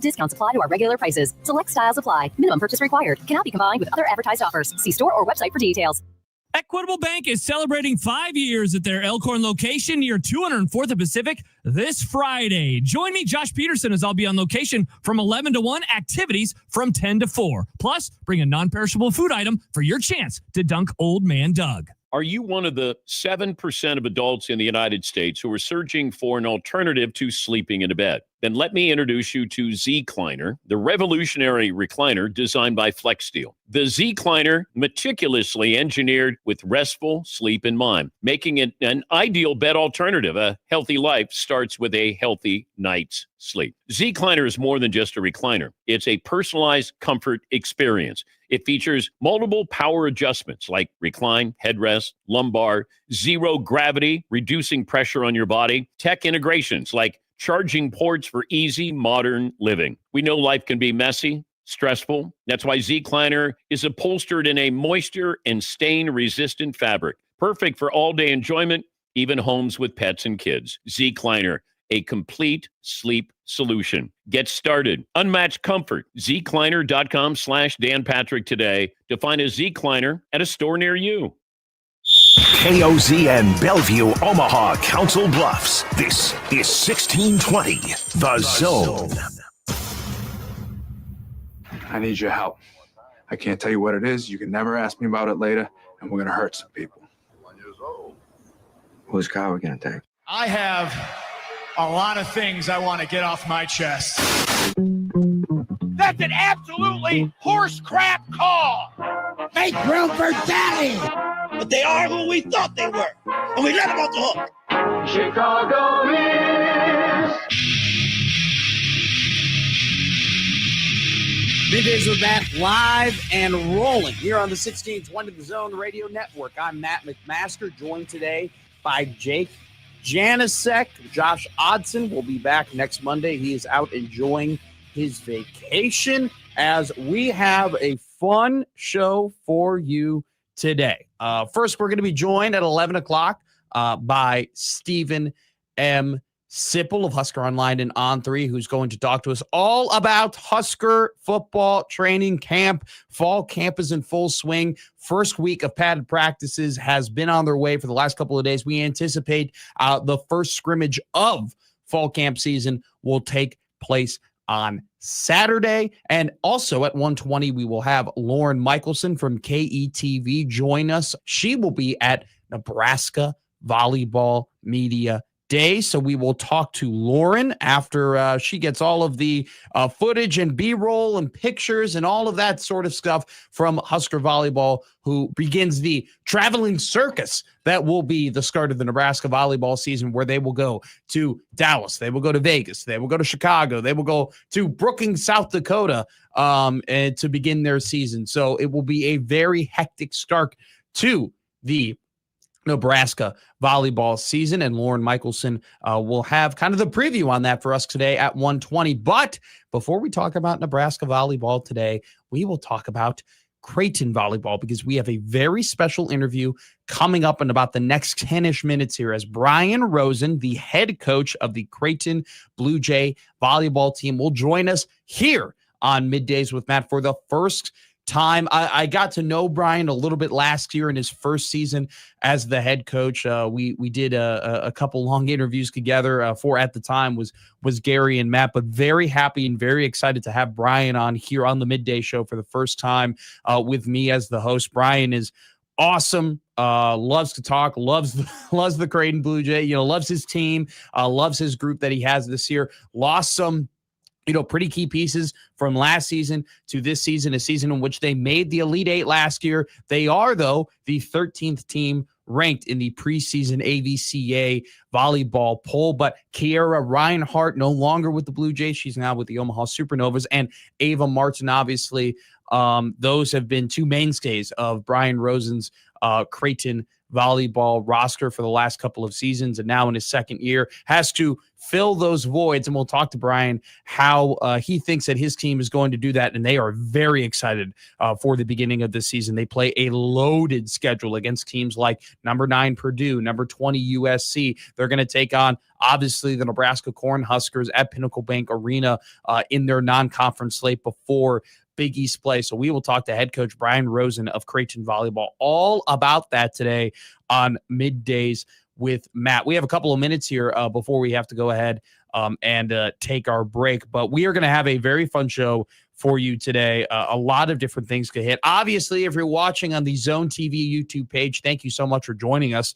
Discounts apply to our regular prices. Select styles apply. Minimum purchase required. Cannot be combined with other advertised offers. See store or website for details. Equitable Bank is celebrating 5 years at their Elkhorn location near 204th and Pacific this Friday. Join me, Josh Peterson, as I'll be on location from 11 to 1, activities from 10 to 4. Plus, bring a non-perishable food item for your chance to dunk Old Man Doug. Are you one of the 7% of adults in the United States who are searching for an alternative to sleeping in a bed? Then let me introduce you to Z-Cliner, the revolutionary recliner designed by FlexSteel. The Z-Cliner, meticulously engineered with restful sleep in mind, making it an ideal bed alternative. A healthy life starts with a healthy night's sleep. Z-Cliner is more than just a recliner. It's a personalized comfort experience. It features multiple power adjustments like recline, headrest, lumbar, zero gravity, reducing pressure on your body, tech integrations like charging ports for easy modern living. We know life can be messy, stressful. That's why Z-Cliner is upholstered in a moisture and stain-resistant fabric. Perfect for all-day enjoyment, even homes with pets and kids. Z-Cliner, a complete sleep solution. Get started. Unmatched comfort. ZCliner.com/Dan Patrick today to find a Z-Cliner at a store near you. KOZN Bellevue, Omaha, Council Bluffs. This is 1620, The Zone. I need your help. I can't tell you what it is. You can never ask me about it later, and we're going to hurt some people. Whose car are we going to take? I have a lot of things I want to get off my chest. That's an absolutely horse crap call. Make room for Daddy. But they are who we thought they were, and we let them off the hook. Chicago is. Middays are back live and rolling here on the 1620 The Zone Radio Network. I'm Matt McMaster, joined today by Jake Janicek. Josh Odson will be back next Monday. He is out enjoying his vacation as we have a fun show for you today. First, we're going to be joined at 11 o'clock by Stephen M. Sipple of Husker Online and On3, who's going to talk to us all about Husker football training camp. Fall camp is in full swing. First week of padded practices has been on their way for the last couple of days. We anticipate the first scrimmage of fall camp season will take place on Saturday. And also at 1:20, we will have Lauren Michelson from KETV join us. She will be at Nebraska Volleyball Media Day. So we will talk to Lauren after she gets all of the footage and B-roll and pictures and all of that sort of stuff from Husker Volleyball, who begins the traveling circus that will be the start of the Nebraska volleyball season, where they will go to Dallas, they will go to Vegas, they will go to Chicago, they will go to Brookings, South Dakota, and to begin their season. So it will be a very hectic start to the Nebraska volleyball season, and Lauren Michelson will have kind of the preview on that for us today at 1:20. But before we talk about Nebraska volleyball today, we will talk about Creighton volleyball, because we have a very special interview coming up in about the next 10-ish minutes here, as Brian Rosen, the head coach of the Creighton Blue Jay volleyball team, will join us here on Middays with Matt for the first time. I got to know Brian a little bit last year in his first season as the head coach. We did a couple long interviews together for, at the time, was Gary and Matt, but very happy and very excited to have Brian on here on the Midday Show for the first time with me as the host. Brian is awesome. Loves to talk, loves the Creighton Blue Jay, loves his team, loves his group that he has this year. Lost some pretty key pieces from last season to this season, a season in which they made the Elite Eight last year. They are, though, the 13th team ranked in the preseason AVCA volleyball poll. But Kiera Reinhart, no longer with the Blue Jays. She's now with the Omaha Supernovas. And Ava Martin, obviously, those have been two mainstays of Brian Rosen's Creighton volleyball roster for the last couple of seasons, and now in his second year has to fill those voids. And we'll talk to Brian how he thinks that his team is going to do that, and they are very excited for the beginning of the season. They play a loaded schedule against teams like number 9 Purdue, number 20 USC. They're going to take on, obviously, the Nebraska Cornhuskers at Pinnacle Bank Arena in their non-conference slate before Big East play. So we will talk to head coach Brian Rosen of Creighton Volleyball all about that today on Middays with Matt. We have a couple of minutes here before we have to go ahead and take our break, but we are going to have a very fun show for you today. A lot of different things could hit. Obviously, if you're watching on the Zone TV YouTube page, thank you so much for joining us.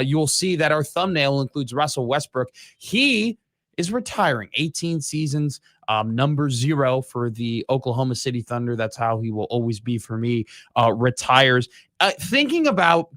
You'll see that our thumbnail includes Russell Westbrook. He is retiring 18 seasons, number 0 for the Oklahoma City Thunder. That's how he will always be for me, retires. Thinking about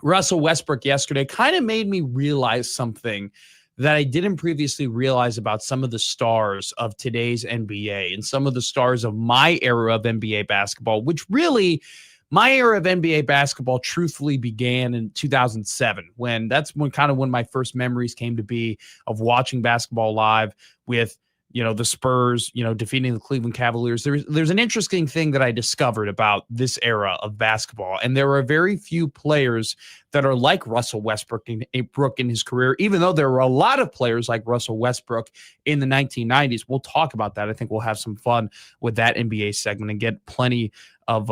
Russell Westbrook yesterday kind of made me realize something that I didn't previously realize about some of the stars of today's NBA and some of the stars of my era of NBA basketball, which really my era of NBA basketball truthfully began in 2007, when my first memories came to be of watching basketball live with, the Spurs, defeating the Cleveland Cavaliers. There's an interesting thing that I discovered about this era of basketball. And there are very few players that are like Russell Westbrook in his career, even though there were a lot of players like Russell Westbrook in the 1990s. We'll talk about that. I think we'll have some fun with that NBA segment and get plenty of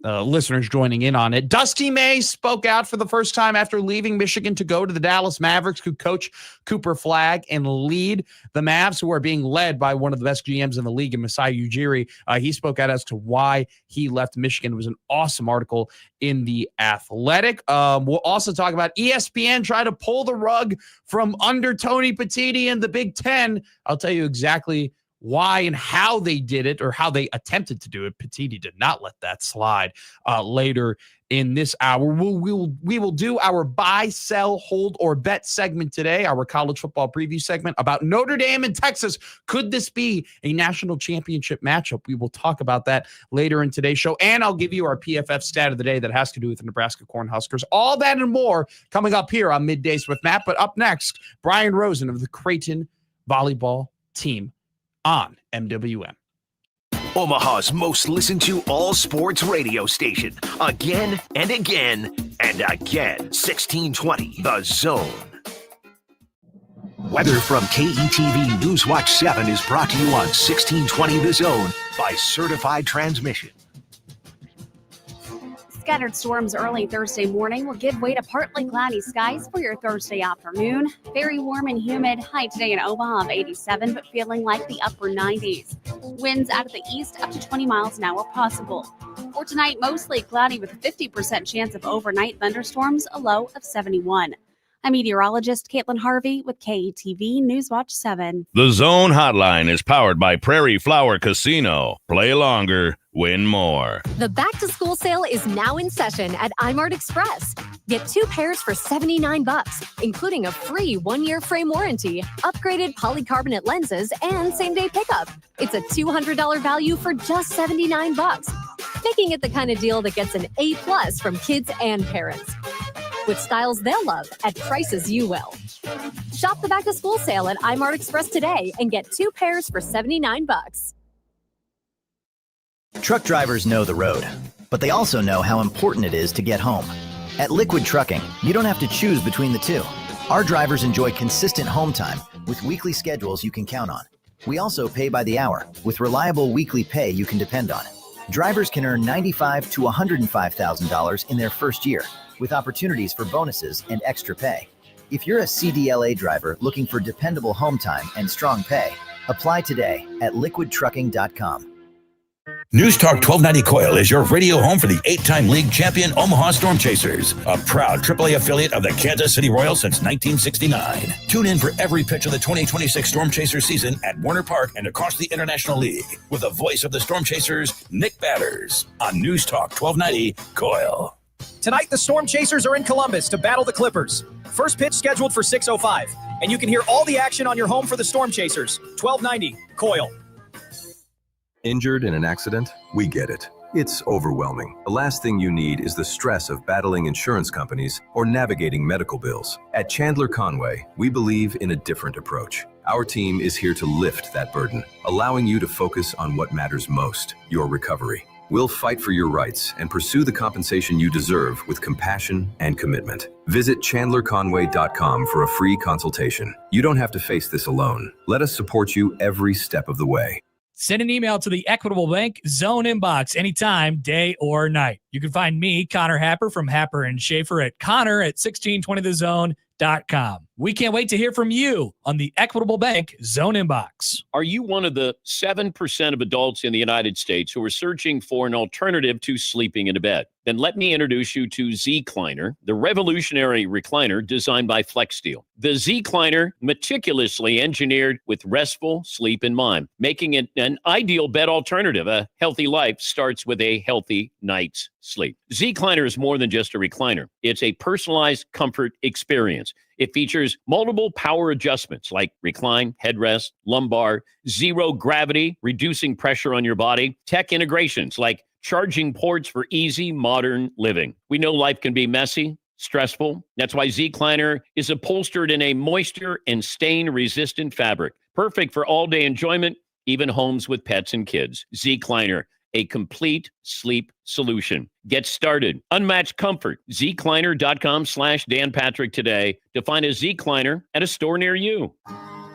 listeners joining in on it. Dusty May spoke out for the first time after leaving Michigan to go to the Dallas Mavericks, who coach Cooper Flagg and lead the Mavs, who are being led by one of the best GMs in the league, in Masai Ujiri. He spoke out as to why he left Michigan. It was an awesome article in The Athletic. We'll also talk about ESPN trying to pull the rug from under Tony Petitti and the Big Ten. I'll tell you exactly why and how they did it, or how they attempted to do it. Petitti did not let that slide. Later in this hour, we will do our buy, sell, hold, or bet segment today, our college football preview segment about Notre Dame and Texas. Could this be a national championship matchup? We will talk about that later in today's show, and I'll give you our PFF stat of the day that has to do with the Nebraska Cornhuskers. All that and more coming up here on Middays with Matt. But up next, Brian Rosen of the Creighton Volleyball team on MWM. Omaha's most listened to all sports radio station. Again and again and again. 1620 The Zone. Weather from KETV Newswatch 7 is brought to you on 1620 The Zone by Certified Transmission. Scattered storms early Thursday morning will give way to partly cloudy skies for your Thursday afternoon. Very warm and humid. High today in Omaha of 87, but feeling like the upper 90s. Winds out of the east up to 20 miles an hour possible. For tonight, mostly cloudy with a 50% chance of overnight thunderstorms, a low of 71. I'm meteorologist Caitlin Harvey with KETV Newswatch 7. The Zone Hotline is powered by Prairie Flower Casino. Play longer, win more. The back-to-school sale is now in session at iMart Express. Get 2 pairs for $79, including a free 1-year frame warranty, upgraded polycarbonate lenses, and same-day pickup. It's a $200 value for just $79, making it the kind of deal that gets an A+ from kids and parents. With styles they'll love at prices you will. Shop the back-to-school sale at iMart Express today and get 2 pairs for $79. Truck drivers know the road, but they also know how important it is to get home. At Liquid Trucking, you don't have to choose between the two. Our drivers enjoy consistent home time with weekly schedules you can count on. We also pay by the hour with reliable weekly pay you can depend on. Drivers can earn $95,000 to $105,000 in their first year, with opportunities for bonuses and extra pay. If you're a CDLA driver looking for dependable home time and strong pay, apply today at liquidtrucking.com. News Talk 1290 Coil is your radio home for the 8-time league champion Omaha Storm Chasers, a proud AAA affiliate of the Kansas City Royals since 1969. Tune in for every pitch of the 2026 Storm Chasers season at Warner Park and across the International League with the voice of the Storm Chasers, Nick Batters, on News Talk 1290 Coil. Tonight, the Storm Chasers are in Columbus to battle the Clippers. First pitch scheduled for 6:05, and you can hear all the action on your home for the Storm Chasers. 1290 Coil. Injured in an accident? We get it. It's overwhelming. The last thing you need is the stress of battling insurance companies or navigating medical bills. At Chandler Conway, we believe in a different approach. Our team is here to lift that burden, allowing you to focus on what matters most, your recovery. We'll fight for your rights and pursue the compensation you deserve with compassion and commitment. Visit chandlerconway.com for a free consultation. You don't have to face this alone. Let us support you every step of the way. Send an email to the Equitable Bank Zone inbox anytime, day or night. You can find me, Connor Happer from Happer and Schaefer at Connor@1620thezone.com. We can't wait to hear from you on the Equitable Bank Zone inbox. Are you one of the 7% of adults in the United States who are searching for an alternative to sleeping in a bed? Then let me introduce you to Z-Cliner, the revolutionary recliner designed by FlexSteel. The Z-Cliner, meticulously engineered with restful sleep in mind, making it an ideal bed alternative. A healthy life starts with a healthy night's sleep. Z-Cliner is more than just a recliner. It's a personalized comfort experience. It features multiple power adjustments like recline, headrest, lumbar, zero gravity, reducing pressure on your body, tech integrations like charging ports for easy modern living. We know life can be messy, stressful. That's why Z-Cliner is upholstered in a moisture and stain-resistant fabric, perfect for all-day enjoyment, even homes with pets and kids. Z-Cliner, a complete sleep solution. Get started. Unmatched comfort. Zcliner.com/Dan Patrick today to find a Z-Cliner at a store near you.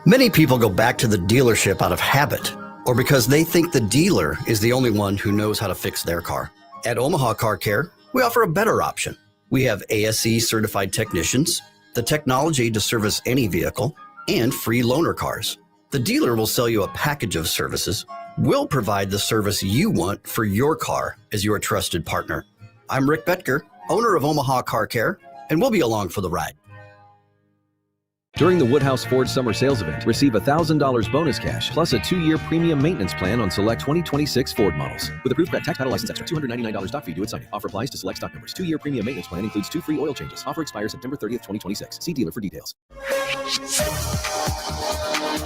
Many people go back to the dealership out of habit or because they think the dealer is the only one who knows how to fix their car. At Omaha Car Care, we offer a better option. We have ASE certified technicians, the technology to service any vehicle, and free loaner cars. The dealer will sell you a package of services. We'll provide the service you want for your car as your trusted partner. I'm Rick Betker, owner of Omaha Car Care, and we'll be along for the ride. During the Woodhouse Ford Summer Sales Event, receive $1,000 bonus cash plus a 2-year premium maintenance plan on select 2026 Ford models. With approved credit, tax, title, license extra, $299 doc fee due at signing. Offer applies to select stock numbers. 2-year premium maintenance plan includes 2 free oil changes. Offer expires September 30th, 2026. See dealer for details.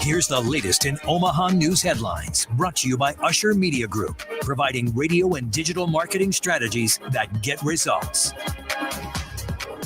Here's the latest in Omaha news headlines, brought to you by Usher Media Group, providing radio and digital marketing strategies that get results.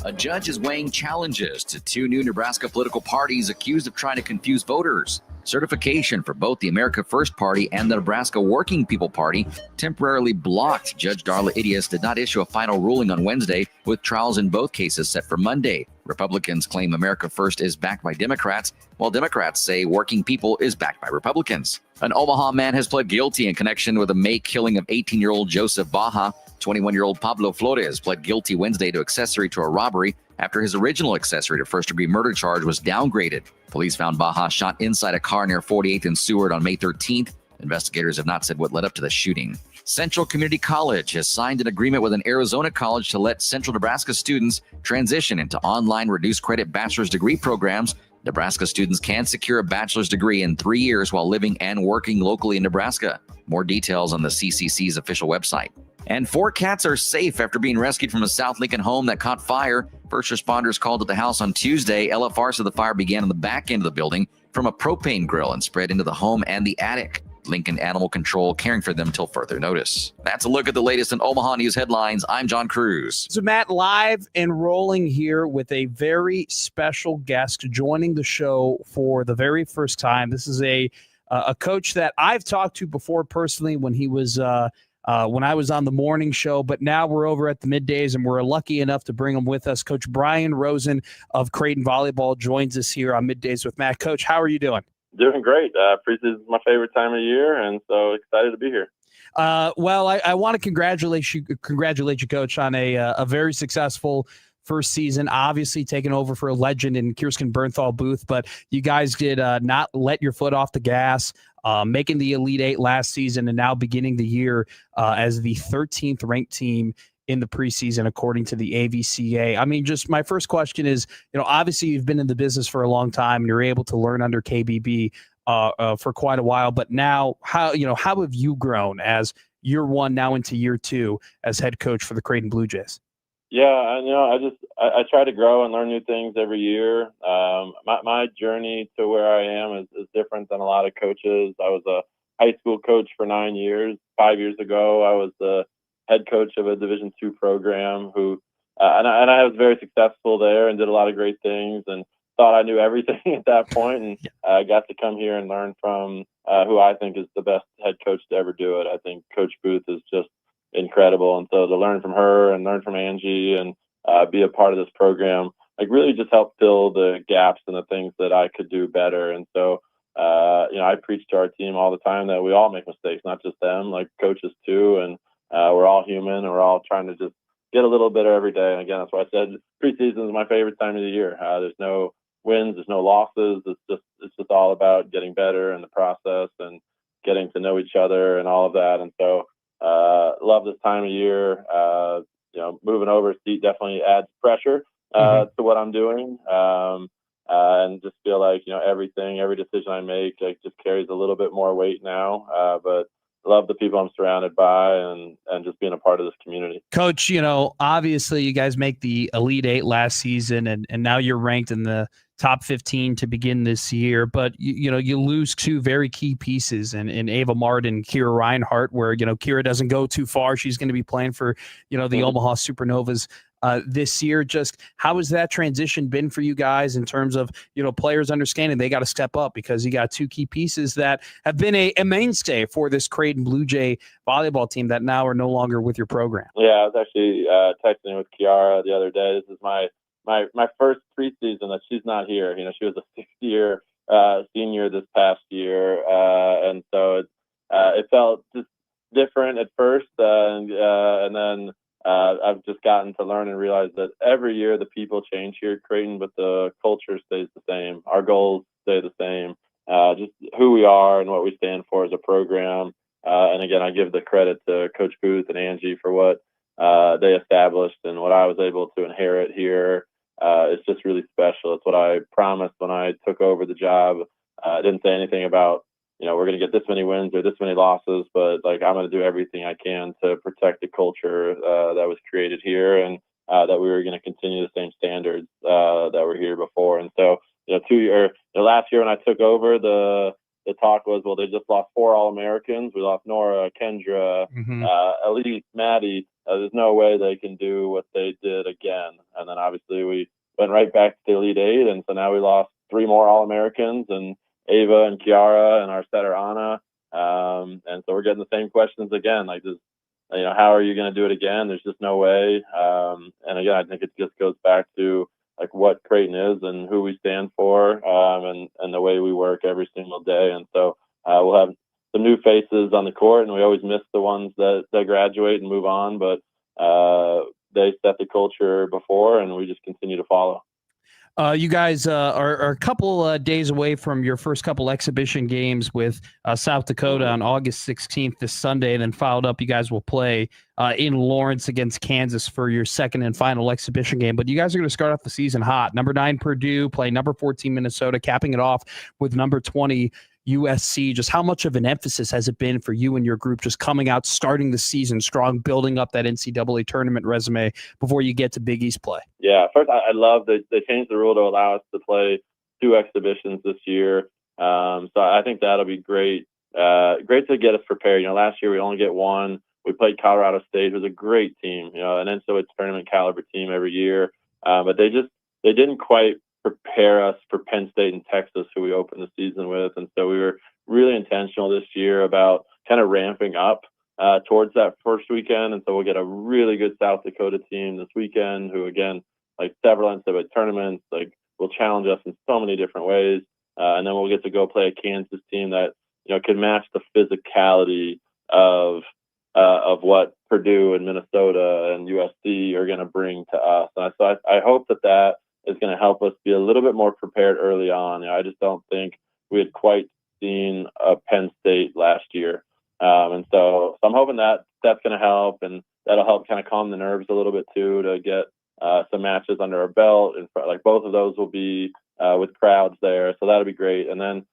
A judge is weighing challenges to 2 new Nebraska political parties accused of trying to confuse voters. Certification for both the America First Party and the Nebraska Working People Party temporarily blocked. Judge Darla Idias did not issue a final ruling on Wednesday, with trials in both cases set for Monday. Republicans claim America First is backed by Democrats, while Democrats say Working People is backed by Republicans. An Omaha man has pled guilty in connection with the May killing of 18-year-old Joseph Baja. 21-year-old Pablo Flores pled guilty Wednesday to accessory to a robbery after his original accessory to first-degree murder charge was downgraded. Police found Baja shot inside a car near 48th and Seward on May 13th. Investigators have not said what led up to the shooting. Central Community College has signed an agreement with an Arizona college to let Central Nebraska students transition into online reduced credit bachelor's degree programs. Nebraska students can secure a bachelor's degree in 3 years while living and working locally in Nebraska. More details on the CCC's official website. And 4 cats are safe after being rescued from a South Lincoln home that caught fire. First responders called at the house on Tuesday. LFR said the fire began on the back end of the building from a propane grill and spread into the home and the attic. Lincoln Animal Control caring for them until further notice. That's a look at the latest in Omaha news headlines. I'm John Cruz. So Matt, live and rolling here with a very special guest joining the show for the very first time. This is a coach that I've talked to before personally when he was when I was on the morning show, but now we're over at the Middays and we're lucky enough to bring him with us. Coach Brian Rosen of Creighton Volleyball joins us here on Middays with Matt. Coach, how are you doing? Doing great. Preseason is my favorite time of year, and so excited to be here. Well, I want to congratulate you, Coach, on a very successful first season, obviously taking over for a legend in Kirsten Bernthal Booth, but you guys did not let your foot off the gas, making the Elite Eight last season and now beginning the year as the 13th ranked team in the preseason, according to the AVCA. I mean, just my first question is, obviously you've been in the business for a long time and you're able to learn under KBB for quite a while, but now how have you grown as year one now into year two as head coach for the Creighton Blue Jays? Yeah, I try to grow and learn new things every year. My journey to where I am is different than a lot of coaches. I was a high school coach for 9 years. 5 years ago, I was the head coach of a Division II program who, and I was very successful there and did a lot of great things and thought I knew everything at that point. And I got to come here and learn from who I think is the best head coach to ever do it. I think Coach Booth is just incredible. And so to learn from her and learn from Angie and be a part of this program, like really just helped fill the gaps and the things that I could do better. And so, I preach to our team all the time that we all make mistakes, not just them, like coaches too. And we're all human and we're all trying to just get a little better every day. And again, that's why I said preseason is my favorite time of the year. There's no wins, there's no losses. It's just all about getting better in the process and getting to know each other and all of that. And so, love this time of year. Moving overseas definitely adds pressure to what I'm doing. And just feel like, every decision I make, just carries a little bit more weight now. But love the people I'm surrounded by and just being a part of this community. Coach, obviously you guys make the Elite Eight last season and now you're ranked in the top 15 to begin this year, but you lose two very key pieces in Ava Martin and Kira Reinhart, where, Kira doesn't go too far. She's going to be playing for, the Omaha Supernovas this year. Just how has that transition been for you guys in terms of, players understanding they got to step up because you got two key pieces that have been a mainstay for this Creighton Blue Jay volleyball team that now are no longer with your program? Yeah, I was actually texting with Kiara the other day. This is my first preseason that she's not here. She was a sixth-year senior this past year, and so it felt just different at first, and then I've just gotten to learn and realize that every year the people change here at Creighton, but the culture stays the same. Our goals stay the same. Just who we are and what we stand for as a program. And again, I give the credit to Coach Booth and Angie for what they established and what I was able to inherit here. It's just really special. It's what I promised when I took over the job. I didn't say anything about, we're going to get this many wins or this many losses, but I'm going to do everything I can to protect the culture that was created here and that we were going to continue the same standards that were here before. And so, last year when I took over, the talk was, well, they just lost 4 All-Americans. We lost Nora, Kendra, Elise, Maddie. There's no way they can do what they did again. And then obviously we went right back to the Elite Eight. And so now we lost 3 more All-Americans and Ava and Kiara and our setter Anna. And so we're getting the same questions again. How are you going to do it again? There's just no way. And again, I think it just goes back to what Creighton is and who we stand for, and the way we work every single day. And so we'll have some new faces on the court, and we always miss the ones that graduate and move on, but they set the culture before, and we just continue to follow. You guys are a couple days away from your first couple exhibition games with South Dakota on August 16th this Sunday, and then followed up, you guys will play in Lawrence against Kansas for your second and final exhibition game. But you guys are going to start off the season hot. Number 9 Purdue, play number 14 Minnesota, capping it off with number 20 USC. Just how much of an emphasis has it been for you and your group just coming out, starting the season strong, building up that NCAA tournament resume before you get to Big East play? Yeah, first, I love that they changed the rule to allow us to play 2 exhibitions this year. So I think that'll be great. Great to get us prepared. Last year we only get 1. We played Colorado State, who's a great team, an NCAA tournament caliber team every year. But they didn't quite prepare us for Penn State and Texas, who we opened the season with. And so we were really intentional this year about kind of ramping up towards that first weekend. And so we'll get a really good South Dakota team this weekend, who, again, several NCAA tournaments, will challenge us in so many different ways. And then we'll get to go play a Kansas team that, can match the physicality of what Purdue and Minnesota and USC are going to bring to us. And so I hope that is going to help us be a little bit more prepared early on. I just don't think we had quite seen a Penn State last year. And so I'm hoping that that's going to help, and that'll help kind of calm the nerves a little bit too, to get some matches under our belt. And both of those will be with crowds there. So that'll be great. And then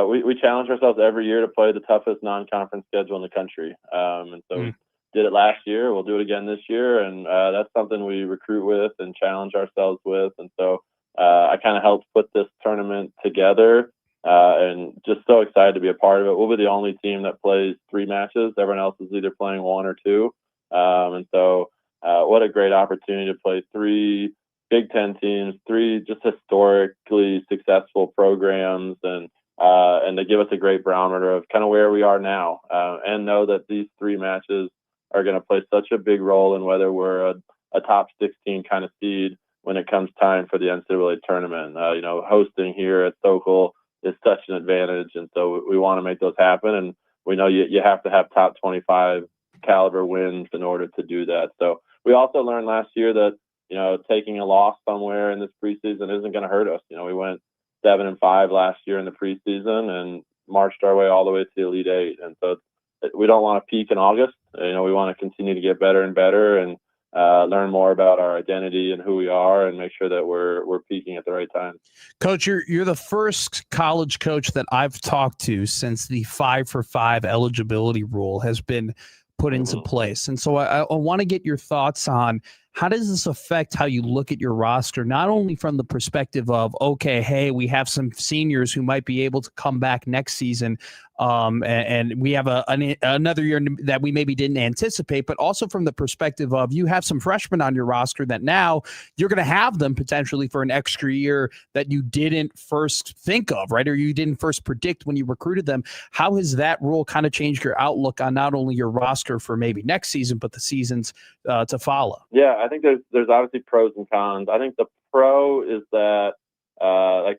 we challenge ourselves every year to play the toughest non-conference schedule in the country. And so we did it last year. We'll do it again this year. And that's something we recruit with and challenge ourselves with. And so I kind of helped put this tournament together, and just so excited to be a part of it. We'll be the only team that plays 3 matches. Everyone else is either playing 1 or 2. And so what a great opportunity to play 3 Big Ten teams, 3 just historically successful programs, and to give us a great barometer of kind of where we are now, and know that these 3 matches are going to play such a big role in whether we're a top 16 kind of seed when it comes time for the NCAA tournament. Hosting here at Sokol is such an advantage, and so we want to make those happen. And we know you have to have top 25 caliber wins in order to do that. So we also learned last year that taking a loss somewhere in this preseason isn't going to hurt us. We went 7-5 last year in the preseason and marched our way all the way to the Elite Eight. And so we don't want to peak in August. We want to continue to get better and better and learn more about our identity and who we are, and make sure that we're peaking at the right time. Coach, you're the first college coach that I've talked to since the 5-for-5 eligibility rule has been put into place. And so I want to get your thoughts on how does this affect how you look at your roster, not only from the perspective of, okay, hey, we have some seniors who might be able to come back next season, and we have another year that we maybe didn't anticipate, but also from the perspective of you have some freshmen on your roster that now you're going to have them potentially for an extra year that you didn't first think of, right? Or you didn't first predict when you recruited them. How has that rule kind of changed your outlook on not only your roster for maybe next season, but the seasons to follow? Yeah, I think there's obviously pros and cons. I think the pro is that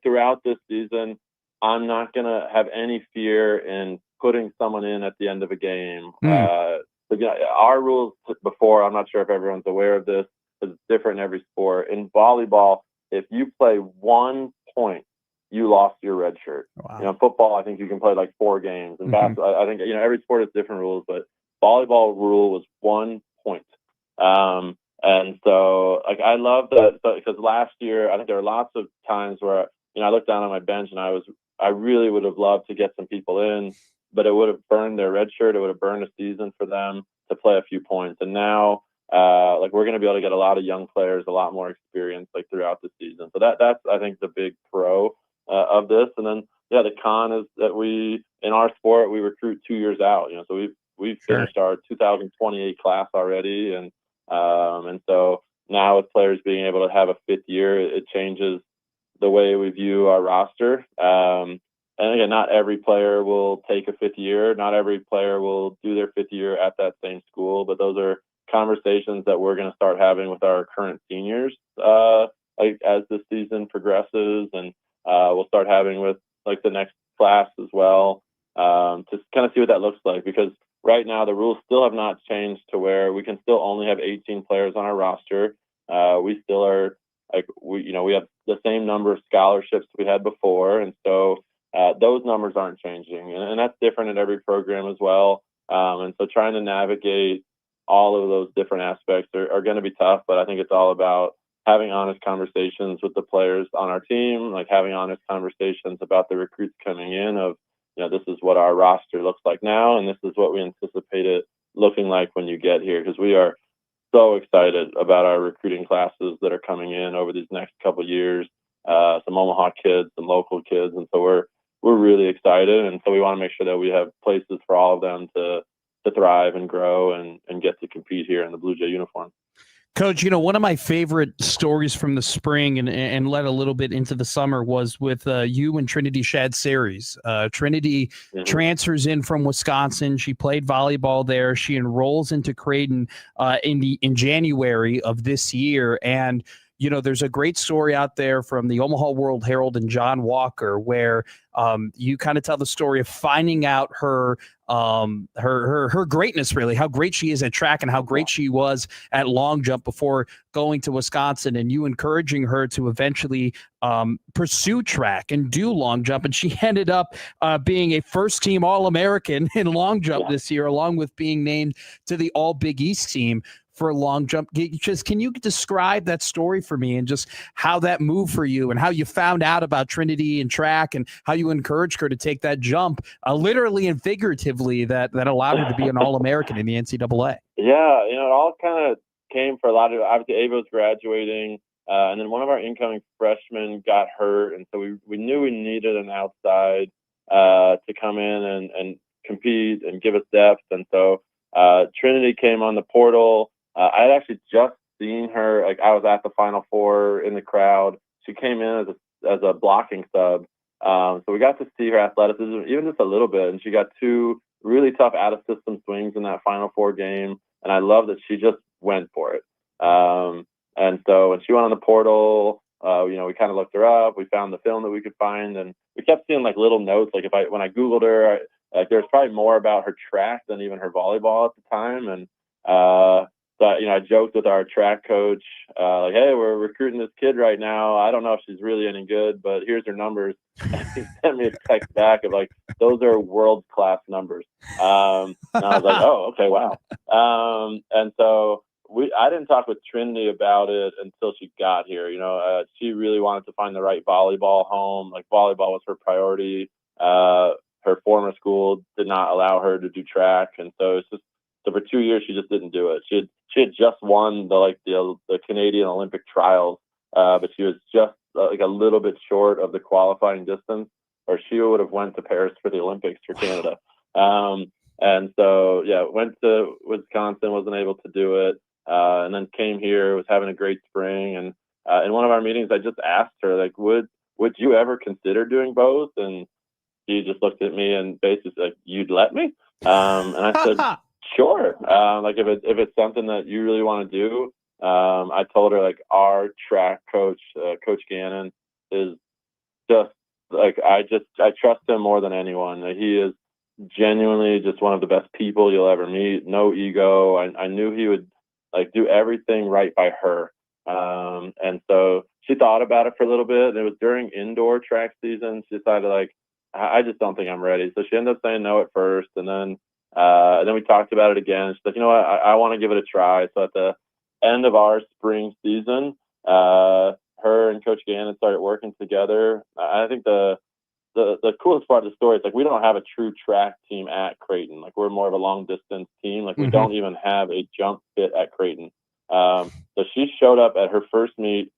throughout this season, I'm not going to have any fear in putting someone in at the end of a game. Our rules before, I'm not sure if everyone's aware of this, because it's different in every sport. In volleyball, if you play 1 point, you lost your red shirt. Wow. Football, I think you can play like 4 games. And basketball, I think every sport has different rules, but volleyball rule was 1 point. And so I love that, because last year I think there were lots of times where I looked down on my bench and I really would have loved to get some people in, but it would have burned their red shirt. It would have burned a season for them to play a few points. And now we're going to be able to get a lot of young players, a lot more experience throughout the season. So that's I think the big pro of this. And then the con is that in our sport we recruit 2 years out. So we've finished our 2028 class already, and so now with players being able to have a 5th year, it changes the way we view our roster. And again, not every player will take a 5th year. Not every player will do their 5th year at that same school, but those are conversations that we're going to start having with our current seniors as the season progresses, and we'll start having with the next class as well, to kind of see what that looks like, because right now the rules still have not changed to where we can still only have 18 players on our roster. We still are we have the same number of scholarships we had before, and so those numbers aren't changing, and that's different in every program as well. And so trying to navigate all of those different aspects are going to be tough, but I think it's all about having honest conversations with the players on our team, having honest conversations about the recruits coming in of, this is what our roster looks like now, and this is what we anticipate it looking like when you get here, because we are so excited about our recruiting classes that are coming in over these next couple of years. Some Omaha kids, some local kids, and so we're really excited, and so we want to make sure that we have places for all of them to thrive and grow and get to compete here in the Blue Jay uniform. Coach, one of my favorite stories from the spring and led a little bit into the summer was with you and Trinity Shad Series. Trinity transfers in from Wisconsin. She played volleyball there. She enrolls into Creighton in January of this year. And there's a great story out there from the Omaha World Herald and John Walker where you kind of tell the story of finding out her greatness, really, how great she is at track and how great she was at long jump before going to Wisconsin, and you encouraging her to eventually pursue track and do long jump. And she ended up being a first-team All-American in long jump this year, along with being named to the All-Big East team for a long jump. Can you describe that story for me and just how that moved for you and how you found out about Trinity and track and how you encouraged her to take that jump, literally and figuratively, that allowed her to be an All-American in the NCAA? Yeah, it all kind of came for a lot of, obviously Ava was graduating, and then one of our incoming freshmen got hurt, and so we knew we needed an outside to come in and compete and give us depth, and so Trinity came on the portal. I had actually just seen her. Like, I was at the Final Four in the crowd. She came in as a blocking sub. So we got to see her athleticism even just a little bit, and she got 2 really tough out-of-system swings in that Final Four game, and I love that she just went for it. And so when she went on the portal, we kind of looked her up. We found the film that we could find, and we kept seeing like little notes. Like when I Googled her, there's probably more about her track than even her volleyball at the time. And so, I joked with our track coach, like, hey, we're recruiting this kid right now. I don't know if she's really any good, but here's her numbers. And he sent me a text back of like, those are world-class numbers. And I was like, oh, okay, wow. And so I didn't talk with Trinity about it until she got here. She really wanted to find the right volleyball home. Like, volleyball was her priority. Her former school did not allow her to do track, and so for 2 years she just didn't do it. She had just won the Canadian Olympic trials, but she was just like a little bit short of the qualifying distance, or she would have went to Paris for the Olympics for Canada. And so went to Wisconsin, wasn't able to do it. And then came here, was having a great spring. And in one of our meetings, I just asked her, like, would you ever consider doing both? And she just looked at me and basically said, like, you'd let me? And I said, sure. Like, if it's something that you really want to do. I told her, like, our track coach, Coach Gannon, is just like, I trust him more than anyone. He is genuinely just one of the best people you'll ever meet. No ego. I knew he would like do everything right by her. And so she thought about it for a little bit, and it was during indoor track season. She decided, like, I just don't think I'm ready. So she ended up saying no at first, and then we talked about it again. She's like, you know what, I want to give it a try. So at the end of our spring season, her and Coach Gannon started working together. I think the coolest part of the story is, like, we don't have a true track team at Creighton. Like, we're more of a long distance team. Like, we don't even have a jump fit at Creighton. So she showed up at her first meet.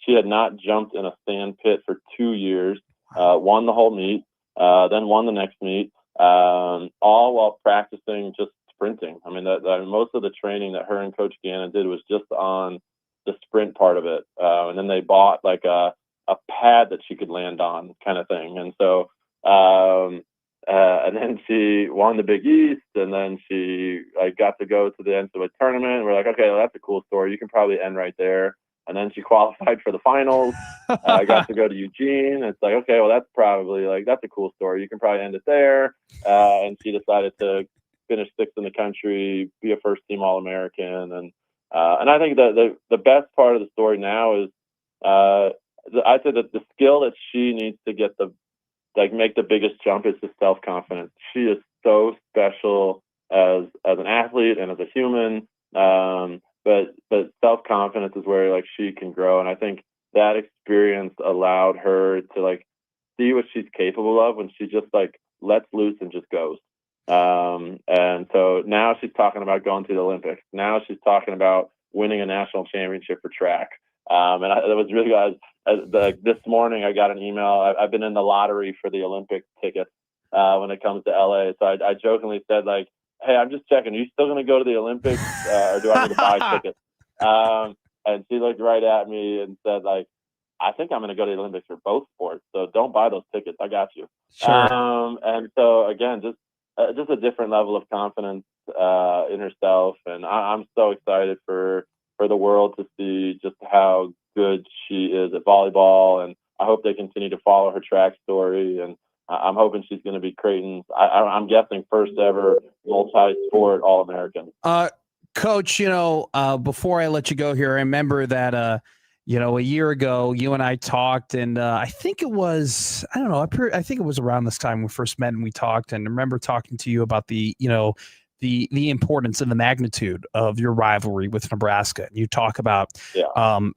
She had not jumped in a sand pit for 2 years, won the whole meet, then won the next meet, all while practicing just sprinting. I mean, most of the training that her and Coach Gannon did was just on the sprint part of it. And then they bought like a pad that she could land on, kind of thing. And so, and then she won the Big East, and then she got to go to the NCAA tournament. We're like, okay, well, that's a cool story. You can probably end right there. And then she qualified for the finals. I got to go to Eugene. It's like, okay, well, that's probably that's a cool story. You can probably end it there. And she decided to finish 6th in the country, be a first-team All-American, and I think the best part of the story now is I said that the skill that she needs to get make the biggest jump is the self-confidence. She is so special as an athlete and as a human. But self-confidence is where she can grow. And I think that experience allowed her to see what she's capable of when she just lets loose and just goes. And so now she's talking about going to the Olympics. Now she's talking about winning a national championship for track. And it was really good. This morning I got an email. I've been in the lottery for the Olympic tickets when it comes to LA. So I jokingly said, hey, I'm just checking. Are you still going to go to the Olympics or do I need to buy tickets? And she looked right at me and said, I think I'm going to go to the Olympics for both sports. So don't buy those tickets. I got you. Sure. And so, again, just a different level of confidence in herself. And I'm so excited for the world to see just how good she is at volleyball. And I hope they continue to follow her track story. And I'm hoping she's going to be Creighton's, I'm guessing, first ever multi-sport All-American. Coach, before I let you go here, I remember that, a year ago, you and I talked, and I think it was, I don't know, I think it was around this time we first met and we talked, and I remember talking to you about the importance and the magnitude of your rivalry with Nebraska. You talk about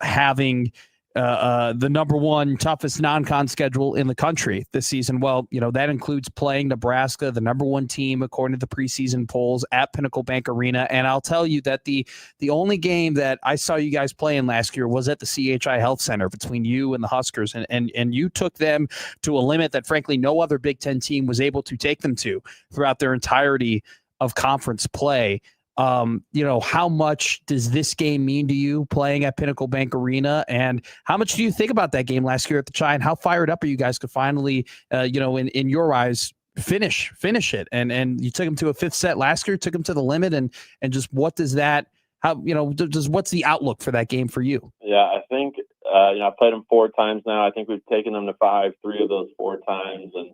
having the number one toughest non-con schedule in the country this season. Well, that includes playing Nebraska, the number one team according to the preseason polls, at Pinnacle Bank Arena. And I'll tell you that the only game that I saw you guys playing last year was at the CHI Health Center between you and the Huskers. And you took them to a limit that, frankly, no other Big Ten team was able to take them to throughout their entirety of conference play. How much does this game mean to you playing at Pinnacle Bank Arena? And how much do you think about that game last year at the Chi? And how fired up are you guys to finally, in your eyes, finish it? And you took them to a fifth set last year, took them to the limit. And just what does that, what's the outlook for that game for you? Yeah, I think, I played them 4 times now. I think we've taken them to 5, 3 of those 4 times. And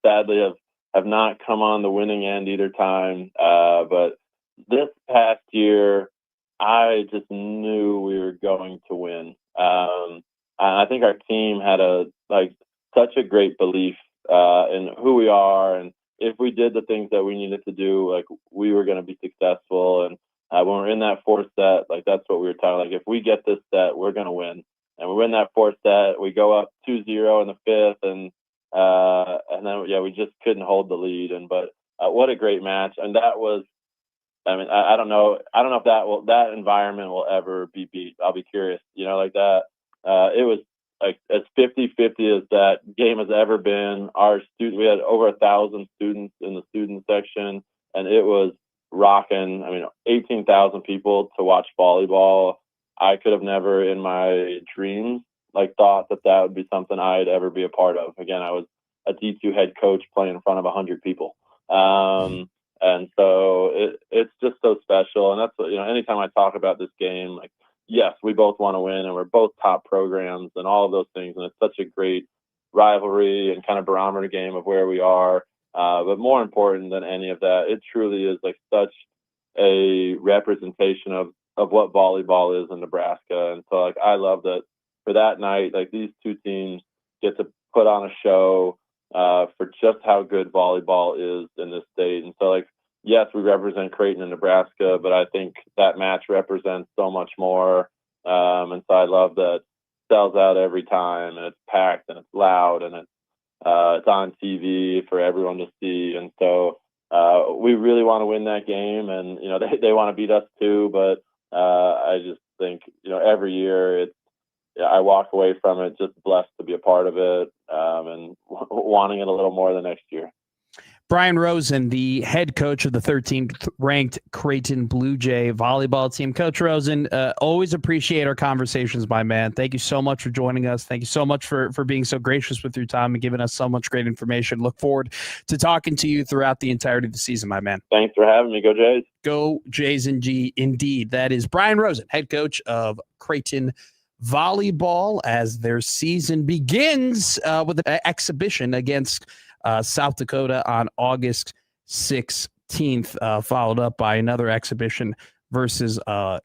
sadly have not come on the winning end either time. But this past year, I just knew we were going to win. I think our team had such a great belief in who we are, and if we did the things that we needed to do, we were going to be successful. And when we're in that 4th set, that's what we were talking. If we get this set, we're going to win. And we win that 4th set. We go up 2-0 in the 5th, and then we just couldn't hold the lead. But what a great match! And that was. I don't know if that environment will ever be beat. I'll be curious, like that. It was as 50-50 as that game has ever been. We had over 1,000 students in the student section, and it was rocking. 18,000 people to watch volleyball. I could have never in my dreams thought that would be something I'd ever be a part of. Again, I was a D2 head coach playing in front of 100 people. And so it's just so special. And that's what, anytime I talk about this game, yes, we both want to win, and we're both top programs and all of those things. And it's such a great rivalry and kind of barometer game of where we are. But more important than any of that, it truly is such a representation of what volleyball is in Nebraska. And so I love that for that night, these 2 teams get to put on a show for just how good volleyball is in this state. And so yes, we represent Creighton and Nebraska, but I think that match represents so much more. And so I love that it sells out every time, and it's packed, and it's loud, and it's on TV for everyone to see. And so we really want to win that game, and they want to beat us too. But I just think every year I walk away from it just blessed to be a part of it, and wanting it a little more the next year. Brian Rosen, the head coach of the 13th ranked Creighton Blue Jay volleyball team. Coach Rosen, always appreciate our conversations, my man. Thank you so much for joining us. Thank you so much for being so gracious with your time and giving us so much great information. Look forward to talking to you throughout the entirety of the season, my man. Thanks for having me. Go Jays. Go Jays indeed. That is Brian Rosen, head coach of Creighton volleyball, as their season begins with an exhibition against South Dakota on August 16th, followed up by another exhibition versus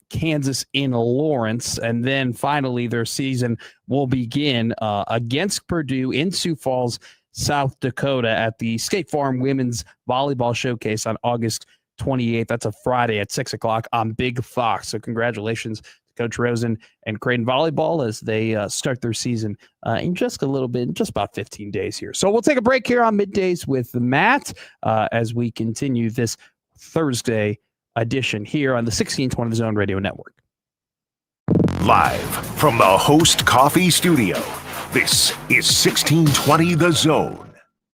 Kansas in Lawrence. And then finally their season will begin against Purdue in Sioux Falls, South Dakota at the State Farm Women's Volleyball Showcase on August 28th. That's a Friday at 6 o'clock on Big Fox. So congratulations to Coach Rosen and Creighton Volleyball as they start their season in just a little bit, in just about 15 days here. So we'll take a break here on Middays with Matt as we continue this Thursday edition here on the 1620 The Zone Radio Network. Live from the Host Coffee Studio, this is 1620 The Zone.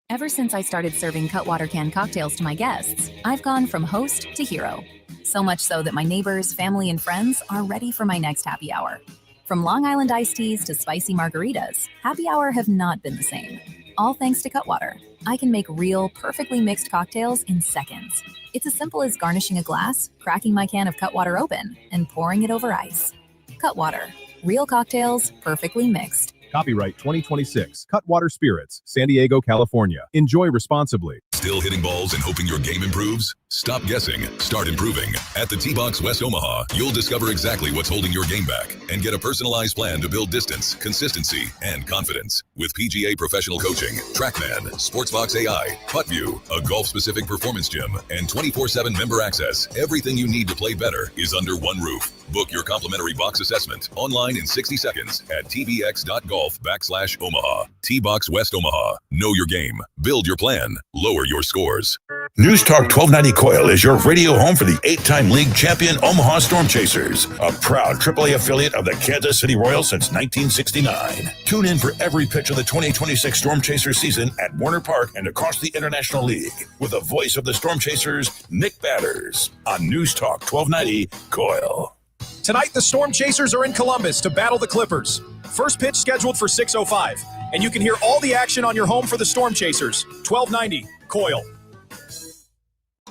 Ever since I started serving Cutwater canned cocktails to my guests, I've gone from host to hero. So much so that my neighbors, family, and friends are ready for my next happy hour. From Long Island iced teas to spicy margaritas, happy hour have not been the same. All thanks to Cutwater. I can make real, perfectly mixed cocktails in seconds. It's as simple as garnishing a glass, cracking my can of Cutwater open, and pouring it over ice. Cutwater. Real cocktails, perfectly mixed. Copyright 2026. Cutwater Spirits, San Diego, California. Enjoy responsibly. Still hitting balls and hoping your game improves? Stop guessing. Start improving. At the T-Box West Omaha, you'll discover exactly what's holding your game back and get a personalized plan to build distance, consistency, and confidence. With PGA professional coaching, TrackMan, Sportsbox AI, PuttView, a golf-specific performance gym, and 24/7 member access, everything you need to play better is under one roof. Book your complimentary box assessment online in 60 seconds at tbx.golf/Omaha. T-Box West Omaha. Know your game. Build your plan. Lower your scores. News Talk 1290 Coil is your radio home for the 8-time league champion Omaha Storm Chasers, a proud AAA affiliate of the Kansas City Royals since 1969. Tune in for every pitch of the 2026 Storm Chasers season at Warner Park and across the International League with the voice of the Storm Chasers, Nick Batters, on News Talk 1290 Coil. Tonight, the Storm Chasers are in Columbus to battle the Clippers. First pitch scheduled for 6:05. And you can hear all the action on your home for the Storm Chasers. 1290 Coil.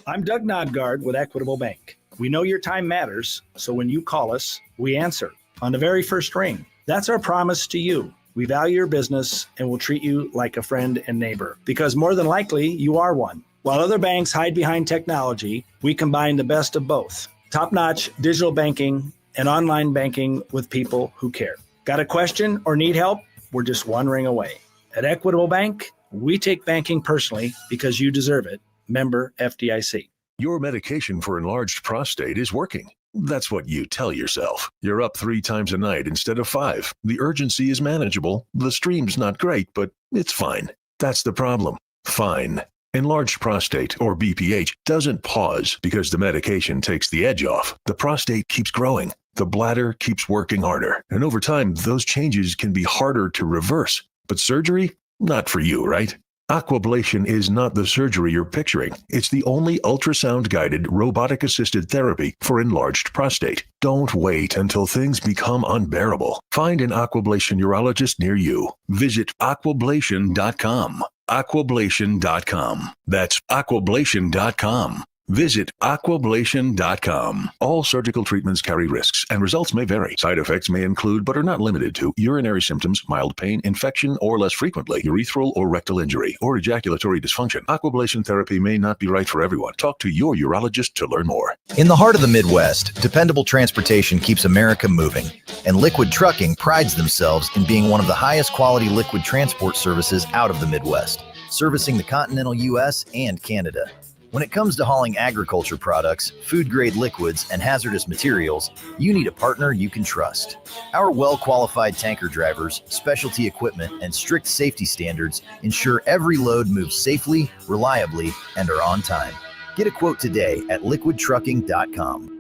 I'm Doug Nodgaard with Equitable Bank. We know your time matters, so when you call us, we answer on the very first ring. That's our promise to you. We value your business and will treat you like a friend and neighbor, because more than likely, you are one. While other banks hide behind technology, we combine the best of both. Top-notch digital banking and online banking with people who care. Got a question or need help? We're just one ring away. At Equitable Bank, we take banking personally because you deserve it. Member FDIC. Your medication for enlarged prostate is working. That's what you tell yourself. You're up 3 times a night instead of 5. The urgency is manageable. The stream's not great, but it's fine. That's the problem. Fine. Enlarged prostate, or BPH, doesn't pause because the medication takes the edge off. The prostate keeps growing. The bladder keeps working harder. And over time, those changes can be harder to reverse. But surgery? Not for you, right? Aquablation is not the surgery you're picturing. It's the only ultrasound-guided, robotic-assisted therapy for enlarged prostate. Don't wait until things become unbearable. Find an Aquablation urologist near you. Visit aquablation.com. Aquablation.com. That's aquablation.com. Visit aquablation.com. All surgical treatments carry risks, and results may vary. Side effects may include, but are not limited to, urinary symptoms, mild pain, infection, or less frequently, urethral or rectal injury, or ejaculatory dysfunction. Aquablation therapy may not be right for everyone. Talk to your urologist to learn more. In the heart of the Midwest, dependable transportation keeps America moving, and Liquid Trucking prides themselves in being one of the highest quality liquid transport services out of the Midwest, servicing the continental U.S. and Canada. When it comes to hauling agriculture products, food-grade liquids, and hazardous materials, you need a partner you can trust. Our well-qualified tanker drivers, specialty equipment, and strict safety standards ensure every load moves safely, reliably, and are on time. Get a quote today at liquidtrucking.com.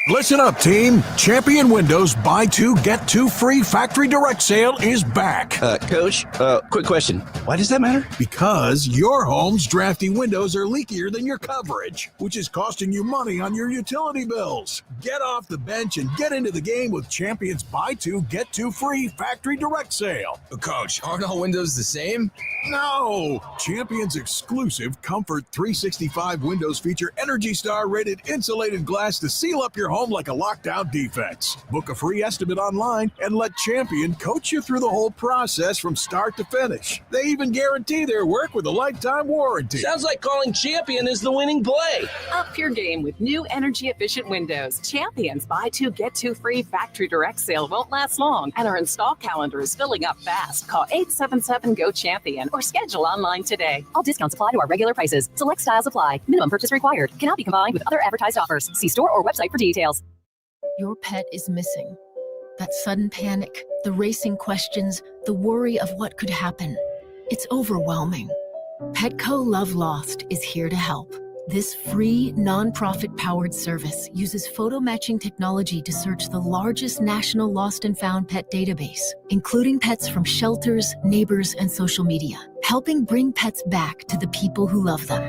Listen up, team. Champion Windows buy 2, get 2 free factory direct sale is back. Coach, quick question. Why does that matter? Because your home's drafty windows are leakier than your coverage, which is costing you money on your utility bills. Get off the bench and get into the game with Champion's buy 2, get 2 free factory direct sale. Coach, aren't all windows the same? No! Champion's exclusive Comfort 365 windows feature Energy Star rated insulated glass to seal up your home like a lockdown defense. Book a free estimate online and let Champion coach you through the whole process from start to finish. They even guarantee their work with a lifetime warranty. Sounds like calling Champion is the winning play. Up your game with new energy-efficient windows. Champion's buy 2, get 2 free factory direct sale won't last long, and our install calendar is filling up fast. Call 877-GO-CHAMPION or schedule online today. All discounts apply to our regular prices. Select styles apply. Minimum purchase required. Cannot be combined with other advertised offers. See store or website for details. Your pet is missing. That sudden panic, the racing questions, the worry of what could happen. It's overwhelming. Petco Love Lost is here to help. This free, nonprofit-powered service uses photo matching technology to search the largest national lost and found pet database, including pets from shelters, neighbors, and social media, helping bring pets back to the people who love them.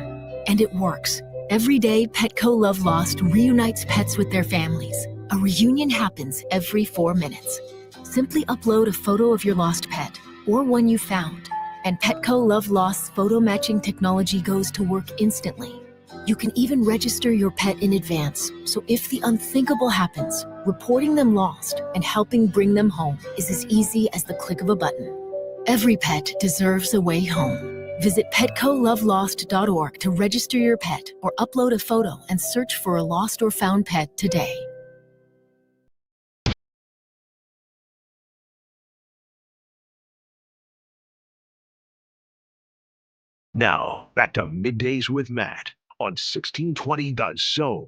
And it works. Every day, Petco Love Lost reunites pets with their families. A reunion happens every 4 minutes. Simply upload a photo of your lost pet or one you found, and Petco Love Lost's photo matching technology goes to work instantly. You can even register your pet in advance, so if the unthinkable happens, reporting them lost and helping bring them home is as easy as the click of a button. Every pet deserves a way home. Visit PetcoLoveLost.org to register your pet or upload a photo and search for a lost or found pet today. Now, back to Middays with Matt on 1620 The Zone.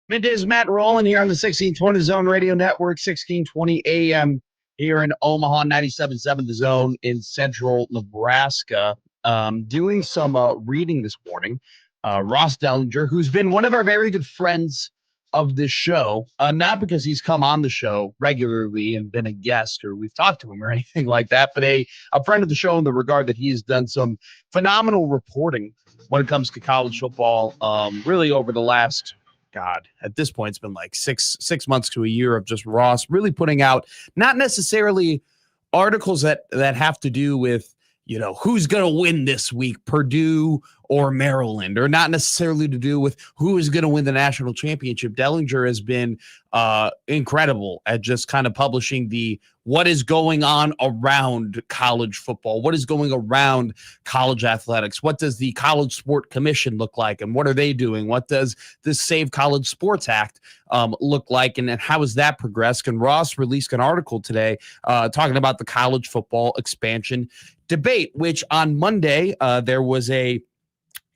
Middays, Matt rolling here on the 1620 Zone Radio Network, 1620 AM here in Omaha, 97.7 The Zone in central Nebraska. doing some reading this morning. Ross Dellinger, who's been one of our very good friends of this show, not because he's come on the show regularly and been a guest or we've talked to him or anything like that, but a friend of the show in the regard that he's done some phenomenal reporting when it comes to college football, really over the last, God, at this point, it's been like six months to a year of just Ross really putting out not necessarily articles that have to do with, you know, who's going to win this week, Purdue or Maryland, or not necessarily to do with who is going to win the national championship. Dellinger has been incredible at just kind of publishing what is going on around college football, what is going around college athletics, what does the College Sport Commission look like, and what are they doing? What does the Save College Sports Act look like, and how has that progressed? And Ross released an article today talking about the college football expansion debate, which on Monday there was a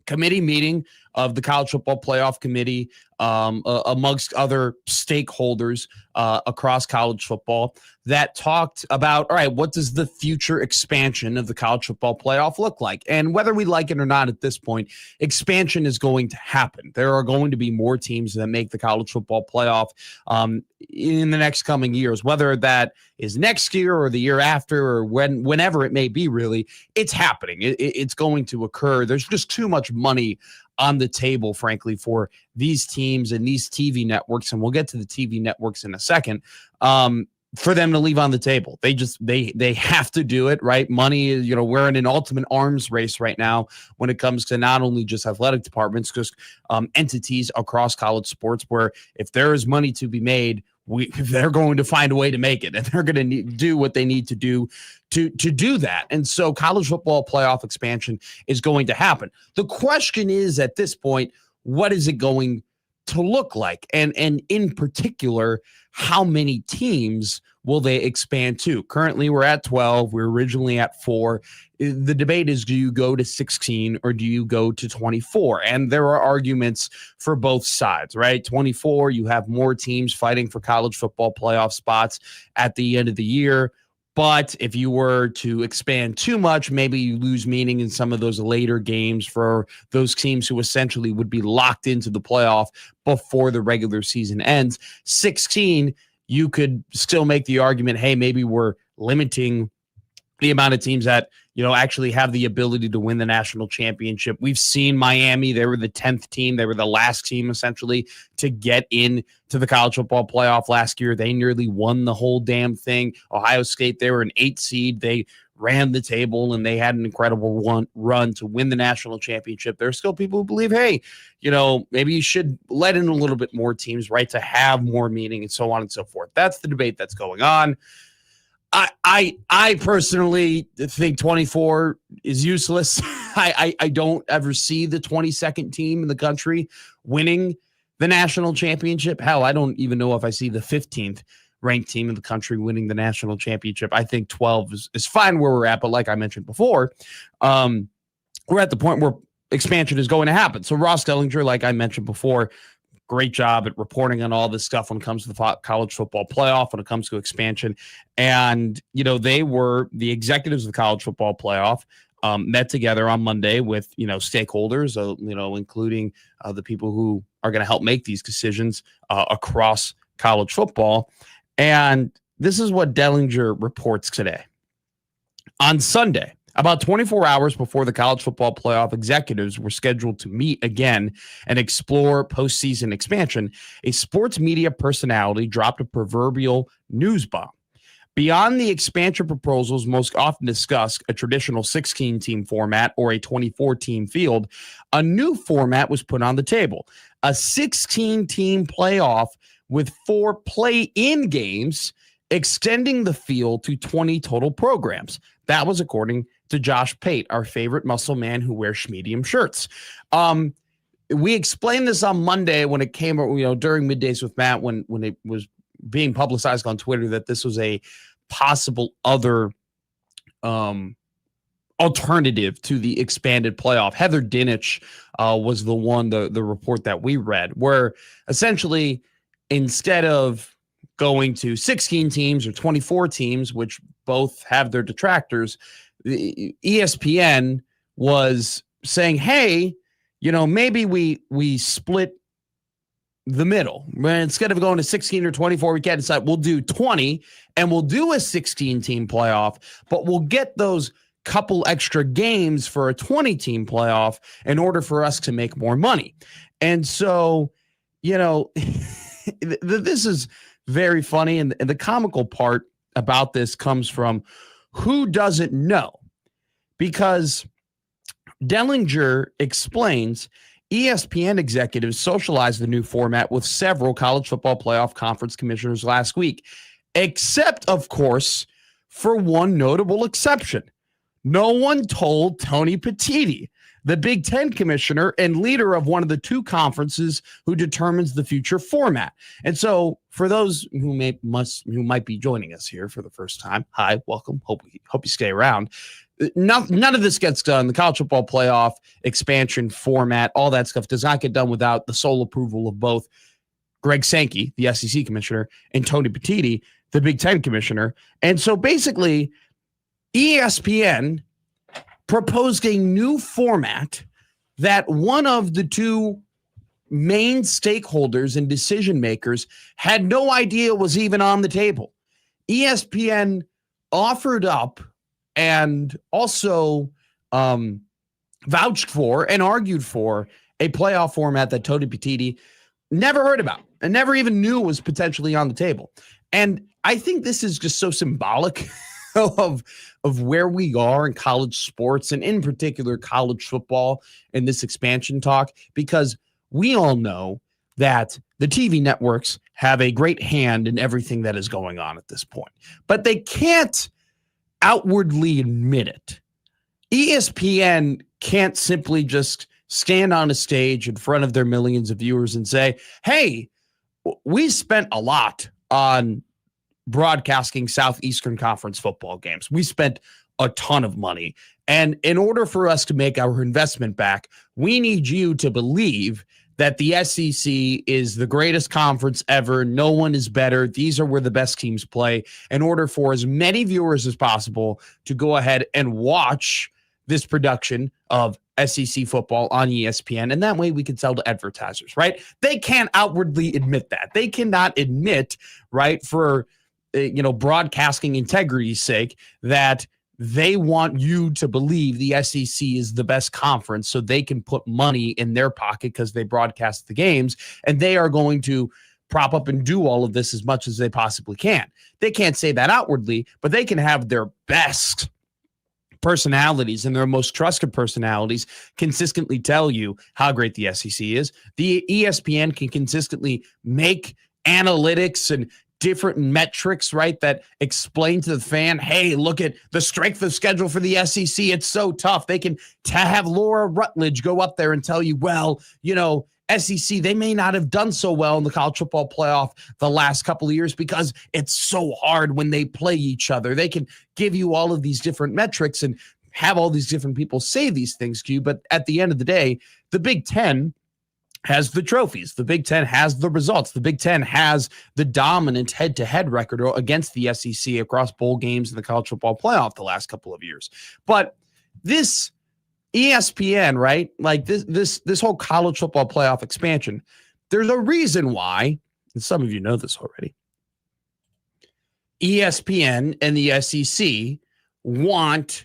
committee meeting of the College Football Playoff Committee amongst other stakeholders across college football that talked about, all right, what does the future expansion of the college football playoff look like? And whether we like it or not at this point, expansion is going to happen. There are going to be more teams that make the college football playoff in the next coming years, whether that is next year or the year after or whenever it may be, really, it's happening. It's going to occur. There's just too much money on the table, frankly, for these teams and these TV networks, and we'll get to the TV networks in a second, for them to leave on the table. They have to do it, right? Money is, we're in an ultimate arms race right now when it comes to not only just athletic departments, just entities across college sports, where if there is money to be made, they're going to find a way to make it, and they're going to do what they need to do to do that. And so college football playoff expansion is going to happen. The question is, at this point, what is it going to look like? And in particular, how many teams will they expand to? Currently, we're at 12. We're originally at 4. The debate is, do you go to 16 or do you go to 24? And there are arguments for both sides, right? 24, you have more teams fighting for college football playoff spots at the end of the year. But if you were to expand too much, maybe you lose meaning in some of those later games for those teams who essentially would be locked into the playoff before the regular season ends. 16, you could still make the argument, hey, maybe we're limiting the amount of teams that, actually have the ability to win the national championship. We've seen Miami. They were the 10th team. They were the last team, essentially, to get into the college football playoff last year. They nearly won the whole damn thing. Ohio State, they were an 8 seed. They ran the table, and they had an incredible run to win the national championship. There are still people who believe, hey, maybe you should let in a little bit more teams, right, to have more meaning, and so on and so forth. That's the debate that's going on. I personally think 24 is useless. I don't ever see the 22nd team in the country winning the national championship. Hell, I don't even know if I see the 15th ranked team in the country winning the national championship. I think 12 is fine where we're at, but like I mentioned before, we're at the point where expansion is going to happen. So Ross Dellinger, like I mentioned before, great job at reporting on all this stuff when it comes to the college football playoff, when it comes to expansion. And, they were the executives of the college football playoff, met together on Monday with, stakeholders, including the people who are going to help make these decisions across college football. And this is what Dellinger reports today. On Sunday, about 24 hours before the college football playoff executives were scheduled to meet again and explore postseason expansion, a sports media personality dropped a proverbial news bomb. Beyond the expansion proposals most often discussed, a traditional 16-team format or a 24-team field, a new format was put on the table, a 16-team playoff with 4 play-in games, extending the field to 20 total programs. That was according to Josh Pate, our favorite muscle man who wears medium shirts. We explained this on Monday when it came, during Middays with Matt, when it was being publicized on Twitter that this was a possible other alternative to the expanded playoff. Heather Dinich was the report that we read, where essentially instead of going to 16 teams or 24 teams, which both have their detractors, ESPN was saying, hey, maybe we split the middle. Instead of going to 16 or 24, we can't decide. We'll do 20 and we'll do a 16-team playoff, but we'll get those couple extra games for a 20-team playoff in order for us to make more money. And so, this is very funny. And the comical part about this comes from who doesn't know, because Dellinger explains ESPN executives socialized the new format with several college football playoff conference commissioners last week, except, of course, for one notable exception. No one told Tony Petitti, the Big Ten commissioner and leader of one of the two conferences who determines the future format. And so for those who might be joining us here for the first time, hi, welcome. Hope you stay around. None of this gets done. The college football playoff expansion format, all that stuff does not get done without the sole approval of both Greg Sankey, the SEC commissioner, and Tony Petitti, the Big Ten commissioner. And so basically, ESPN proposed a new format that one of the two main stakeholders and decision makers had no idea was even on the table. ESPN offered up and also vouched for and argued for a playoff format that Tony Petitti never heard about and never even knew was potentially on the table. And I think this is just so symbolic of where we are in college sports, and in particular college football in this expansion talk, because we all know that the TV networks have a great hand in everything that is going on at this point, but they can't outwardly admit it. ESPN can't simply just stand on a stage in front of their millions of viewers and say, hey, we spent a lot on broadcasting Southeastern Conference football games. We spent a ton of money. And in order for us to make our investment back, we need you to believe that the SEC is the greatest conference ever. No one is better. These are where the best teams play, in order for as many viewers as possible to go ahead and watch this production of SEC football on ESPN. And that way we can sell to advertisers, right? They can't outwardly admit that. They cannot admit, right, for broadcasting integrity's sake, that they want you to believe the SEC is the best conference so they can put money in their pocket because they broadcast the games, and they are going to prop up and do all of this as much as they possibly can. They can't say that outwardly, but they can have their best personalities and their most trusted personalities consistently tell you how great the SEC is. The ESPN can consistently make analytics and different metrics, right, that explain to the fan, hey, look at the strength of schedule for the SEC. It's so tough. They can have Laura Rutledge go up there and tell you, well, SEC, they may not have done so well in the college football playoff the last couple of years because it's so hard when they play each other. They can give you all of these different metrics and have all these different people say these things to you. But at the end of the day, the Big Ten has the trophies. The Big Ten has the results. The Big Ten has the dominant head-to-head record against the SEC across bowl games in the college football playoff the last couple of years. But this ESPN, right, like this whole college football playoff expansion, there's a reason why, and some of you know this already, ESPN and the SEC want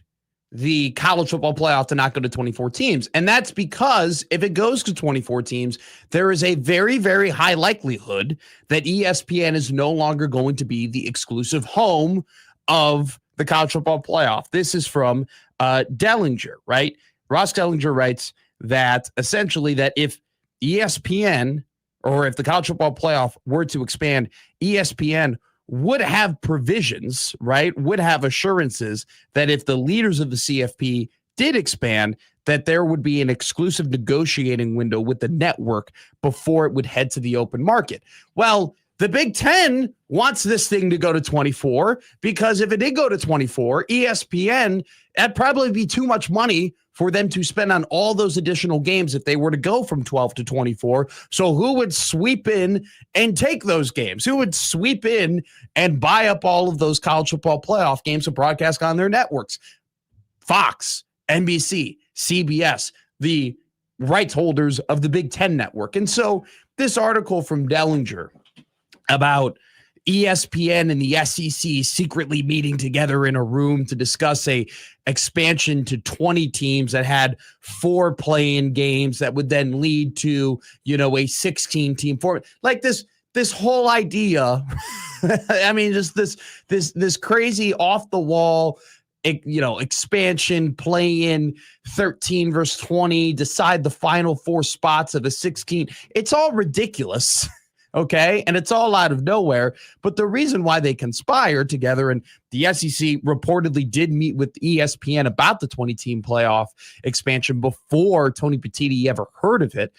the college football playoff to not go to 24 teams. And that's because if it goes to 24 teams, there is a very, very high likelihood that ESPN is no longer going to be the exclusive home of the college football playoff. This is from Dellinger, right? Ross Dellinger writes that essentially that if ESPN, or if the college football playoff were to expand, ESPN would have provisions, right, would have assurances that if the leaders of the CFP did expand, that there would be an exclusive negotiating window with the network before it would head to the open market. Well, the Big Ten wants this thing to go to 24 because if it did go to 24, ESPN, that'd probably be too much money for them to spend on all those additional games if they were to go from 12 to 24. So who would sweep in and take those games? Who would sweep in and buy up all of those college football playoff games to broadcast on their networks? Fox, NBC, CBS, the rights holders of the Big Ten Network. And so this article from Dellinger about ESPN and the SEC secretly meeting together in a room to discuss a expansion to 20 teams that had 4 play-in games that would then lead to, a 16 team format. Like this whole idea, I mean, just this crazy off the wall, expansion, play in 13 versus 20, decide the final 4 spots of a 16. It's all ridiculous. Okay. And it's all out of nowhere. But the reason why they conspired together, and the SEC reportedly did meet with ESPN about the 20-team playoff expansion before Tony Petitti ever heard of it.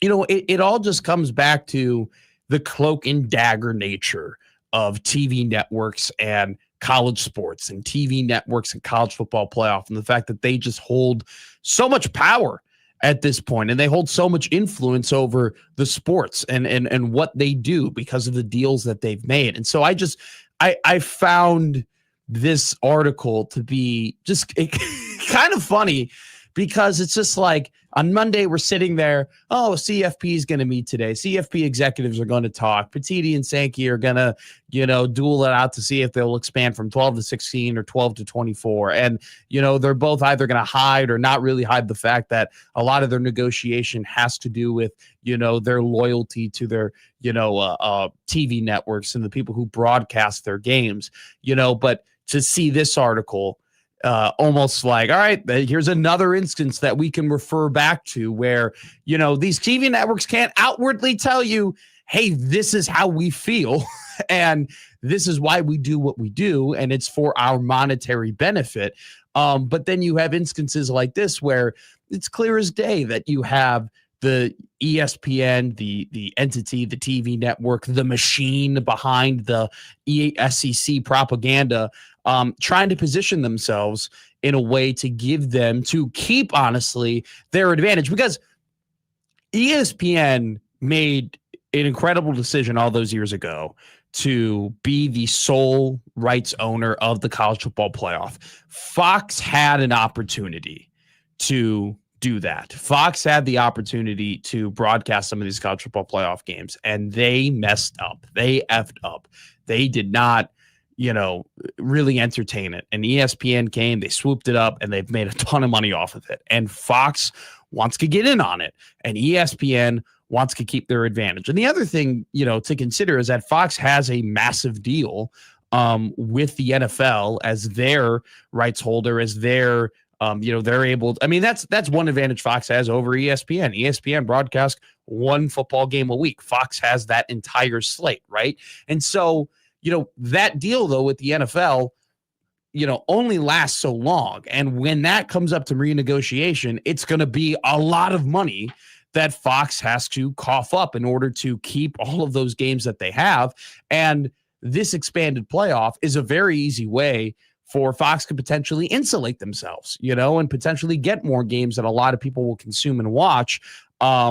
It all just comes back to the cloak and dagger nature of TV networks and college sports and TV networks and college football playoff, and the fact that they just hold so much power at this point, and they hold so much influence over the sports and what they do because of the deals that they've made. And so I found this article to be just kind of funny, because it's just like on Monday we're sitting there, CFP is going to meet today. CFP executives are going to talk. Petitti and Sankey are going to, duel it out to see if they'll expand from 12 to 16 or 12 to 24. And, they're both either going to hide or not really hide the fact that a lot of their negotiation has to do with, their loyalty to their, TV networks and the people who broadcast their games, but to see this article, almost like, all right, here's another instance that we can refer back to where, these TV networks can't outwardly tell you, hey, this is how we feel and this is why we do what we do, and it's for our monetary benefit. But then you have instances like this where it's clear as day that you have the ESPN, the entity, the TV network, the machine behind the SEC propaganda, trying to position themselves in a way to give them, to keep, honestly, their advantage. Because ESPN made an incredible decision all those years ago to be the sole rights owner of the college football playoff. Fox had an opportunity to do that. Fox had the opportunity to broadcast some of these college football playoff games, and they messed up. They effed up. They did not, really entertain it. And ESPN came, they swooped it up, and they've made a ton of money off of it. And Fox wants to get in on it, and ESPN wants to keep their advantage. And the other thing, to consider is that Fox has a massive deal with the NFL as their rights holder, as their they're able. I mean, that's one advantage Fox has over ESPN. ESPN broadcasts 1 football game a week. Fox has that entire slate, right? And so, that deal though with the NFL, only lasts so long. And when that comes up to renegotiation, it's going to be a lot of money that Fox has to cough up in order to keep all of those games that they have. And this expanded playoff is a very easy way for Fox to potentially insulate themselves, and potentially get more games that a lot of people will consume and watch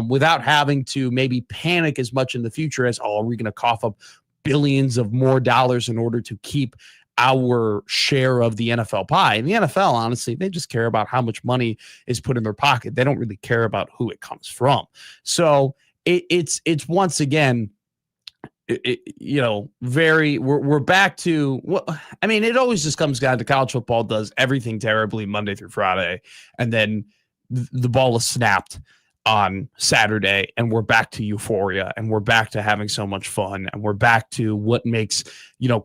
without having to maybe panic as much in the future as, are we going to cough up billions of more dollars in order to keep our share of the NFL pie? And the NFL, honestly, they just care about how much money is put in their pocket. They don't really care about who it comes from. So it's once again, we're back to what I mean. It always just comes down to college football does everything terribly Monday through Friday, and then the ball is snapped on Saturday, and we're back to euphoria, and we're back to having so much fun, and we're back to what makes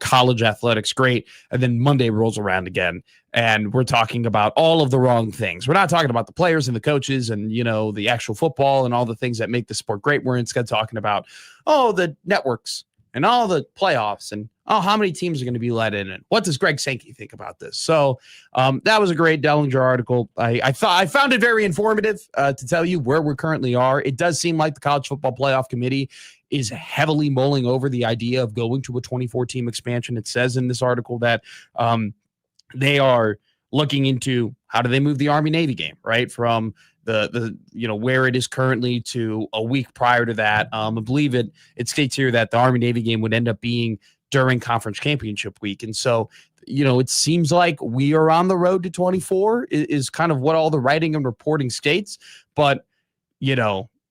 college athletics great. And then Monday rolls around again, and we're talking about all of the wrong things. We're not talking about the players and the coaches and the actual football and all the things that make the sport great. We're instead talking about the networks and all the playoffs and how many teams are going to be let in, and what does Greg Sankey think about this? So that was a great Dellinger article. I found it very informative to tell you where we currently are. It does seem like the College Football Playoff Committee is heavily mulling over the idea of going to a 24-team expansion. It says in this article that they are looking into how do they move the Army-Navy game, right, from the where it is currently to a week prior to that. I believe it states here that the Army-Navy game would end up being during conference championship week. And so, it seems like we are on the road to 24 is kind of what all the writing and reporting states. But,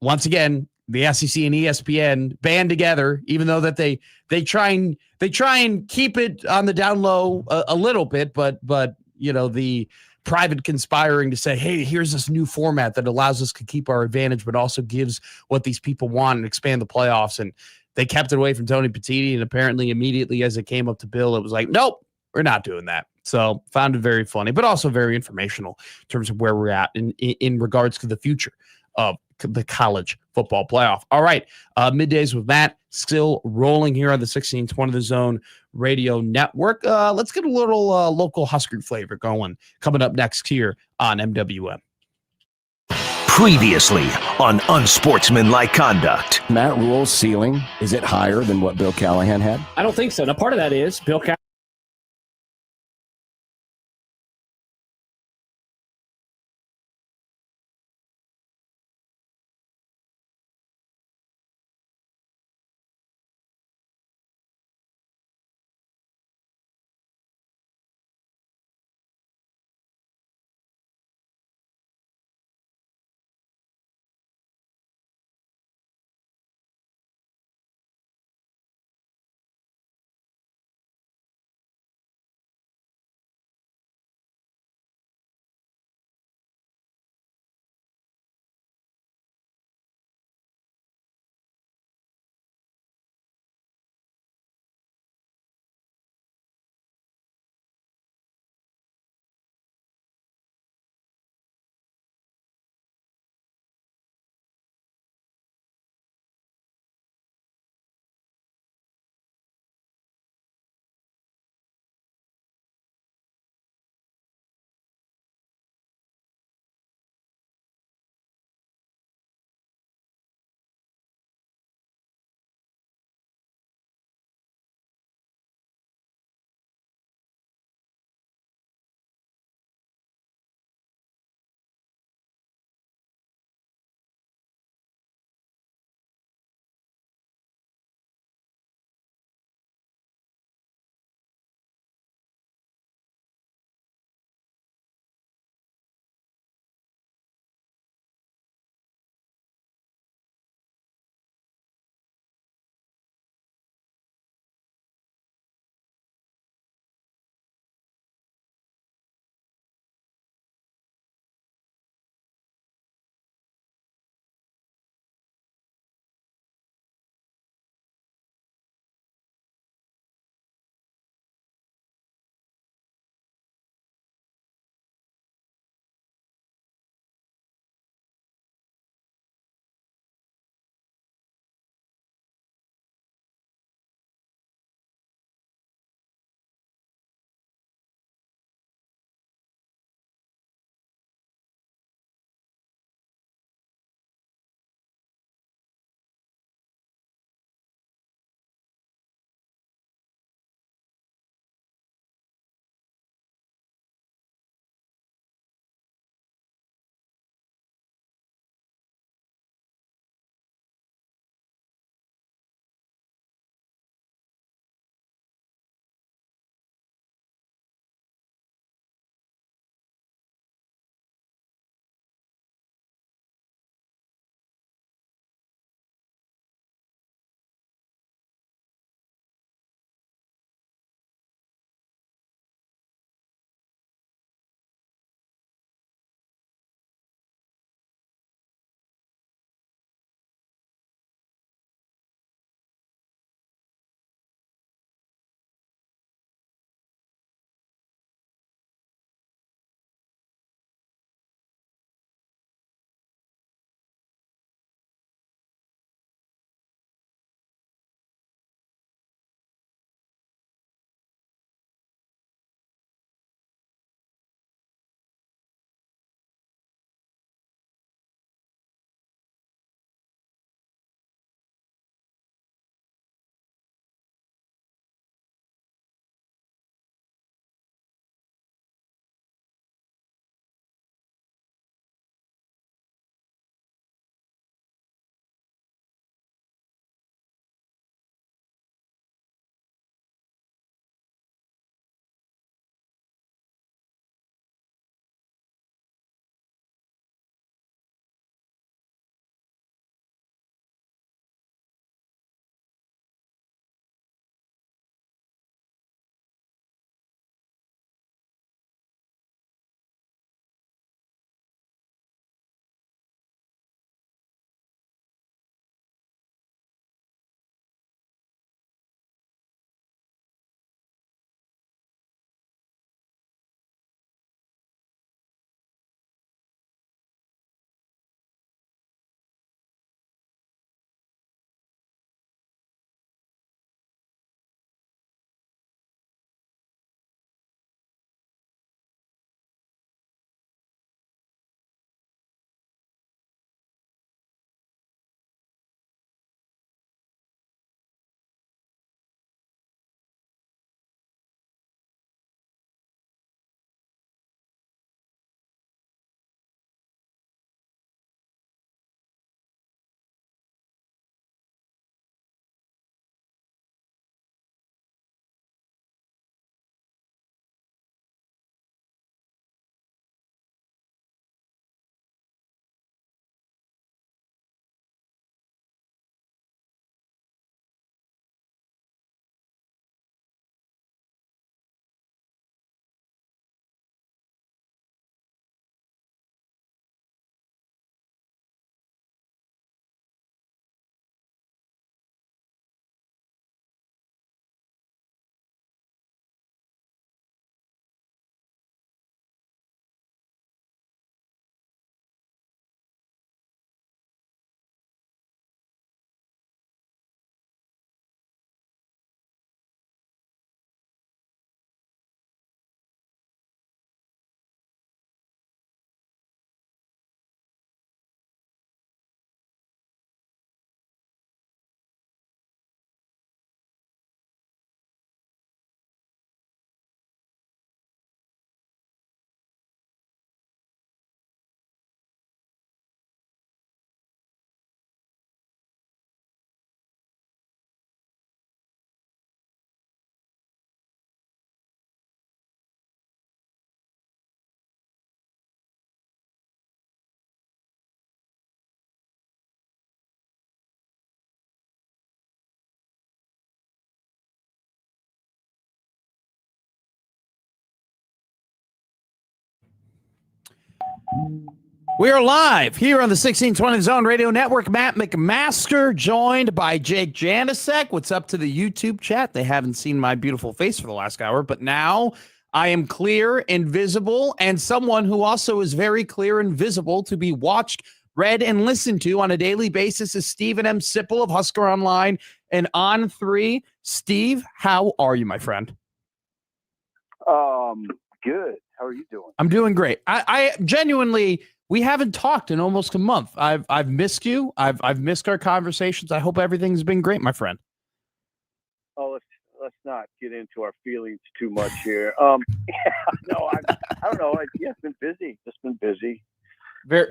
once again, the SEC and ESPN band together, even though that they try and keep it on the down low a little bit, but the private conspiring to say, hey, here's this new format that allows us to keep our advantage, but also gives what these people want and expand the playoffs. And they kept it away from Tony Petitti, and apparently immediately as it came up to Bill, it was like, nope, we're not doing that. So found it very funny, but also very informational in terms of where we're at in regards to the future of the college football playoff. All right. Middays with Matt still rolling here on the 1620 The Zone Radio Network. Let's get a little local Husker flavor going coming up next here on MWM. Previously on Unsportsmanlike Conduct. Matt Rule's ceiling, is it higher than what Bill Callahan had? I don't think so. Now, part of that is Bill Callahan We are live here on the 1620 Zone Radio Network. Matt McMaster joined by Jake Janasek. What's up to the YouTube chat? They haven't seen my beautiful face for the last hour, but now I am clear and visible, and someone who also is very clear and visible to be watched, read, and listened to on a daily basis is Stephen M. Sipple of Husker Online and On3. Steve, how are you, my friend? Good. How are you doing? I'm doing great. I genuinely, we haven't talked in almost a month. I've missed you. I've missed our conversations. I hope everything's been great, my friend. Oh, let's not get into our feelings too much here. I don't know. It's been busy. Just been busy. Very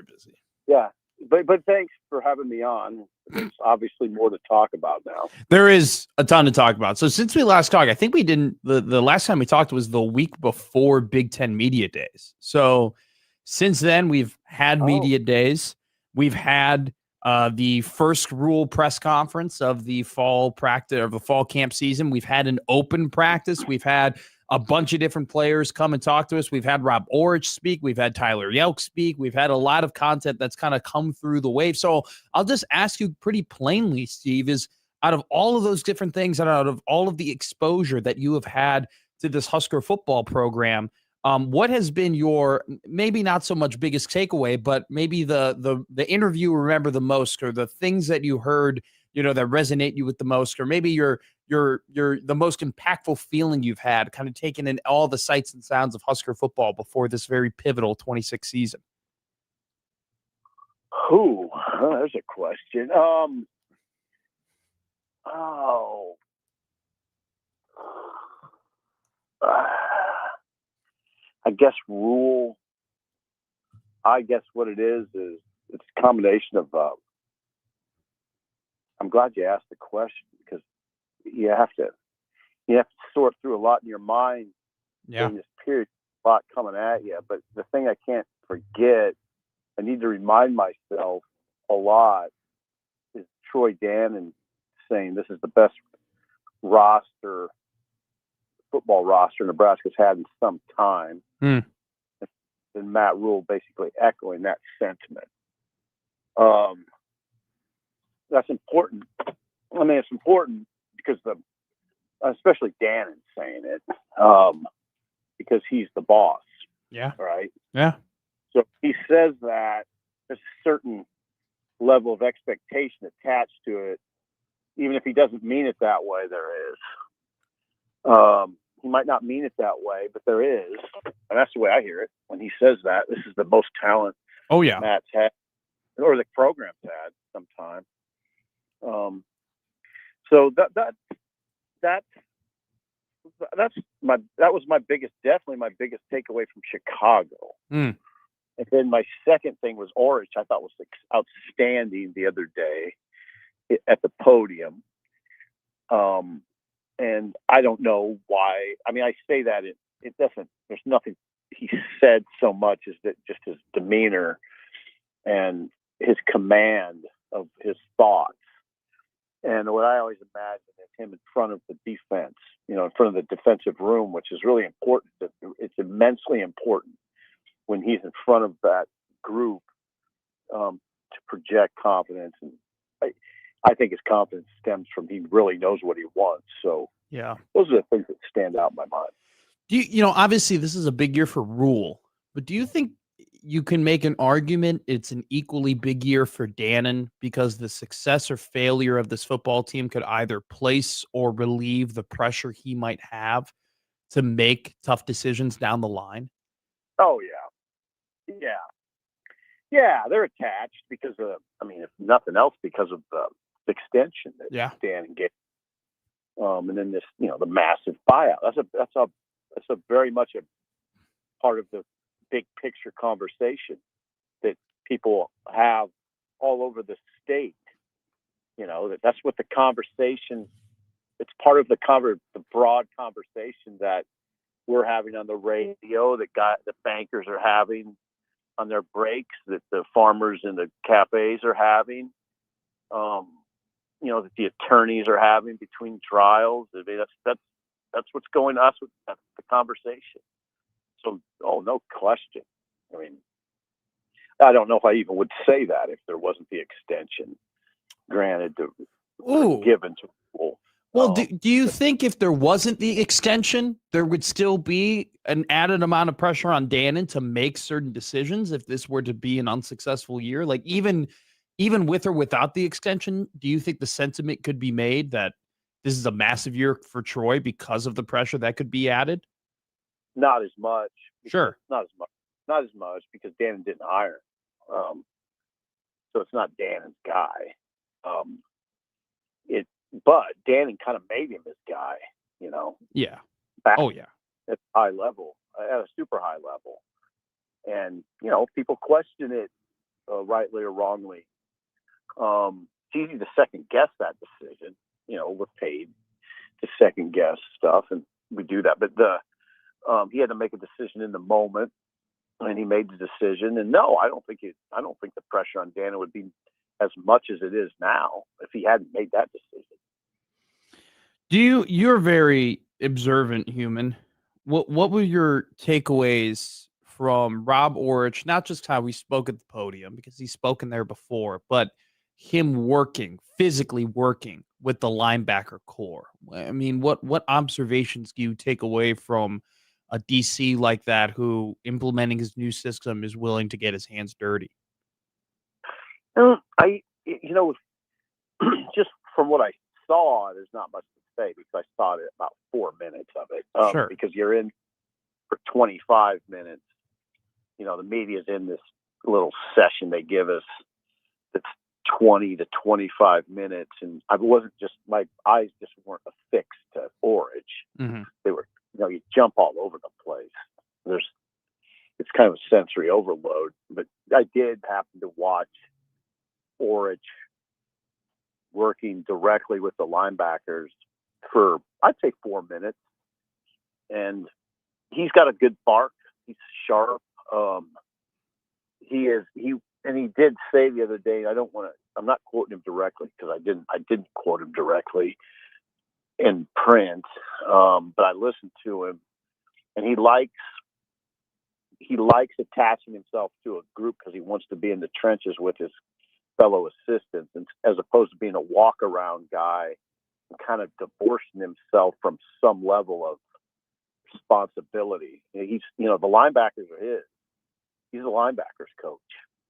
busy. Yeah, but thanks for having me on. There's obviously more to talk about now. There is a ton to talk about. So since we last talked, I think we didn't. The last time we talked was the week before Big Ten Media Days. So since then, we've had media days. We've had the first rule press conference of the fall practice or the fall camp season. We've had an open practice. We've had a bunch of different players come and talk to us. We've had Rob Orich speak. We've had Tyler Yelk speak. We've had a lot of content that's kind of come through the wave. So I'll just ask you pretty plainly, Steve, is out of all of those different things and out of all of the exposure that you have had to this Husker football program, what has been your maybe not so much biggest takeaway, but maybe the interview you remember the most, or the things that you heard, that resonate you with the most, or maybe your the most impactful feeling you've had, kind of taking in all the sights and sounds of Husker football before this very pivotal 26 season? There's a question. I guess what it is it's a combination of I'm glad you asked the question, because you have to sort through a lot in your mind during this period, a lot coming at you. But the thing I can't forget, I need to remind myself a lot, is Troy Dannon saying this is the best football roster Nebraska's had in some time. And Matt Rule basically echoing that sentiment. That's important. I mean, it's important because especially Dannon saying it, because he's the boss. Yeah. Right. Yeah. So he says that there's a certain level of expectation attached to it, even if he doesn't mean it that way. There is. He might not mean it that way, but there is, and that's the way I hear it when he says that. This is the most talent. Oh yeah, Matt's had, or the program's had sometime. So that was definitely my biggest takeaway from Chicago. And then my second thing was Orich. I thought was outstanding the other day at the podium. And I don't know why. I mean, I say that it doesn't. There's nothing he said so much as that just his demeanor and his command of his thoughts. And what I always imagine is him in front of the defense, in front of the defensive room, which is really important. It's immensely important when he's in front of that group to project confidence. And I think his confidence stems from he really knows what he wants. So yeah, those are the things that stand out in my mind. Do you obviously this is a big year for Rule, but do you think you can make an argument it's an equally big year for Dannon, because the success or failure of this football team could either place or relieve the pressure he might have to make tough decisions down the line? Oh yeah. Yeah, they're attached because of, if nothing else, because of the extension that Dannon gave. And then this, the massive buyout. That's a very much a part of the big picture conversation that people have all over the state. That's what the conversation. It's part of the broad conversation that we're having on the radio, that the bankers are having on their breaks, that the farmers in the cafes are having, that the attorneys are having between trials. I mean, that's what's going on. That's the conversation. So, no question. I mean, I don't know if I even would say that if there wasn't the extension granted to given to Rule. Well, do you think if there wasn't the extension, there would still be an added amount of pressure on Dannon to make certain decisions if this were to be an unsuccessful year? Like even with or without the extension, do you think the sentiment could be made that this is a massive year for Troy because of the pressure that could be added? Not as much. Sure. Not as much because Dannon didn't hire him. So it's not Dannon's guy. But Dannon kind of made him his guy, you know. Yeah. Back Oh, yeah. At high level, at a super high level. And, you know, people question it rightly or wrongly. It's easy to second guess that decision. You know, we're paid to second guess stuff, and we do that. But he had to make a decision in the moment, and he made the decision. And no, I don't think the pressure on Dannon would be as much as it is now if he hadn't made that decision. You're a very observant human. What were your takeaways from Rob Orich, not just how he spoke at the podium, because he's spoken there before, but him physically working with the linebacker core? I mean, what observations do you take away from a DC like that who, implementing his new system, is willing to get his hands dirty? Just from what I saw, there's not much to say because I saw it about 4 minutes of it. Sure. Because you're in for 25 minutes. You know, the media's in this little session they give us that's 20 to 25 minutes. And my eyes just weren't affixed to Orich. Mm-hmm. They were, you jump all over the place. It's kind of a sensory overload. But I did happen to watch Orich working directly with the linebackers for, I'd say, 4 minutes. And he's got a good bark. He's sharp. He did say the other day, I'm not quoting him directly because I didn't quote him directly in print. But I listened to him, and he likes attaching himself to a group because he wants to be in the trenches with his fellow assistants, and as opposed to being a walk around guy and kind of divorcing himself from some level of responsibility. The linebackers are his. He's a linebackers coach.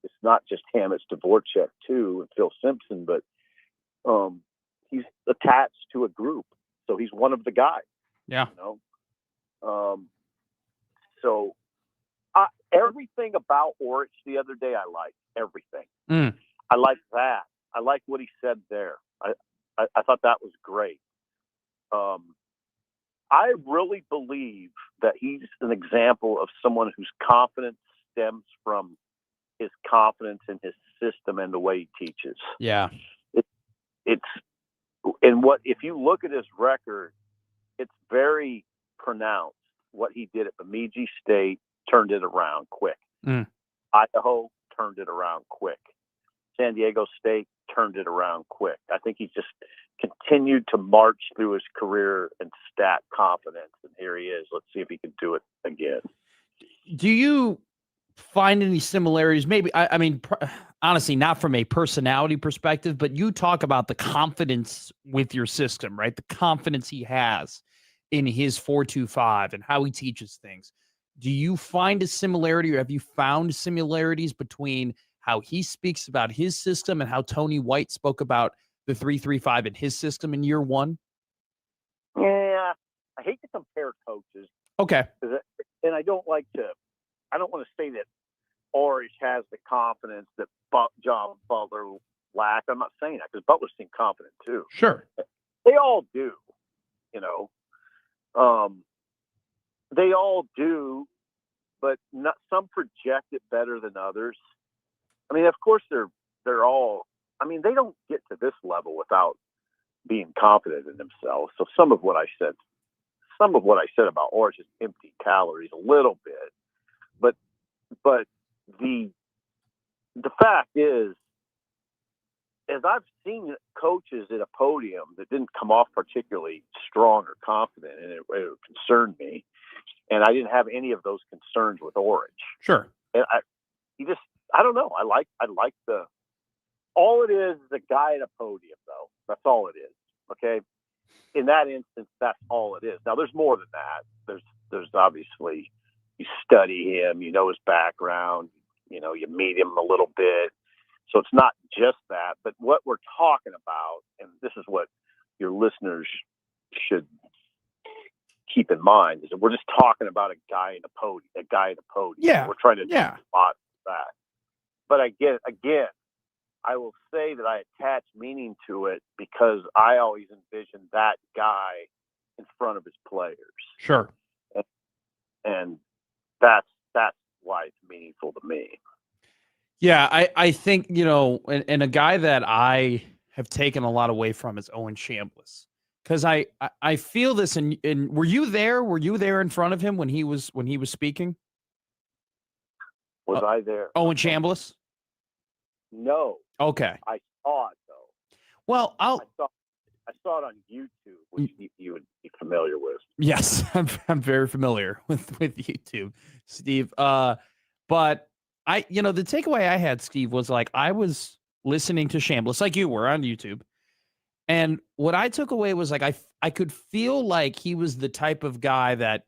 It's not just him, it's Dvorak too, and Phil Simpson, but he's attached to a group. So he's one of the guys. Yeah. So everything about Orich the other day, I liked everything. I like that. I like what he said there. I thought that was great. I really believe that he's an example of someone whose confidence stems from his confidence in his system and the way he teaches. Yeah. If you look at his record, it's very pronounced. What he did at Bemidji State turned it around quick. Idaho turned it around quick. San Diego State turned it around quick. I think he just continued to march through his career and stat confidence, and here he is. Let's see if he can do it again. Do you find any similarities? Maybe, I mean, honestly, not from a personality perspective, but you talk about the confidence with your system, right? The confidence he has in his 4-2-5 and how he teaches things. Do you find a similarity, or have you found similarities between how he speaks about his system and how Tony White spoke about the 3-3-5 in his system in year one? Yeah, I hate to compare coaches. Okay. And I don't want to say that Orich has the confidence that John Butler lacked. I'm not saying that because Butler seemed confident too. Sure. They all do, they all do, but some project it better than others. I mean, of course, they're all. I mean, they don't get to this level without being confident in themselves. So some of what I said about Orich is empty calories a little bit, but the fact is, as I've seen coaches at a podium that didn't come off particularly strong or confident, and it concerned me, and I didn't have any of those concerns with Orich. Sure. And I don't know. I like all it is a guy at a podium, though. That's all it is. Okay. In that instance, that's all it is. Now, there's more than that. There's obviously, you study him, you know his background, you meet him a little bit. So it's not just that, but what we're talking about, and this is what your listeners should keep in mind, is that we're just talking about a guy at a podium. Yeah. We're trying to yeah. spot that. But again, I will say that I attach meaning to it because I always envisioned that guy in front of his players. Sure. And that's why it's meaningful to me. Yeah, I think, and a guy that I have taken a lot away from is Owen Chambliss. Because I feel this, and were you there? Were you there in front of him when he was speaking? Was I there? Owen Chambliss? No. Okay. I saw it though. Well, I saw it on YouTube, which you would be familiar with. Yes, I'm very familiar with YouTube, Steve. But the takeaway I had, Steve, was like I was listening to Chambliss like you were on YouTube. And what I took away was like I could feel like he was the type of guy that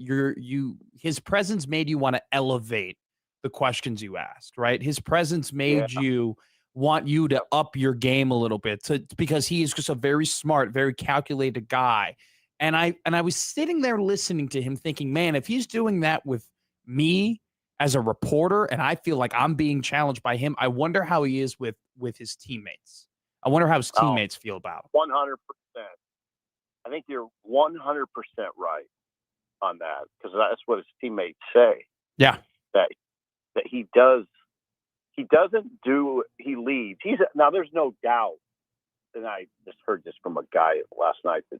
his presence made you want to elevate the questions you asked, right? His presence made you want you to up your game a little bit because he is just a very smart, very calculated guy. And I was sitting there listening to him thinking, man, if he's doing that with me as a reporter and I feel like I'm being challenged by him, I wonder how he is with his teammates. I wonder how his teammates feel about him. 100%. I think you're 100% right on that because that's what his teammates say. Yeah. That he does. He doesn't do. He leads. Now. There's no doubt, and I just heard this from a guy last night that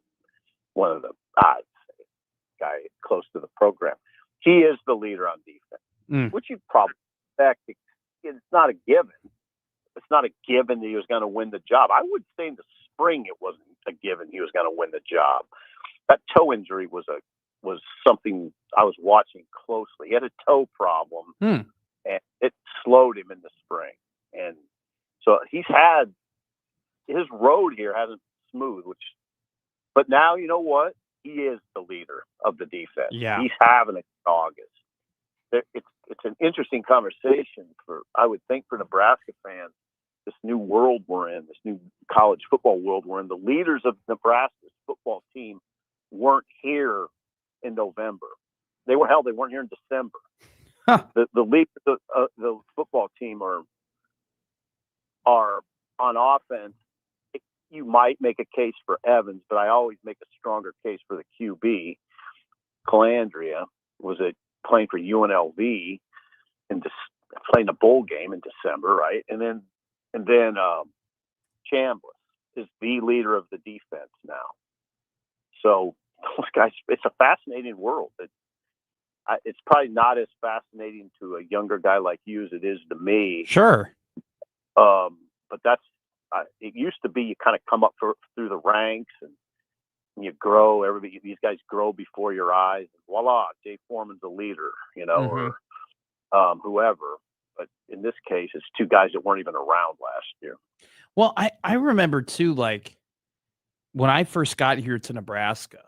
one of the guy close to the program. He is the leader on defense, which you probably expect. It's not a given. It's not a given that he was going to win the job. I would say in the spring it wasn't a given he was going to win the job. That toe injury was something I was watching closely. He had a toe problem, and it slowed him in the spring. And so he's had his road here hasn't smooth, but now you know what? He is the leader of the defense. Yeah. He's having it in August. It's an interesting conversation I would think for Nebraska fans, this new world we're in, this new college football world we're in. The leaders of Nebraska's football team weren't here in November. They weren't here in December. Huh. The leaders of the football team are on offense. You might make a case for Evans, but I always make a stronger case for the QB. Calandria was playing for UNLV and playing a bowl game in December, right? And then Chambliss is the leader of the defense now. So those guys, it's a fascinating world. It's probably not as fascinating to a younger guy like you as it is to me. Sure. But that's it used to be you kind of come up through the ranks and you grow. These guys grow before your eyes. And voila, Jay Foreman's a leader, or whoever. But in this case, it's two guys that weren't even around last year. Well, I remember too, like when I first got here to Nebraska,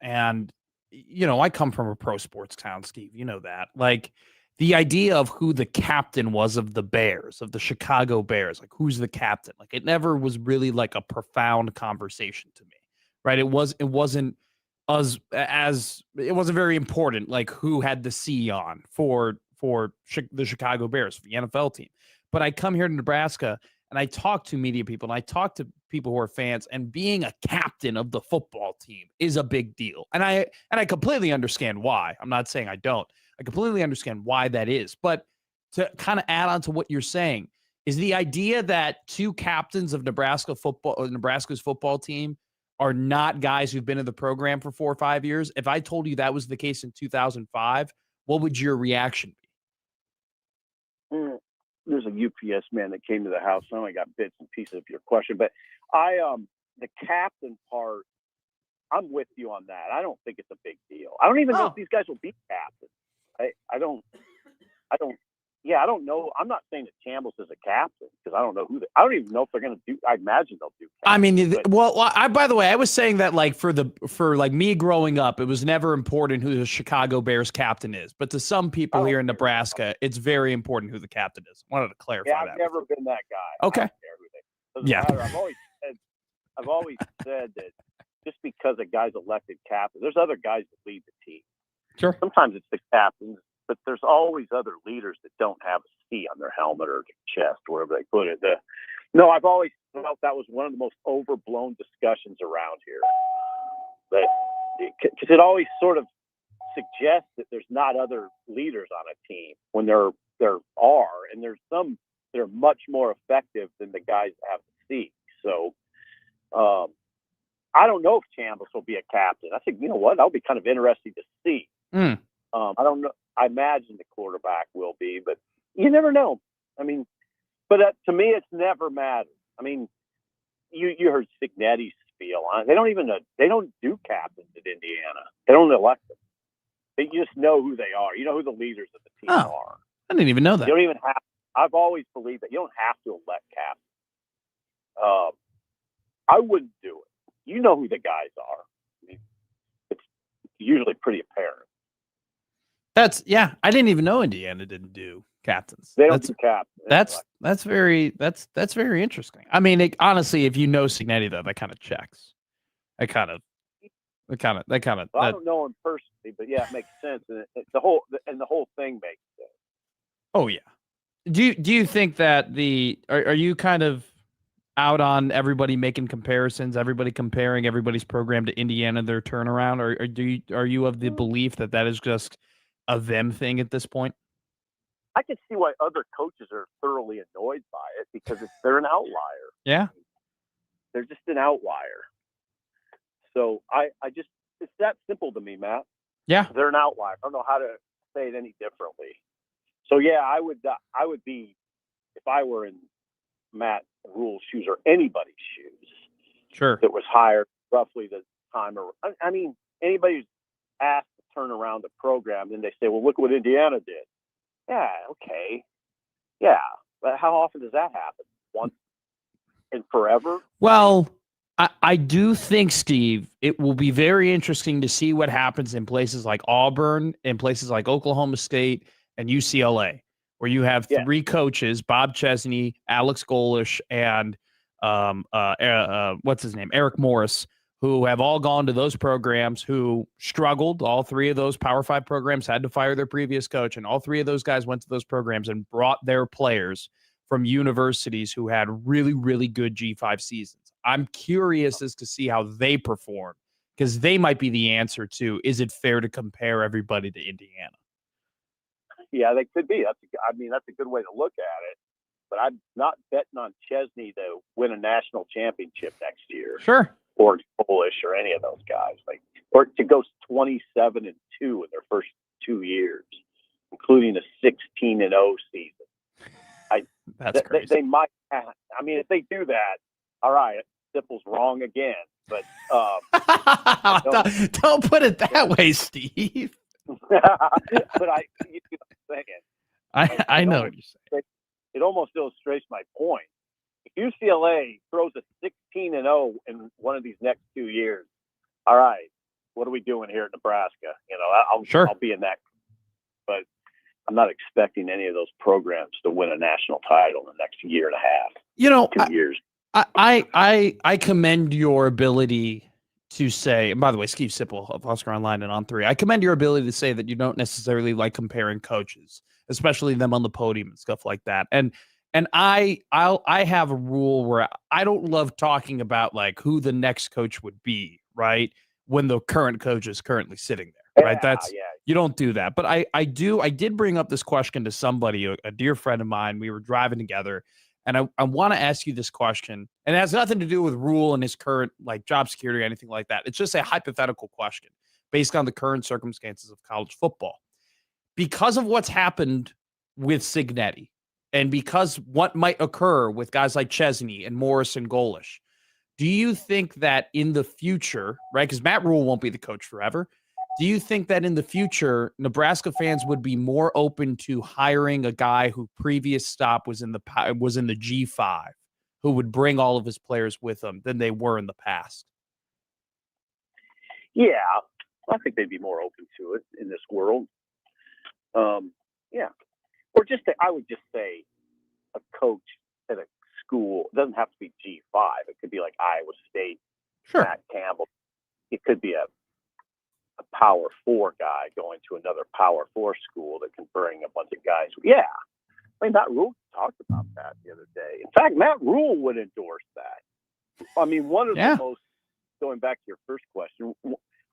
and I come from a pro sports town, Steve. You know that. Like the idea of who the captain was of the Bears, of the Chicago Bears, like who's the captain? Like it never was really like a profound conversation to me, right? It wasn't very important, like who had the C on for the Chicago Bears, for the NFL team. But I come here to Nebraska and I talk to media people and I talk to people who are fans, and being a captain of the football team is a big deal. And I completely understand why. I'm not saying I don't. I completely understand why that is. But to kind of add on to what you're saying is the idea that two captains of Nebraska's football team are not guys who've been in the program for 4 or 5 years. If I told you that was the case in 2005, what would your reaction be? There's a UPS man that came to the house. I only got bits and pieces of your question, but the captain part, I'm with you on that. I don't think it's a big deal. I don't even know if these guys will be captains. I don't. Yeah, I don't know. I'm not saying that Chambliss is a captain because I don't know I don't even know if they're going to do. I imagine they'll do. I mean, by the way, I was saying that like for me growing up, it was never important who the Chicago Bears captain is, but to some people here in Nebraska, it's very important who the captain is. I wanted to clarify that. Yeah, I've never been that guy. Okay. I don't care who they. Doesn't matter. I've always said that just because a guy's elected captain, there's other guys that lead the team. Sure. Sometimes it's the captains, but there's always other leaders that don't have a C on their helmet or their chest, wherever they put it. No, I've always felt that was one of the most overblown discussions around here. Because it always sort of suggests that there's not other leaders on a team when there are, and there's some that are much more effective than the guys that have the C. So I don't know if Chambliss will be a captain. I think, you know what, that'll be kind of interesting to see. I don't know. I imagine the quarterback will be, but you never know. I mean, but to me, it's never mattered. I mean, you heard Cignetti's spiel on it. They don't do captains at Indiana. They don't elect them. They just know who they are. You know who the leaders of the team are. I didn't even know that. You don't even have. I've always believed that you don't have to elect captains. I wouldn't do it. You know who the guys are. I mean, it's usually pretty apparent. I didn't even know Indiana didn't do captains. They don't do captains. That's very interesting. I mean, honestly, if you know Cignetti, though, that kind of checks. I don't know him personally, but yeah, it makes sense, and the whole thing makes sense. Oh yeah. Do you think that are you kind of out on everybody making comparisons, everybody comparing everybody's program to Indiana, their turnaround, or are you of the belief that is just a them thing at this point? I can see why other coaches are thoroughly annoyed by it because they're an outlier. Yeah. They're just an outlier. So it's that simple to me, Matt. Yeah. They're an outlier. I don't know how to say it any differently. So yeah, I would be, if I were in Matt Rule's shoes or anybody's shoes. Sure. That was hired roughly the time. I mean, anybody who's asked to turn around the program, then they say, well, look what Indiana did. Yeah, okay. Yeah, but how often does that happen? Once and forever? Well, I do think, Steve, it will be very interesting to see what happens in places like Auburn, in places like Oklahoma State and UCLA, where you have three coaches, Bob Chesney, Alex Golish, and what's his name, Eric Morris, who have all gone to those programs, who struggled. All three of those Power 5 programs had to fire their previous coach, and all three of those guys went to those programs and brought their players from universities who had really, really good G5 seasons. I'm curious as to see how they perform, because they might be the answer to, is it fair to compare everybody to Indiana? Yeah, they could be. That's a good way to look at it. But I'm not betting on Chesney to win a national championship next year. Sure. Or Polish or any of those guys, or to go 27-2 in their first 2 years, including a 16-0 season. That's crazy. They might. If they do that, all right, Sipple's wrong again. But don't put it that way, Steve. But you know what I'm saying. I know what you're saying. It almost illustrates my point. If UCLA throws a 16-0 in one of these next 2 years, all right, what are we doing here at Nebraska? I'll be in that. But I'm not expecting any of those programs to win a national title in the next year and a half. 2 years. I commend your ability to say, and by the way, Steve Sipple of Husker Online and On3, I commend your ability to say that you don't necessarily like comparing coaches, especially them on the podium and stuff like that. And I have a rule where I don't love talking about like who the next coach would be, right? When the current coach is currently sitting there, right? You don't do that. But I did bring up this question to somebody, a dear friend of mine. We were driving together, and I want to ask you this question, and it has nothing to do with Rule and his current like job security or anything like that. It's just a hypothetical question based on the current circumstances of college football. Because of what's happened with Cignetti, and because what might occur with guys like Chesney and Morris and Golish, do you think that in the future, right, because Matt Rule won't be the coach forever, Do you think that in the future, Nebraska fans would be more open to hiring a guy who previous stop was in the G5, who would bring all of his players with him than they were in the past? Yeah, I think they'd be more open to it in this world. Yeah, or I would just say a coach at a school. It doesn't have to be G5. It could be like Iowa State, Matt Campbell. It could be a Power 4 guy going to another Power 4 school that can bring a bunch of guys. Yeah. I mean, Matt Rule talked about that the other day. In fact, Matt Rule would endorse that. I mean, one of the most, going back to your first question,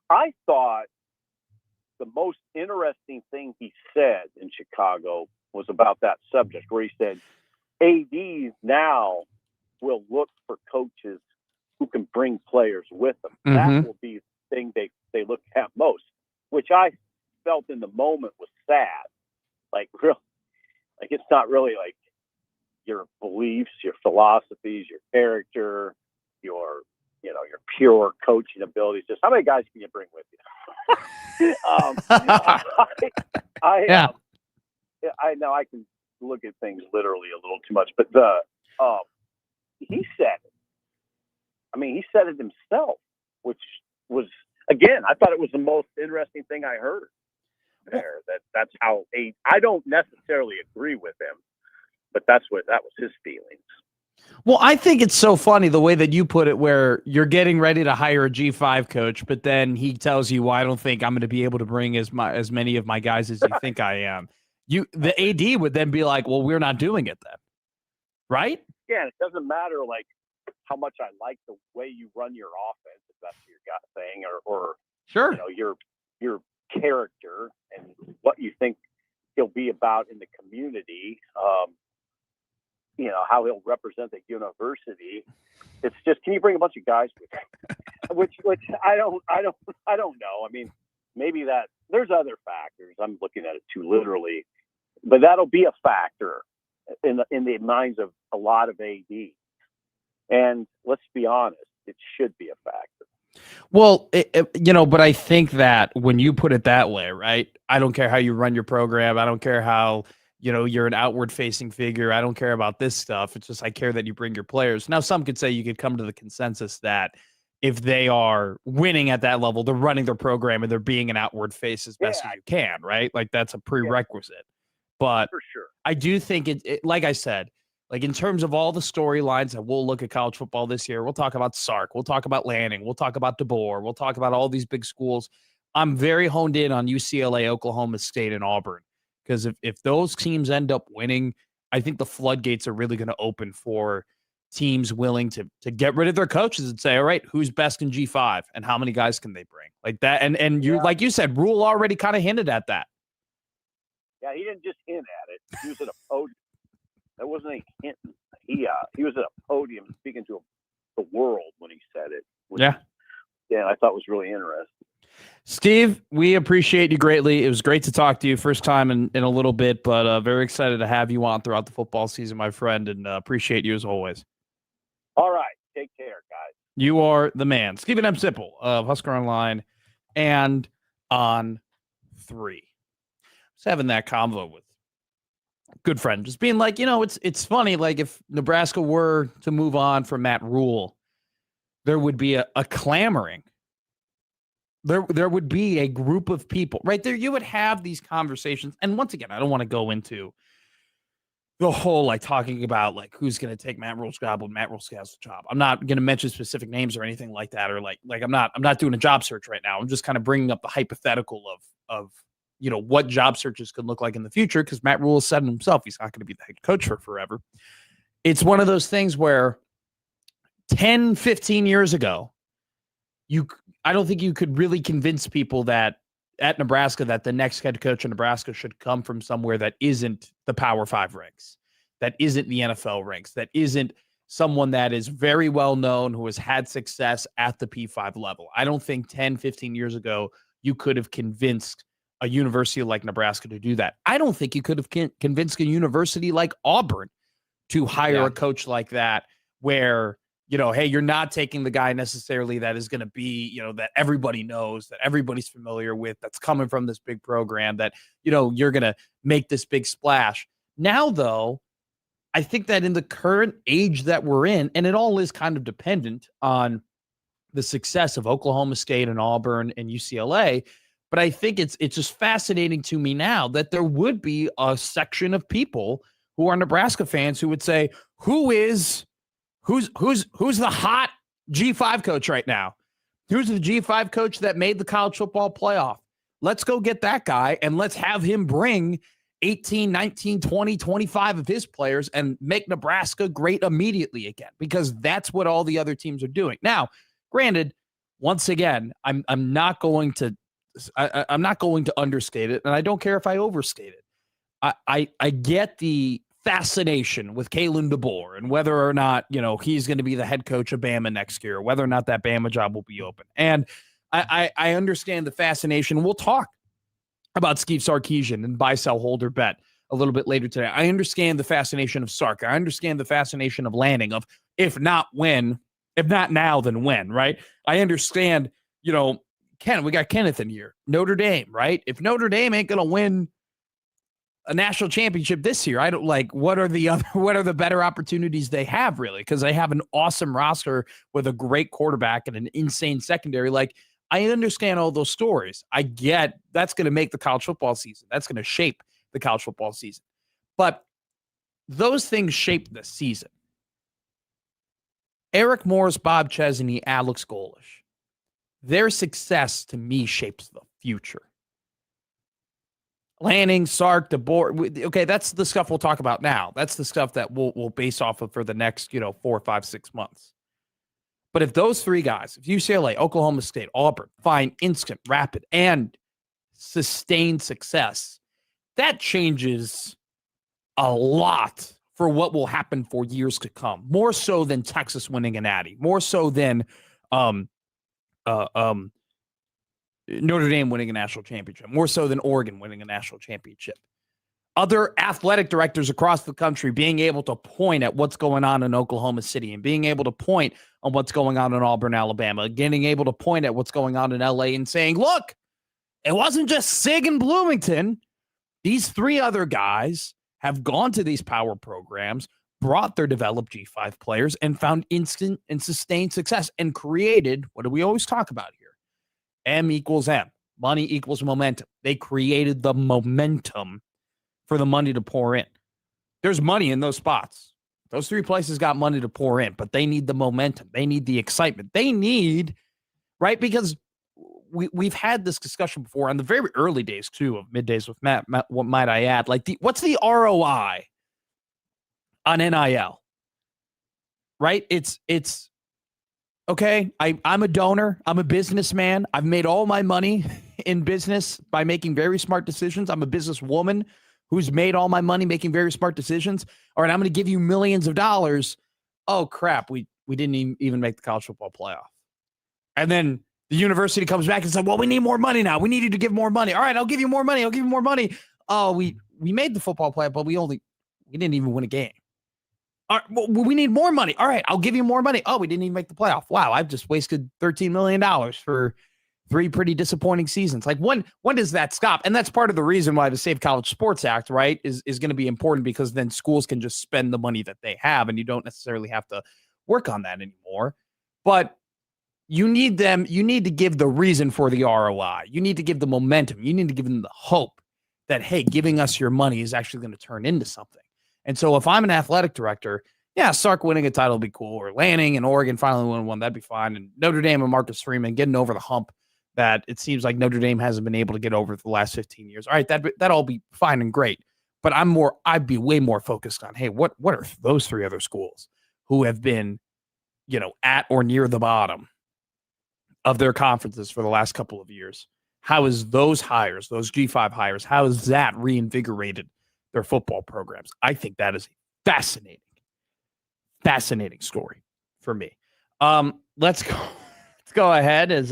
I thought the most interesting thing he said in Chicago was about that subject, where he said ADs now will look for coaches who can bring players with them. That will be the thing they look at most, which I felt in the moment was sad. Like, real, like it's not really like your beliefs, your philosophies, your character, your pure coaching abilities. Just how many guys can you bring with you? I know I can look at things literally a little too much, but he said it. I mean, he said it himself, which was, again, I thought it was the most interesting thing I heard there. That's how I don't necessarily agree with him, but that was his feelings. Well, I think it's so funny the way that you put it, where you're getting ready to hire a G5 coach, but then he tells you, well, I don't think I'm going to be able to bring as many of my guys as you think I am. The AD would then be like, well, we're not doing it then. Right? Yeah, and it doesn't matter like how much I like the way you run your offense, if that's your gut thing, or sure, your character and what you think he'll be about in the community. How he'll represent the university. It's just, can you bring a bunch of guys with him? which I don't know. I mean, maybe that there's other factors. I'm looking at it too literally, but that'll be a factor in the minds of a lot of AD. And let's be honest, it should be a factor. Well, but I think that when you put it that way, right? I don't care how you run your program. I don't care how, you're an outward facing figure. I don't care about this stuff. It's just, I care that you bring your players. Now, some could say you could come to the consensus that if they are winning at that level, they're running their program and they're being an outward face as best as you can, right? Like that's a prerequisite. But for sure, I do think it, like I said, like in terms of all the storylines that we'll look at college football this year, we'll talk about Sark, we'll talk about Lanning, we'll talk about DeBoer, we'll talk about all these big schools. I'm very honed in on UCLA, Oklahoma State, and Auburn, because if those teams end up winning, I think the floodgates are really going to open for teams willing to get rid of their coaches and say, all right, who's best in G5 and how many guys can they bring? Like that. And you, like you said, Rule already kind of hinted at that. Yeah, he didn't just hint at it. He was at a podium. That wasn't a hint. He was at a podium speaking to the world when he said it. Yeah, I thought it was really interesting. Steve, we appreciate you greatly. It was great to talk to you. First time in a little bit, but very excited to have you on throughout the football season, my friend, and appreciate you as always. All right. Take care, guys. You are the man. Stephen M. Sipple of Husker Online and On 3. I was having that convo with a good friend, just being like, it's funny, like if Nebraska were to move on from Matt Rule, there would be a clamoring. There would be a group of people right there. You would have these conversations. And once again, I don't want to go into the whole, like talking about like who's going to take Matt Rule's job when Matt Rule has the job. I'm not going to mention specific names or anything like that. Or like I'm not doing a job search right now. I'm just kind of bringing up the hypothetical of what job searches could look like in the future. Cause Matt Rule has said himself, he's not going to be the head coach for forever. It's one of those things where 10, 15 years ago, I don't think you could really convince people that at Nebraska that the next head coach in Nebraska should come from somewhere that isn't the Power 5 ranks, that isn't the NFL ranks, that isn't someone that is very well known, who has had success at the P5 level. I don't think 10, 15 years ago, you could have convinced a university like Nebraska to do that. I don't think you could have convinced a university like Auburn to hire a coach like that, where hey, you're not taking the guy necessarily that is going to be, that everybody knows, that everybody's familiar with, that's coming from this big program, that, you're going to make this big splash. Now, though, I think that in the current age that we're in, and it all is kind of dependent on the success of Oklahoma State and Auburn and UCLA, but I think it's just fascinating to me now that there would be a section of people who are Nebraska fans who would say, who's the hot G5 coach right now? Who's the G5 coach that made the college football playoff? Let's go get that guy and let's have him bring 18, 19, 20, 25 of his players and make Nebraska great immediately again, because that's what all the other teams are doing. Now, granted, once again, I'm not going to understate it, and I don't care if I overstate it. I get the fascination with Kalen DeBoer and whether or not, he's going to be the head coach of Bama next year, whether or not that Bama job will be open. And I understand the fascination. We'll talk about Steve Sarkisian and buy, sell, hold, or bet a little bit later today. I understand the fascination of Sark. I understand the fascination of Lanning, of if not when, if not now, then when, right? I understand, Ken, we got Kenneth in here. Notre Dame, right? If Notre Dame ain't going to win a national championship this year, I don't what are the better opportunities they have, really? Because they have an awesome roster with a great quarterback and an insane secondary. I understand all those stories. I get that's going to make the college football season. That's going to shape the college football season. But those things shape the season. Eric Morris, Bob Chesney, Alex Golish, their success to me shapes the future. Lanning, Sark, DeBoer. Okay, that's the stuff we'll talk about now. That's the stuff that we'll base off of for the next 4, 5, 6 months. But if those three guys, if UCLA, Oklahoma State, Auburn, find instant, rapid, and sustained success, that changes a lot for what will happen for years to come. More so than Texas winning an Natty. More so than Notre Dame winning a national championship. More so than Oregon winning a national championship. Other athletic directors across the country being able to point at what's going on in Oklahoma City and being able to point on what's going on in Auburn, Alabama, getting able to point at what's going on in LA and saying, look, it wasn't just Sig and Bloomington. These three other guys have gone to these power programs, brought their developed G5 players, and found instant and sustained success and created, what do we always talk about here? M equals M. Money equals momentum. They created the momentum for the money to pour in. There's money in those spots. Those three places got money to pour in, but they need the momentum. They need the excitement. They need, right? Because we've had this discussion before on the very early days, too, of Middays with Matt. What might I add? What's the ROI on NIL? Right? It's okay. I'm a donor. I'm a businessman. I've made all my money in business by making very smart decisions. I'm a businesswoman who's made all my money making very smart decisions. All right, I'm going to give you millions of dollars. Oh, crap. We didn't even make the college football playoff. And then the university comes back and says, well, we need more money now. We need you to give more money. All right, I'll give you more money. I'll give you more money. Oh, we made the football playoff, but we didn't even win a game. All right, well, we need more money. All right, I'll give you more money. Oh, we didn't even make the playoff. Wow, I've just wasted $13 million for 3 pretty disappointing seasons. When does that stop? And that's part of the reason why the Save College Sports Act, right, is going to be important, because then schools can just spend the money that they have and you don't necessarily have to work on that anymore. But you need to give the reason for the ROI. You need to give the momentum. You need to give them the hope that, hey, giving us your money is actually going to turn into something. And so if I'm an athletic director, yeah, Sark winning a title would be cool, or Lanning and Oregon finally winning one, that'd be fine. And Notre Dame and Marcus Freeman getting over the hump that it seems like Notre Dame hasn't been able to get over for the last 15 years. All right, that'd all be fine and great. But I'd be way more focused on, hey, what are those three other schools who have been, at or near the bottom of their conferences for the last couple of years? How is those hires, those G5 hires, how has that reinvigorated their football programs? I think that is a fascinating story for me. Let's go ahead as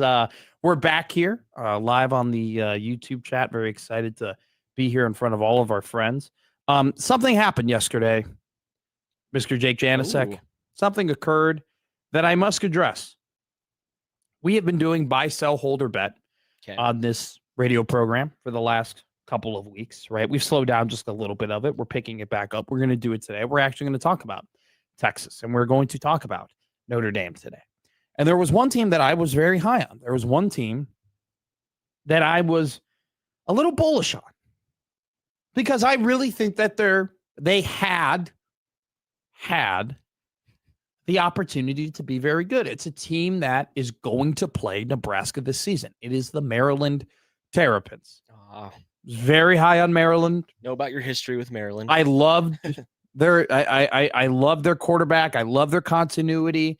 we're back here live on the YouTube chat. Very excited to be here in front of all of our friends. Something happened yesterday, Mr. Jake Janasek. Something occurred that I must address. We have been doing buy, sell, hold, or bet on this radio program for the last couple of weeks, right? We've slowed down just a little bit of it. We're picking it back up. We're going to do it today. We're actually going to talk about Texas, and we're going to talk about Notre Dame today. And there was one team that I was very high on. There was one team that I was a little bullish on because I really think that they had the opportunity to be very good. It's a team that is going to play Nebraska this season. It is the Maryland Terrapins. Very high on Maryland. Know about your history with Maryland. I loved I love their quarterback. I love their continuity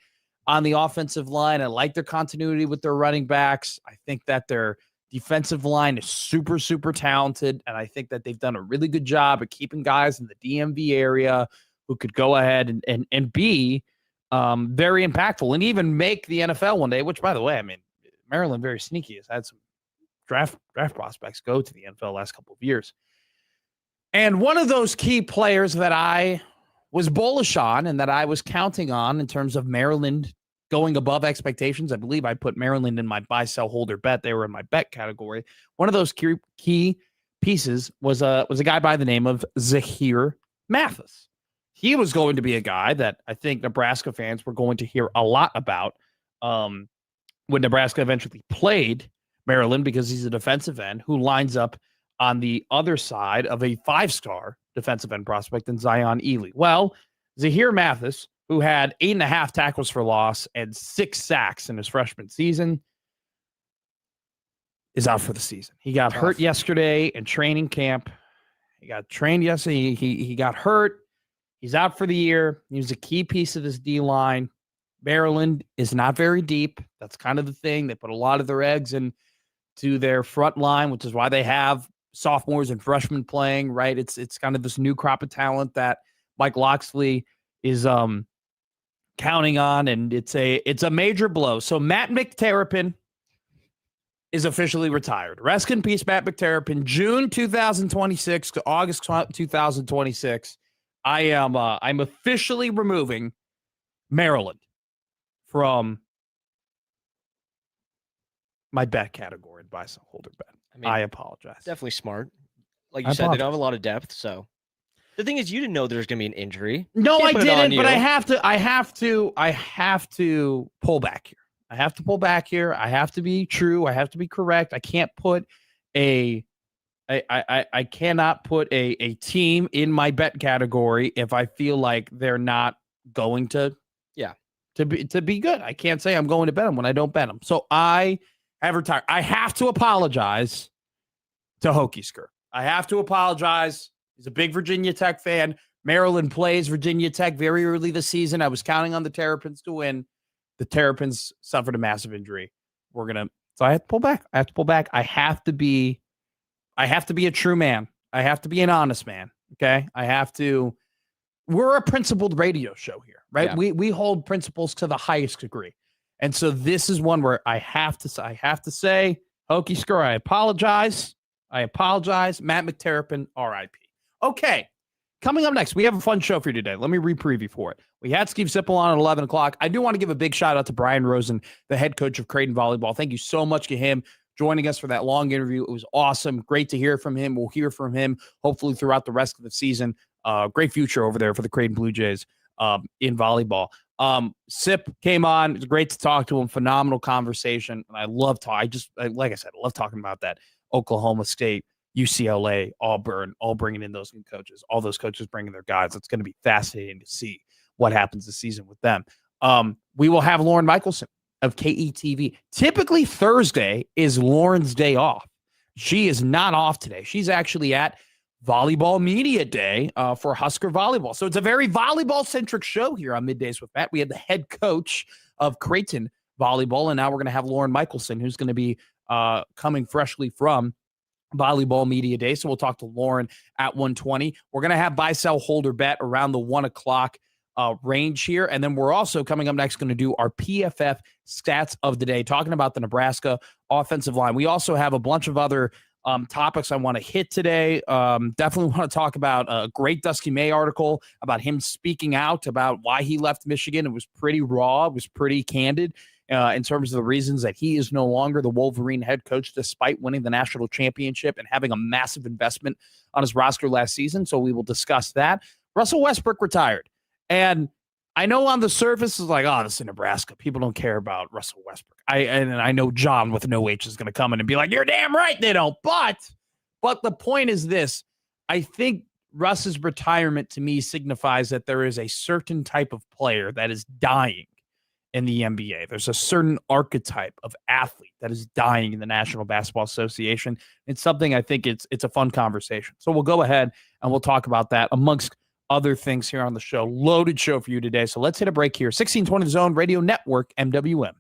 on the offensive line. I like their continuity with their running backs. I think that their defensive line is super, super talented. And I think that they've done a really good job of keeping guys in the DMV area who could go ahead and be very impactful and even make the NFL one day, which, by the way, I mean, Maryland, very sneaky, has had some draft prospects go to the NFL last couple of years. And one of those key players that I was bullish on and that I was counting on in terms of Maryland going above expectations, I believe I put Maryland in my buy, sell, hold, or bet. They were in my bet category. One of those key pieces was a guy by the name of Zahir Mathis. He was going to be a guy that I think Nebraska fans were going to hear a lot about when Nebraska eventually played Maryland, because he's a defensive end who lines up on the other side of a 5-star defensive end prospect in Zion Ely. Well, Zahir Mathis, who had 8.5 tackles for loss and 6 sacks in his freshman season, is out for the season. He got hurt yesterday in training camp. He got trained yesterday. He got hurt. He's out for the year. He was a key piece of this D-line. Maryland is not very deep. That's kind of the thing. They put a lot of their eggs into their front line, which is why they have sophomores and freshmen playing, right? It's kind of this new crop of talent that Mike Loxley is counting on, and it's a major blow. So Matt McTerrapin is officially retired. Rest in peace, Matt McTerrapin. June 2026 to August 2026. I'm officially removing Maryland from my bet category, buy, sell, hold, or bet. I apologize. Definitely smart. Like you said, they don't have a lot of depth. So the thing is, you didn't know there's going to be an injury. No, I didn't. But I have to pull back here. I have to pull back here. I have to be true. I have to be correct. I can't put I cannot put a team in my bet category if I feel like they're not going to be good. I can't say I'm going to bet them when I don't bet them. So I have retired. I have to apologize to Hokisker. I have to apologize. He's a big Virginia Tech fan. Maryland plays Virginia Tech very early this season. I was counting on the Terrapins to win. The Terrapins suffered a massive injury. So I have to pull back. I have to be a true man. I have to be an honest man. Okay. We're a principled radio show here, right? Yeah. We hold principles to the highest degree. And so this is one where I have to say, Hokisker, I apologize. Matt McTerrapin, RIP. Okay. Coming up next, we have a fun show for you today. Let me re-preview for it. We had Steve Sippel on at 11 o'clock. I do want to give a big shout out to Brian Rosen, the head coach of Creighton Volleyball. Thank you so much to him joining us for that long interview. It was awesome. Great to hear from him. We'll hear from him hopefully throughout the rest of the season. Great future over there for the Creighton Blue Jays in volleyball. Sip came on. It was great to talk to him. Phenomenal conversation. And I love talking. Like I said, I love talking about that Oklahoma State, UCLA, Auburn, all bringing in those new coaches, all those coaches bringing their guys. It's going to be fascinating to see what happens this season with them. We will have Lauren Michelson of KETV. Typically Thursday is Lauren's day off. She is not off today. She's actually at Volleyball Media Day for Husker Volleyball. So it's a very volleyball-centric show here on Middays with Matt. We have the head coach of Creighton Volleyball, and now we're going to have Lauren Michelson, who's going to be coming freshly from Volleyball Media Day. So we'll talk to Lauren at 1:20. We're going to have buy, sell, hold, or bet around the 1 o'clock range here. And then we're also coming up next going to do our PFF stats of the day, talking about the Nebraska offensive line. We also have a bunch of other topics I want to hit today. Definitely want to talk about a great Dusty May article about him speaking out about why he left Michigan. It was pretty raw. It was pretty candid in terms of the reasons that he is no longer the Wolverine head coach despite winning the national championship and having a massive investment on his roster last season. So we will discuss that. Russell Westbrook retired. And I know on the surface it's like, oh, this is Nebraska. People don't care about Russell Westbrook. And I know John with no H is going to come in and be like, you're damn right they don't. But the point is this. I think Russ's retirement to me signifies that there is a certain type of player that is dying in the NBA. There's a certain archetype of athlete that is dying in the National Basketball Association. It's something I think it's a fun conversation. So we'll go ahead and we'll talk about that amongst other things here on the show. Loaded show for you today. So let's hit a break here. 1620 The Zone Radio Network, MWM.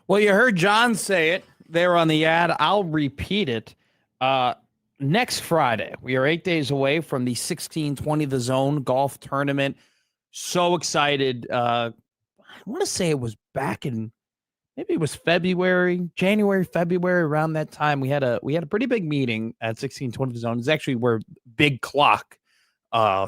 Well, you heard John say it there on the ad. I'll repeat it. Next Friday, we are 8 days away from the 1620 The Zone golf tournament. So excited. I want to say it was back in, maybe it was January, February, around that time. We had a pretty big meeting at 1620 The Zone. It's actually where Big Clock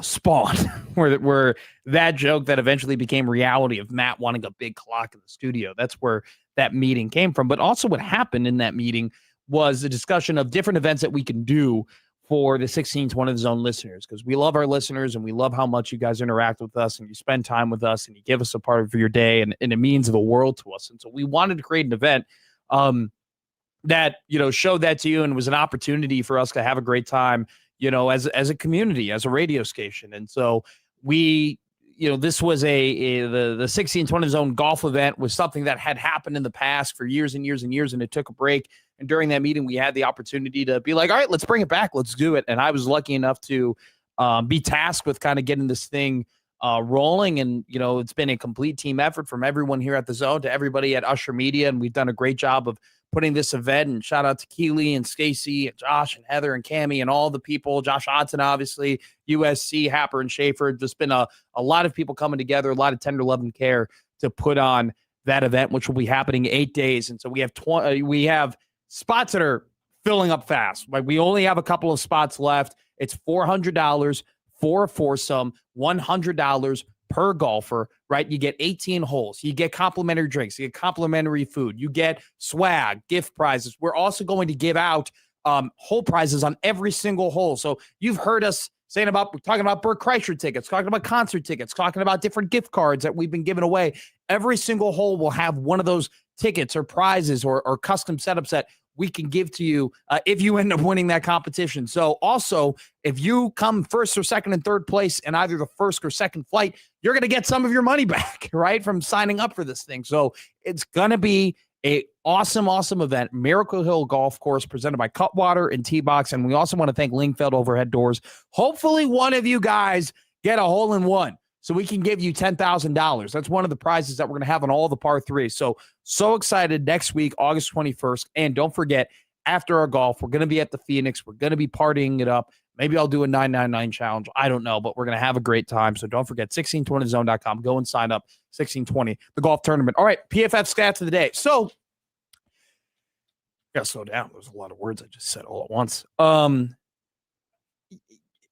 spawned, where that joke that eventually became reality of Matt wanting a big clock in the studio. That's where that meeting came from. But also what happened in that meeting was a discussion of different events that we can do for the 1620 The Zone listeners, because we love our listeners and we love how much you guys interact with us and you spend time with us and you give us a part of your day, and it means the world to us. And so we wanted to create an event that, showed that to you and was an opportunity for us to have a great time, as a community, as a radio station. And so we, this was the 1620 Zone golf event was something that had happened in the past for years and years and years, and it took a break. And during that meeting, we had the opportunity to be like, all right, let's bring it back. Let's do it. And I was lucky enough to be tasked with kind of getting this thing rolling. And, it's been a complete team effort from everyone here at the Zone to everybody at Usher Media. And we've done a great job of putting this event, and shout out to Keely and Stacy and Josh and Heather and Cammie and all the people, Josh Odson, obviously, USC, Happer and Schaefer. Just been a lot of people coming together, a lot of tender love and care to put on that event, which will be happening 8 days. And so we have spots that are filling up fast. Like, we only have a couple of spots left. It's $400 for a foursome, $100 per golfer, right? You get 18 holes. You get complimentary drinks. You get complimentary food. You get swag, gift prizes. We're also going to give out hole prizes on every single hole. So you've heard us we're talking about Burt Kreischer tickets, talking about concert tickets, talking about different gift cards that we've been giving away. Every single hole will have one of those tickets or prizes or custom setups that we can give to you if you end up winning that competition. So also, if you come first or second and third place in either the first or second flight, you're going to get some of your money back, right, from signing up for this thing. So it's going to be a awesome event. Miracle Hill Golf Course, presented by Cutwater and T-Box. And we also want to thank Lingfeld Overhead Doors. Hopefully one of you guys get a hole-in-one, so we can give you $10,000. That's one of the prizes that we're going to have on all the par threes. So excited next week, August 21st. And don't forget, after our golf, we're going to be at the Phoenix. We're going to be partying it up. Maybe I'll do a 999 challenge. I don't know, but we're going to have a great time. So don't forget, 1620zone.com. Go and sign up. 1620, the golf tournament. All right, PFF stats of the day. So, gotta slow down. There's a lot of words I just said all at once.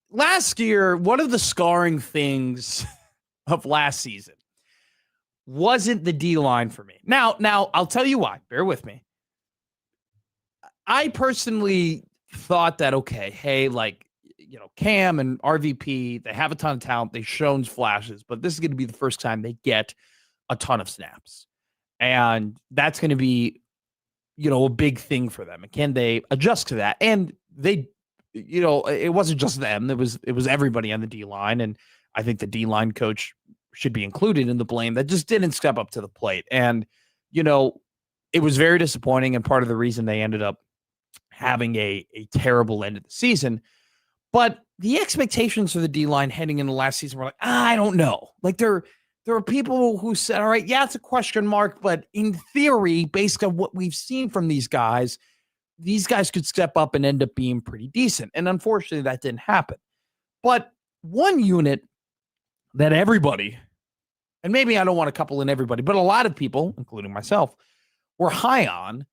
Last year, one of the scarring things of last season wasn't the D-line for me. Now, I'll tell you why. Bear with me. I personally thought that, okay, hey, Cam and RVP, they have a ton of talent. They've shown flashes, but this is going to be the first time they get a ton of snaps. And that's going to be, a big thing for them. And can they adjust to that? And they, it wasn't just them. It was everybody on the D-line. And I think the D-line coach should be included in the blame that just didn't step up to the plate. And, it was very disappointing. And part of the reason they ended up having a terrible end of the season. But the expectations for the D-line heading into last season were like, I don't know. Like, there are people who said, all right, yeah, it's a question mark, but in theory, based on what we've seen from these guys could step up and end up being pretty decent. And unfortunately, that didn't happen. But one unit that everybody, and maybe I don't want to couple in everybody, but a lot of people, including myself, were high on,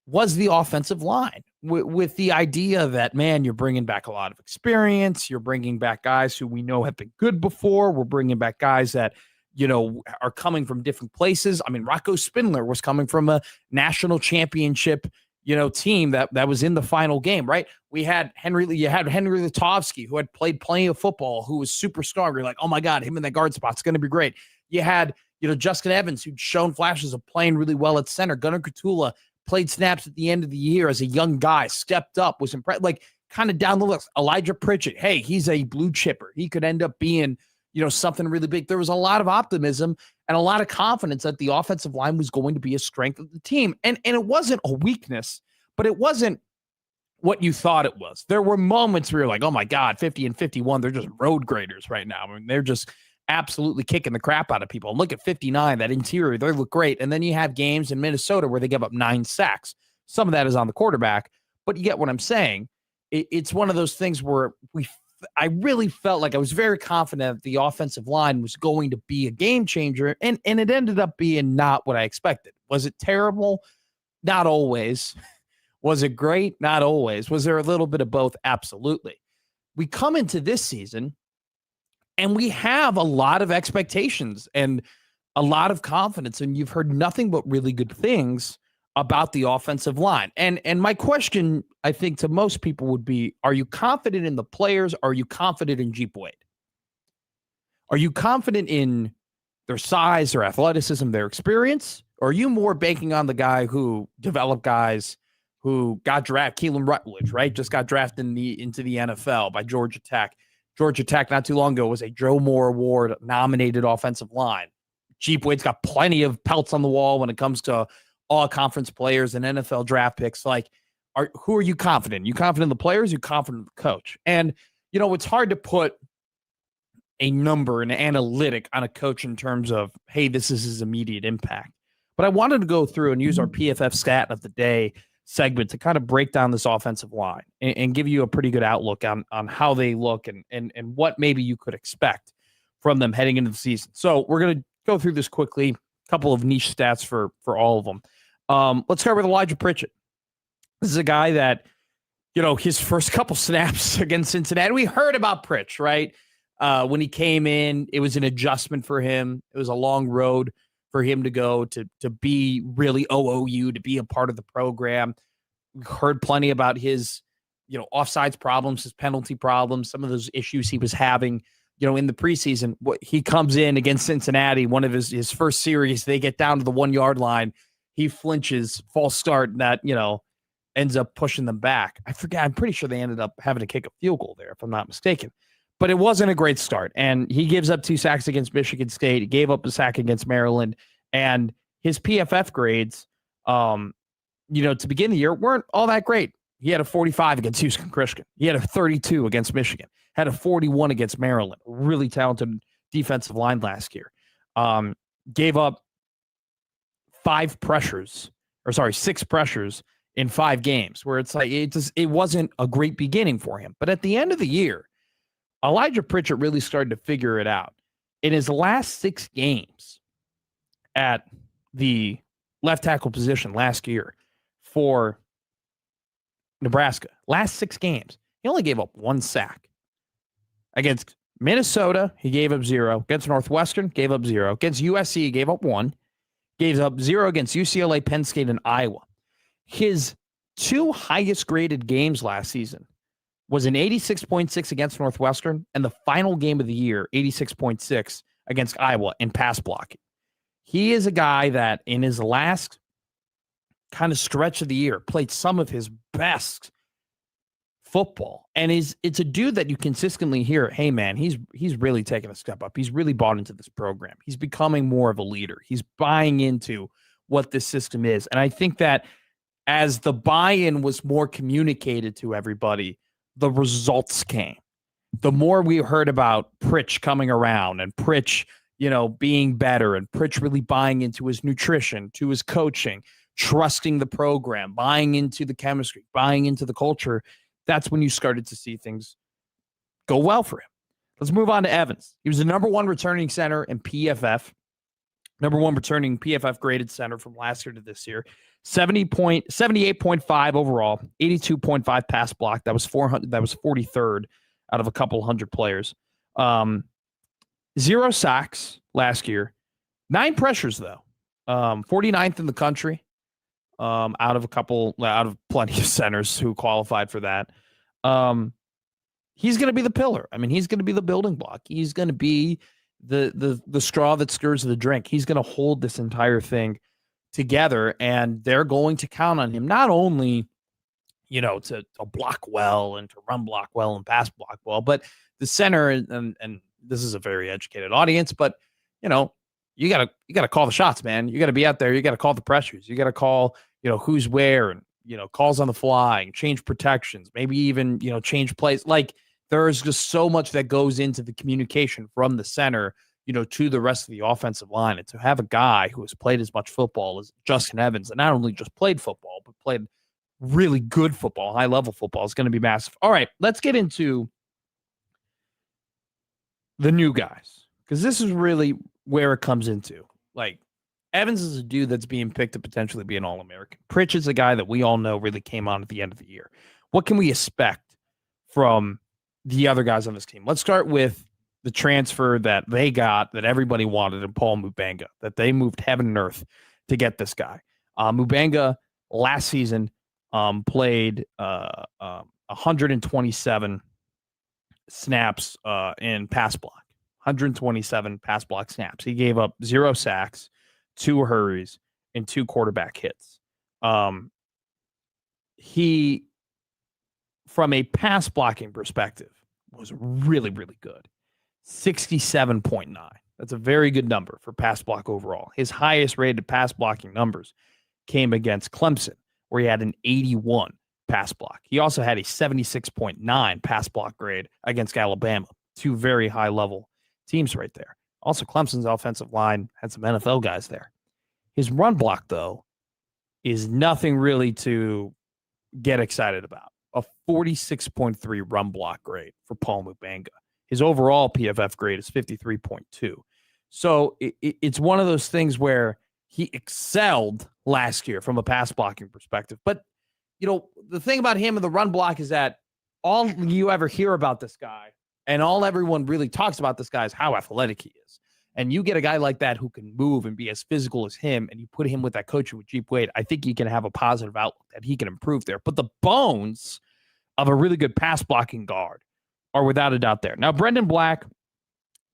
was the offensive line, with the idea that, man, you're bringing back a lot of experience. You're bringing back guys who we know have been good before. We're bringing back guys that, are coming from different places. I mean, Rocco Spindler was coming from a national championship, team that was in the final game, right? You had Henry Lutovsky, who had played plenty of football, who was super strong. You're like, oh my God, him in that guard spot's going to be great. You had, Justin Evans, who'd shown flashes of playing really well at center. Gunnar Katula played snaps at the end of the year as a young guy, stepped up, was impressed, kind of down the list. Elijah Pritchett, hey, he's a blue chipper. He could end up being, something really big. There was a lot of optimism and a lot of confidence that the offensive line was going to be a strength of the team. And it wasn't a weakness, but it wasn't what you thought it was. There were moments where you're like, oh my God, 50 and 51, they're just road graders right now. I mean, they're just absolutely kicking the crap out of people. And look at 59, that interior, they look great. And then you have games in Minnesota where they give up 9 sacks. Some of that is on the quarterback, but you get what I'm saying. It's one of those things where I really felt like I was very confident that the offensive line was going to be a game changer, and it ended up being not what I expected. Was it terrible? Not always. Was it great? Not always. Was there a little bit of both? Absolutely. We come into this season, and we have a lot of expectations and a lot of confidence, and you've heard nothing but really good things about the offensive line. And my question, I think, to most people would be, are you confident in the players? Are you confident in Jeep Wade? Are you confident in their size, their athleticism, their experience? Or are you more banking on the guy who developed guys who got drafted, Keelan Rutledge, right? Just got drafted into the NFL by Georgia Tech. Georgia Tech not too long ago was a Joe Moore Award nominated offensive line. Jeep Wade's got plenty of pelts on the wall when it comes to all conference players and NFL draft picks. Like, who are you confident in? You confident in the players? You confident in the coach? And, it's hard to put a number, an analytic on a coach in terms of, hey, this is his immediate impact. But I wanted to go through and use our PFF stat of the day segment to kind of break down this offensive line and give you a pretty good outlook on how they look and what maybe you could expect from them heading into the season. So we're going to go through this quickly, a couple of niche stats for all of them. Let's start with Elijah Pritchett. This is a guy that, his first couple snaps against Cincinnati, we heard about Pritch, right? When he came in, it was an adjustment for him. It was a long road for him to go to be really OOU, to be a part of the program. We heard plenty about his, offsides problems, his penalty problems, some of those issues he was having, in the preseason. He comes in against Cincinnati, one of his first series, they get down to the 1 yard line. He flinches, false start, that, ends up pushing them back. I forget. I'm pretty sure they ended up having to kick a field goal there, if I'm not mistaken. But it wasn't a great start. And he gives up 2 sacks against Michigan State. He gave up a sack against Maryland. And his PFF grades, to begin the year, weren't all that great. He had a 45 against Houston Christian. He had a 32 against Michigan. Had a 41 against Maryland. Really talented defensive line last year. Gave up 6 pressures in 5 games, where it's like it wasn't a great beginning for him. But at the end of the year, Elijah Pritchett really started to figure it out. In his last 6 games at the left tackle position last year for Nebraska, last 6 games, he only gave up 1 sack. Against Minnesota, he gave up 0. Against Northwestern, gave up 0. Against USC, he gave up 1. Gave up 0 against UCLA, Penn State, and Iowa. His 2 highest graded games last season was an 86.6 against Northwestern, and the final game of the year, 86.6 against Iowa in pass blocking. He is a guy that in his last kind of stretch of the year played some of his best football. And it's a dude that you consistently hear, hey man, he's really taking a step up. He's really bought into this program. He's becoming more of a leader. He's buying into what this system is. And I think that as the buy-in was more communicated to everybody, the results came. The more we heard about Pritch coming around and Pritch, being better, and Pritch really buying into his nutrition, to his coaching, trusting the program, buying into the chemistry, buying into the culture, that's when you started to see things go well for him. Let's move on to Evans. He was the number 1 returning center in PFF, number 1 returning PFF graded center from last year to this year. 78.5 overall, 82.5 pass block. That was 43rd out of a couple hundred players. 0 sacks last year. 9 pressures though. 49th in the country. Out of plenty of centers who qualified for that. He's going to be the pillar. I mean, he's going to be the building block. He's going to be the straw that stirs the drink. He's going to hold this entire thing together, and they're going to count on him not only, to block well and to run block well and pass block well, but the center, and this is a very educated audience, but you got to call the shots, man. You got to be out there. You got to call the pressures. You got to call, who's where, and, calls on the fly, and change protections, maybe even, change plays. Like, there's just so much that goes into the communication from the center. to the rest of the offensive line. And to have a guy who has played as much football as Justin Evans, and not only just played football, but played really good football, high-level football, is going to be massive. All right, let's get into the new guys, because this is really where it comes into. Like, Evans is a dude that's being picked to potentially be an All-American. Pritch is a guy that we all know really came on at the end of the year. What can we expect from the other guys on this team? Let's start with the transfer that they got, that everybody wanted, in Paul Mubanga, that they moved heaven and earth to get this guy. Mubanga last season played 127 snaps in pass block, 127 pass block snaps. He gave up 0 sacks, 2 hurries, and 2 quarterback hits. He, from a pass blocking perspective, was really, really good. 67.9. That's a very good number for pass block overall. His highest rated pass blocking numbers came against Clemson, where he had an 81 pass block. He also had a 76.9 pass block grade against Alabama. 2 very high level teams right there. Also, Clemson's offensive line had some NFL guys there. His run block, though, is nothing really to get excited about. A 46.3 run block grade for Paul Mubanga. His overall PFF grade is 53.2. So it's one of those things where he excelled last year from a pass blocking perspective. But, the thing about him and the run block is that all you ever hear about this guy and all everyone really talks about this guy is how athletic he is. And you get a guy like that who can move and be as physical as him, and you put him with that coach with Jeep Wade, I think he can have a positive outlook that he can improve there. But the bones of a really good pass blocking guard are without a doubt there. Now, Brendan Black,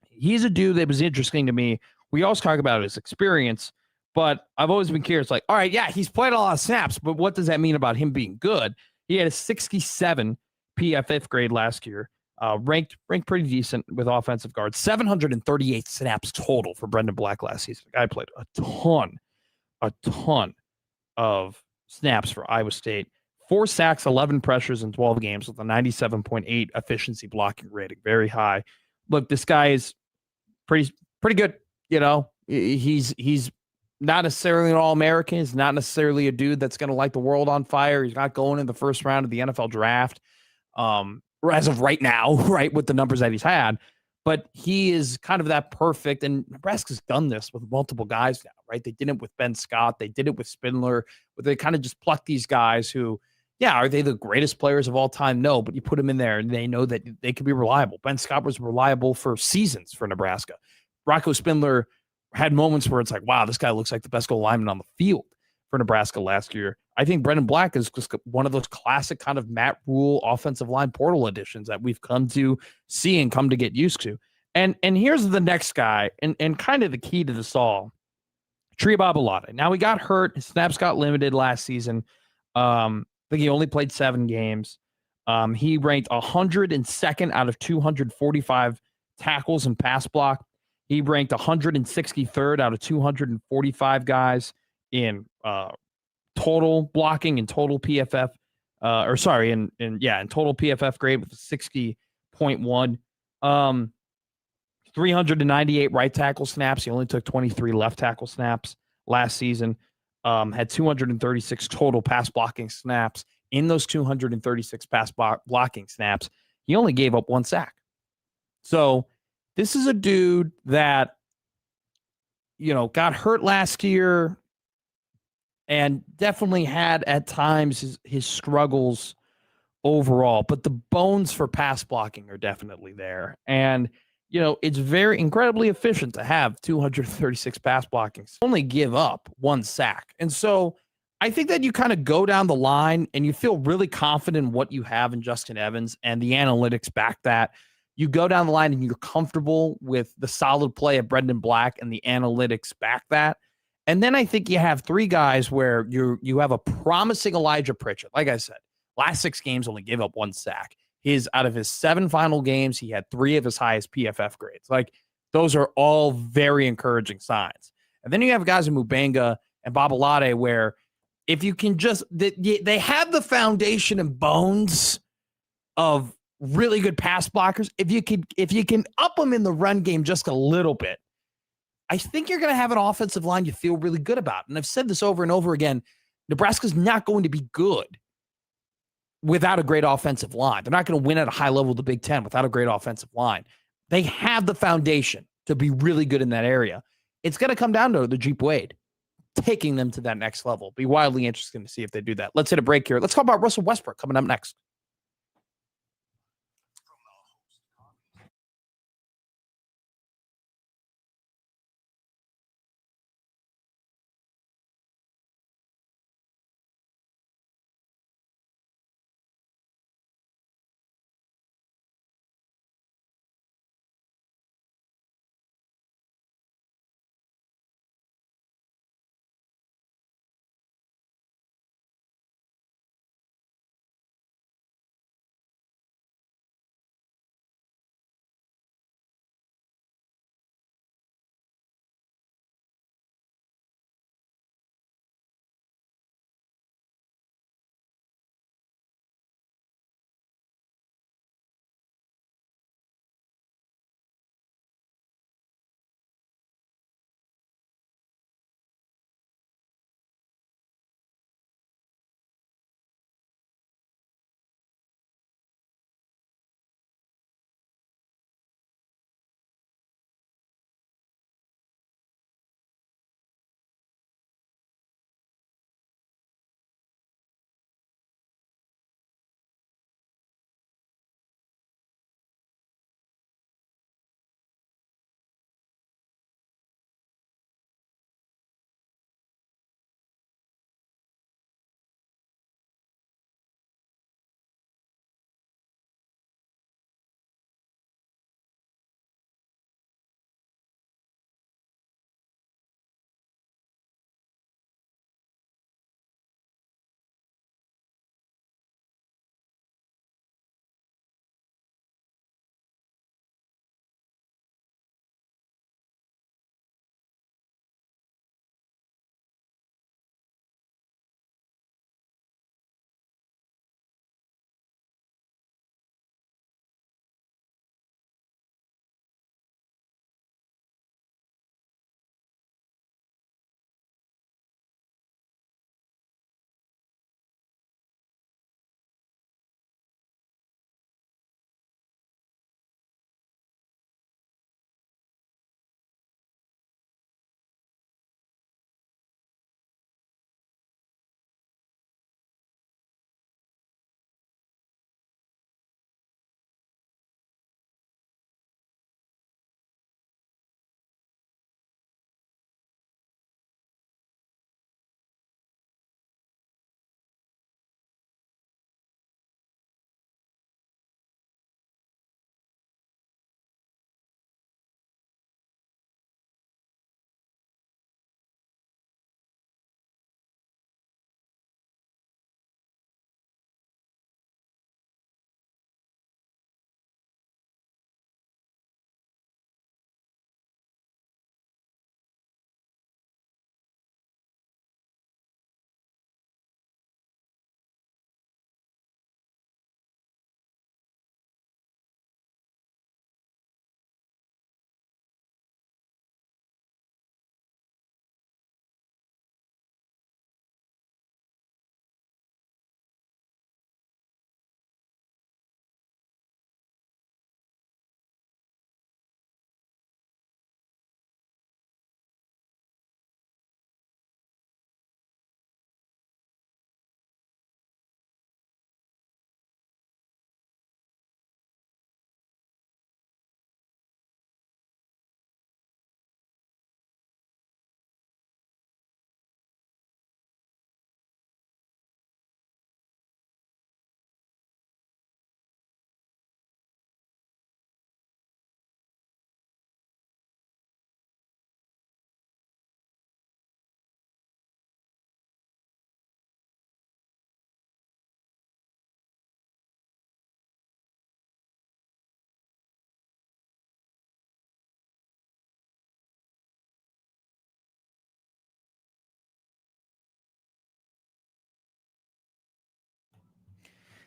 he's a dude that was interesting to me. We always talk about his experience, but I've always been curious, like, all right, yeah, he's played a lot of snaps, but what does that mean about him being good? He had a 67 PFF grade last year, ranked pretty decent with offensive guards. 738 snaps total for Brendan Black last season. The guy played a ton of snaps for Iowa State. 4 sacks, 11 pressures in 12 games with a 97.8 efficiency blocking rating. Very high. Look, this guy is pretty good. He's not necessarily an All-American. He's not necessarily a dude that's going to light the world on fire. He's not going in the first round of the NFL draft as of right now, right, with the numbers that he's had. But he is kind of that perfect, and Nebraska's done this with multiple guys now, right? They did it with Ben Scott. They did it with Spindler. But they kind of just pluck these guys who, yeah, are they the greatest players of all time? No, but you put them in there, and they know that they can be reliable. Ben Scott was reliable for seasons for Nebraska. Rocco Spindler had moments where it's like, wow, this guy looks like the best goal lineman on the field for Nebraska last year. I think Brendan Black is just one of those classic kind of Matt Rule offensive line portal additions that we've come to see and come to get used to. And here's the next guy, and kind of the key to this all, Tria Babalade. Now, he got hurt. His snaps got limited last season. I think he only played 7 games. He ranked 102nd out of 245 tackles and pass block. He ranked 163rd out of 245 guys in total blocking and total PFF, in total PFF grade with a 60.1. 398 right tackle snaps. He only took 23 left tackle snaps last season. Had 236 total pass blocking snaps. In those 236 pass blocking snaps, he only gave up 1 sack. So this is a dude that, got hurt last year and definitely had at times his struggles overall. But the bones for pass blocking are definitely there. And, it's very incredibly efficient to have 236 pass blockings. Only give up 1 sack. And so I think that you kind of go down the line and you feel really confident in what you have in Justin Evans, and the analytics back that. You go down the line and you're comfortable with the solid play of Brendan Black, and the analytics back that. And then I think you have 3 guys where you have a promising Elijah Pritchett. Like I said, last 6 games only gave up 1 sack. Out of his 7 final games, he had 3 of his highest PFF grades. Like, those are all very encouraging signs. And then you have guys in Mubanga and Babalade where if you can just, they have the foundation and bones of really good pass blockers. If you can up them in the run game just a little bit, I think you're going to have an offensive line you feel really good about. And I've said this over and over again. Nebraska's not going to be good without a great offensive line. They're not going to win at a high level of the Big Ten without a great offensive line. They have the foundation to be really good in that area. It's going to come down to the Jeep Wade taking them to that next level. Be wildly interesting to see if they do that. Let's hit a break here. Let's talk about Russell Westbrook coming up next.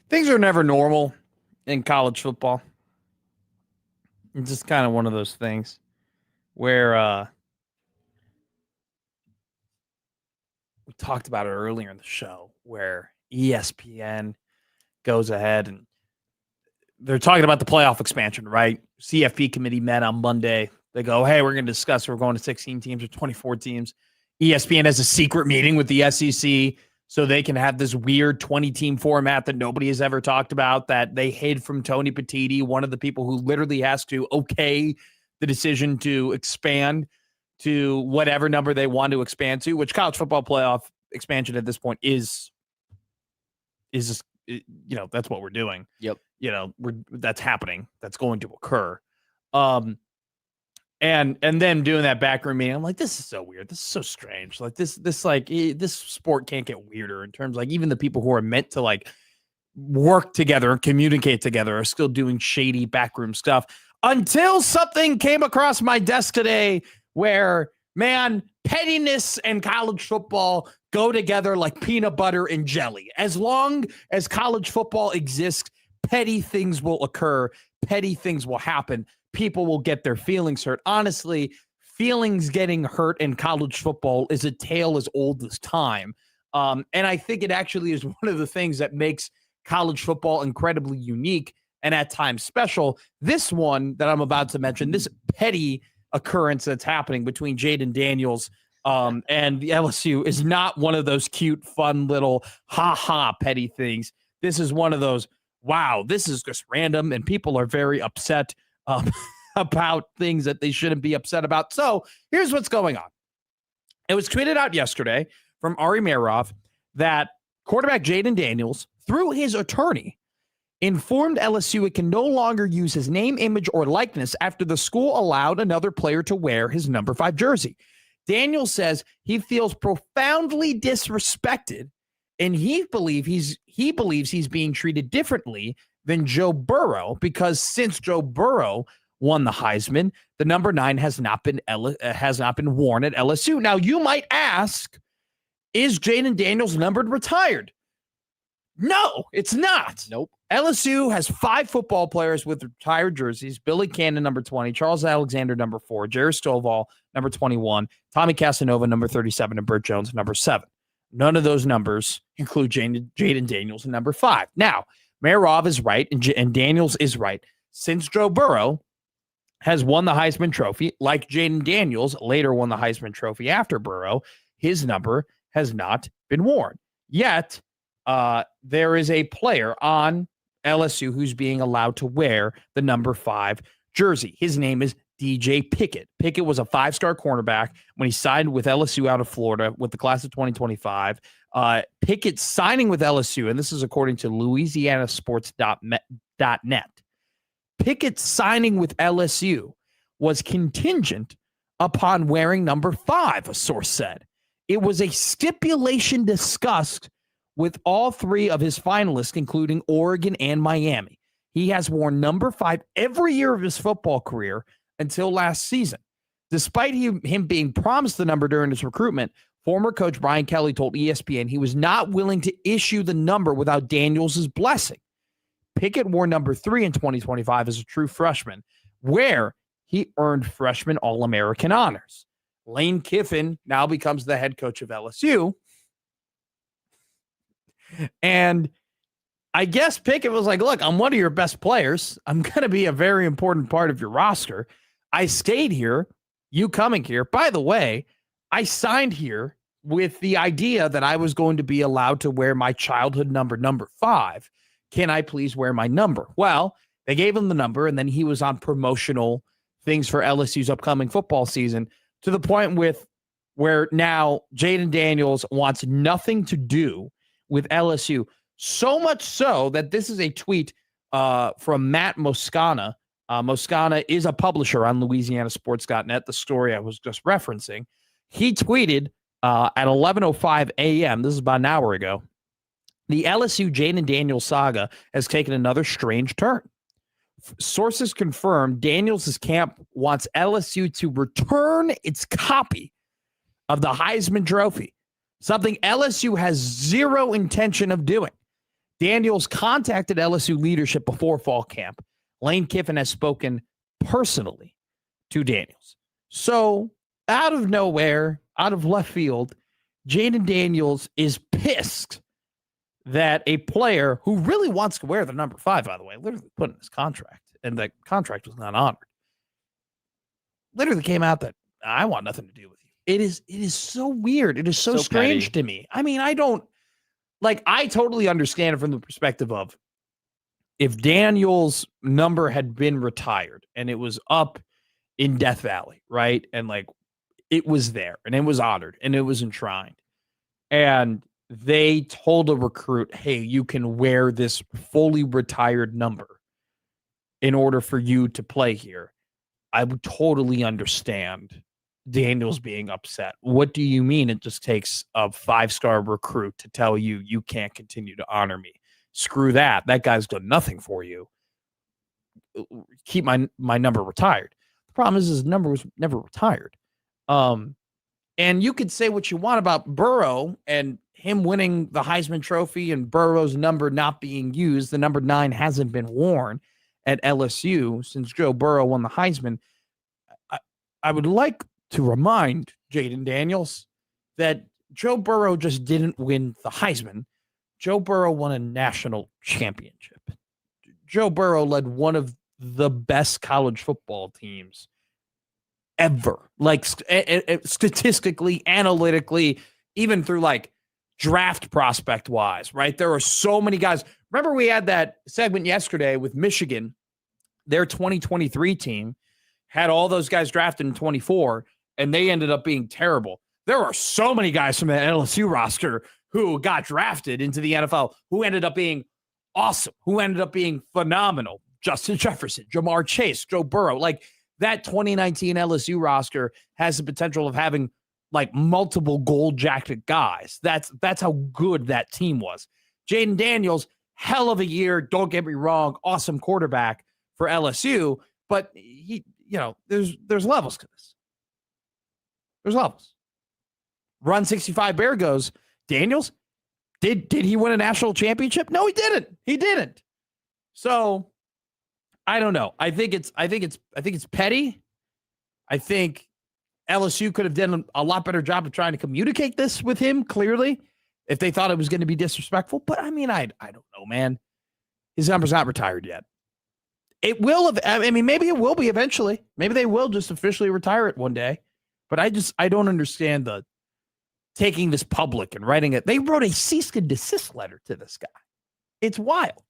Things are never normal in college football. It's just kind of one of those things where we talked about it earlier in the show, where ESPN goes ahead and they're talking about the playoff expansion, right? CFP committee met on Monday. They go, hey, we're going to discuss. We're going to 16 teams or 24 teams. ESPN has a secret meeting with the SEC so they can have this weird 20-team format that nobody has ever talked about, that they hid from Tony Petitti, one of the people who literally has to okay the decision to expand to whatever number they want to expand to, which college football playoff expansion at this point is just, that's what we're doing. Yep. That's happening. That's going to occur. And then doing that backroom meeting, I'm like, this is so weird. This is so strange. Like this sport can't get weirder in terms, like, even the people who are meant to like work together and communicate together are still doing shady backroom stuff, until something came across my desk today where, man, pettiness and college football go together like peanut butter and jelly. As long as college football exists, petty things will occur. Petty things will happen. People will get their feelings hurt. Honestly, feelings getting hurt in college football is a tale as old as time. And I think it actually is one of the things that makes college football incredibly unique and at times special. This one that I'm about to mention, this petty occurrence that's happening between Jaden Daniels and the LSU, is not one of those cute, fun little ha-ha petty things. This is one of those, wow, this is just random, and people are very upset about things that they shouldn't be upset about. So here's what's going on. It was tweeted out yesterday from Ari Meirov that quarterback Jaden Daniels, through his attorney, informed LSU it can no longer use his name, image, or likeness after the school allowed another player to wear his number 5 jersey. Daniels says he feels profoundly disrespected, and he believes he's being treated differently than Joe Burrow, because since Joe Burrow won the Heisman, the number 9 has not been worn at LSU. Now, you might ask, is Jaden Daniels numbered retired? No, it's not. Nope. LSU has 5 football players with retired jerseys: Billy Cannon, number 20, Charles Alexander, number 4, Jerry Stovall, number 21, Tommy Casanova, number 37, and Burt Jones, number 7. None of those numbers include Jaden Daniels in number 5. Now, Meirov is right, and Daniels is right. Since Joe Burrow has won the Heisman Trophy, like Jaden Daniels later won the Heisman Trophy after Burrow, his number has not been worn. Yet, there is a player on LSU who's being allowed to wear the number 5 jersey. His name is DJ Pickett. Pickett was a 5-star cornerback when he signed with LSU out of Florida with the class of 2025. Pickett signing with LSU, and this is according to LouisianaSports.net. Pickett signing with LSU was contingent upon wearing number 5, a source said. It was a stipulation discussed with all 3 of his finalists, including Oregon and Miami. He has worn number 5 every year of his football career until last season. Despite him being promised the number during his recruitment, former coach Brian Kelly told ESPN he was not willing to issue the number without Daniels' blessing. Pickett wore number 3 in 2025 as a true freshman, where he earned freshman All-American honors. Lane Kiffin now becomes the head coach of LSU. And I guess Pickett was like, look, I'm one of your best players. I'm going to be a very important part of your roster. I stayed here. You coming here. By the way, I signed here with the idea that I was going to be allowed to wear my childhood number 5. Can I please wear my number? Well, they gave him the number, and then he was on promotional things for LSU's upcoming football season, to the point where now Jaden Daniels wants nothing to do with LSU. So much so that this is a tweet from Matt Moscana. Moscana is a publisher on LouisianaSports.net, the story I was just referencing. He tweeted at 11:05 a.m., this is about an hour ago, the LSU Jaden Daniels saga has taken another strange turn. Sources confirm Daniels' camp wants LSU to return its copy of the Heisman Trophy, something LSU has zero intention of doing. Daniels contacted LSU leadership before fall camp. Lane Kiffin has spoken personally to Daniels. So out of nowhere, out of left field, Jaden Daniels is pissed that a player who really wants to wear the number 5, by the way, literally put in his contract, and that contract was not honored, literally came out that I want nothing to do with you. It is so weird. It is so strange petty to me. I mean, I totally understand it from the perspective of if Daniel's number had been retired and it was up in Death Valley, right? And like it was there and it was honored and it was enshrined. And they told a recruit, hey, you can wear this fully retired number in order for you to play here. I would totally understand Daniels being upset. What do you mean it just takes a 5-star recruit to tell you you can't continue to honor me? Screw that. That guy's done nothing for you. Keep my number retired. The problem is his number was never retired. And you could say what you want about Burrow and him winning the Heisman Trophy and Burrow's number not being used. The number 9 hasn't been worn at LSU since Joe Burrow won the Heisman. I would like to remind Jaden Daniels that Joe Burrow just didn't win the Heisman. Joe Burrow won a national championship. Joe Burrow led one of the best college football teams ever, like statistically, analytically, even through like draft prospect wise, right? There are so many guys. Remember we had that segment yesterday with Michigan, their 2023 team had all those guys drafted in 24 and they ended up being terrible. There are so many guys from the LSU roster who got drafted into the NFL who ended up being awesome, who ended up being phenomenal. Justin Jefferson, Jamar Chase, Joe Burrow. Like that 2019 LSU roster has the potential of having like multiple gold jacket guys. That's how good that team was. Jaden Daniels, hell of a year. Don't get me wrong. Awesome quarterback for LSU, but he, there's levels to this. There's levels. Run 65 Bear goes, Daniels, did he win a national championship? No, he didn't. He didn't. So I don't know. I think it's petty. I think LSU could have done a lot better job of trying to communicate this with him clearly if they thought it was going to be disrespectful. But I mean, I don't know, man. His number's not retired yet. It will have, I mean, maybe it will be eventually. Maybe they will just officially retire it one day. But I don't understand the taking this public and writing it. They wrote a cease and desist letter to this guy. It's wild.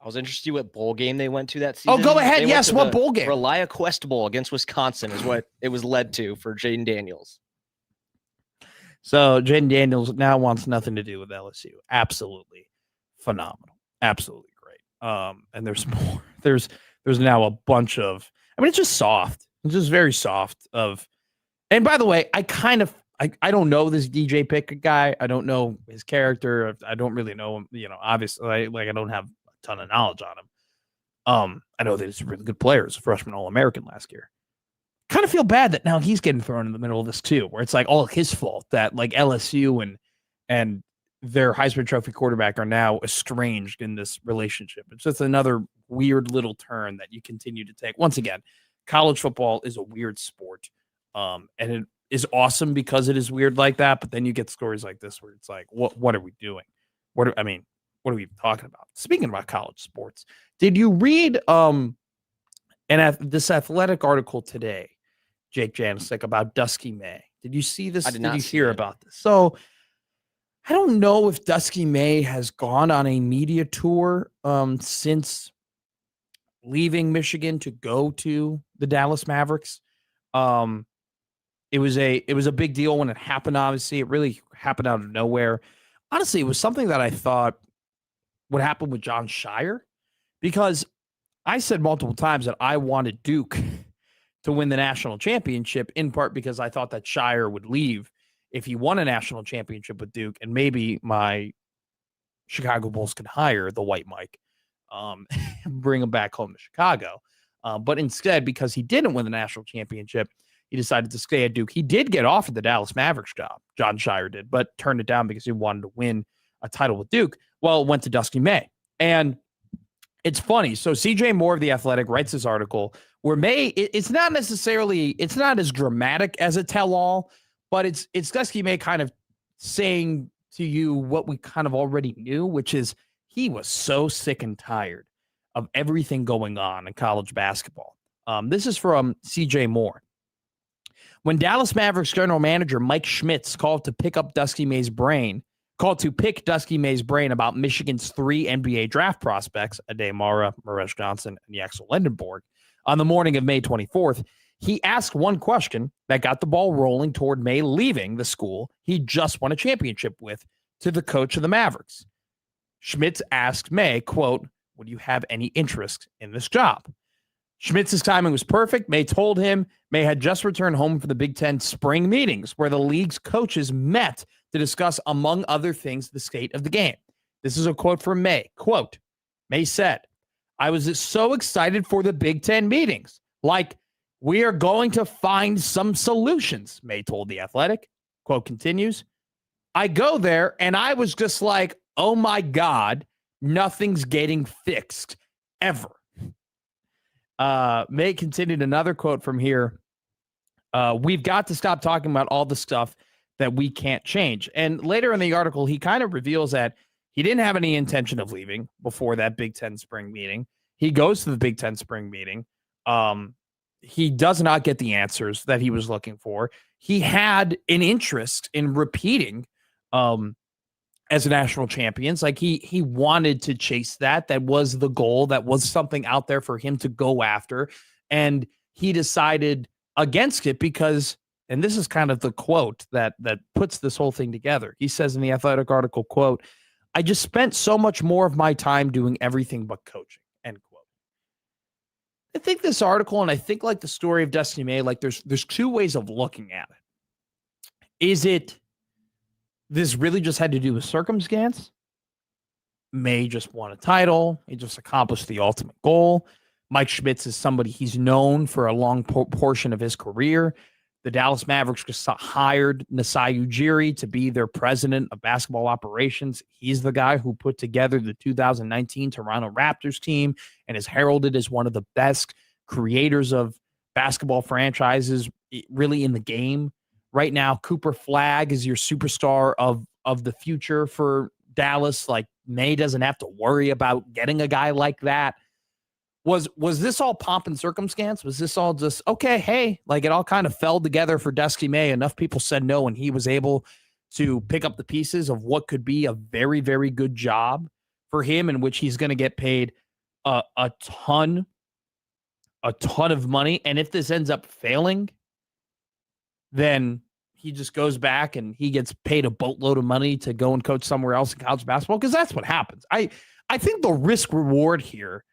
I was interested what bowl game they went to that season. Oh, go ahead. Yes, what bowl game? Relia Quest Bowl against Wisconsin is what it was led to for Jaden Daniels. So Jaden Daniels now wants nothing to do with LSU. Absolutely phenomenal. Absolutely great. And there's more. There's now a bunch of, I mean, it's just soft. It's just very soft and by the way, I don't know this DJ Pickett guy. I don't know his character. I don't really know him, obviously I don't have a ton of knowledge on him. I know that he's a really good player. He's a freshman All-American last year. Kind of feel bad that now he's getting thrown in the middle of this too, where it's like all his fault that like LSU and their Heisman Trophy quarterback are now estranged in this relationship. It's just another weird little turn that you continue to take. Once again, college football is a weird sport. And it is awesome because it is weird like that. But then you get stories like this where it's like, what are we doing? What are we even talking about? Speaking about college sports, did you read this athletic article today, Jake Janicek, about Dusky May? Did you see this? Did you hear about this? So I don't know if Dusky May has gone on a media tour since leaving Michigan to go to the Dallas Mavericks. It was a big deal when it happened. Obviously, it really happened out of nowhere. Honestly, it was something that I thought would happen with John Shire, because I said multiple times that I wanted Duke to win the national championship, in part because I thought that Shire would leave if he won a national championship with Duke, and maybe my Chicago Bulls could hire the White Mike, bring him back home to Chicago. But instead, because he didn't win the national championship, he decided to stay at Duke. He did get offered the Dallas Mavericks job, John Shire did, but turned it down because he wanted to win a title with Duke. Well, it went to Dusty May. And it's funny. So CJ Moore of The Athletic writes this article where May, it's not as dramatic as a tell-all, but it's Dusty May kind of saying to you what we kind of already knew, which is he was so sick and tired of everything going on in college basketball. This is from CJ Moore. When Dallas Mavericks general manager Mike Schmitz called to pick Dusty May's brain about Michigan's 3 NBA draft prospects, Ade Mara, Maresh Johnson, and Yaxel Lendenborg, on the morning of May 24th, he asked one question that got the ball rolling toward May leaving the school he just won a championship with to the coach of the Mavericks. Schmitz asked May, quote, "Would you have any interest in this job?" Schmitz's timing was perfect. May told him May had just returned home for the Big Ten spring meetings where the league's coaches met to discuss, among other things, the state of the game. This is a quote from May. Quote, May said, "I was so excited for the Big Ten meetings. Like, we are going to find some solutions," May told The Athletic. Quote continues, "I go there and I was just like, oh my God, nothing's getting fixed ever." May continued another quote from here. "We've got to stop talking about all the stuff that we can't change." And later in the article, he kind of reveals that he didn't have any intention of leaving before that Big Ten spring meeting. He goes to the Big Ten spring meeting. He does not get the answers that he was looking for. He had an interest in repeating as national champions. Like he wanted to chase that. That was the goal. That was something out there for him to go after. And he decided against it because, and this is kind of the quote that puts this whole thing together. He says in the Athletic article, quote, "I just spent so much more of my time doing everything but coaching," end quote. I think this article, and I think like the story of Dusty May, like there's two ways of looking at it. Is it this really just had to do with circumstance? May just won a title. He just accomplished the ultimate goal. Mike Schmitz is somebody he's known for a long portion of his career. The Dallas Mavericks just hired Nasai Ujiri to be their president of basketball operations. He's the guy who put together the 2019 Toronto Raptors team and is heralded as one of the best creators of basketball franchises really in the game. Right now, Cooper Flagg is your superstar of the future for Dallas. Like, May doesn't have to worry about getting a guy like that. Was this all pomp and circumstance? Was this all just, okay, hey, like it all kind of fell together for Dusty May. Enough people said no, and he was able to pick up the pieces of what could be a very, very good job for him, in which he's going to get paid a ton of money. And if this ends up failing, then he just goes back and he gets paid a boatload of money to go and coach somewhere else in college basketball, because that's what happens. I think the risk reward here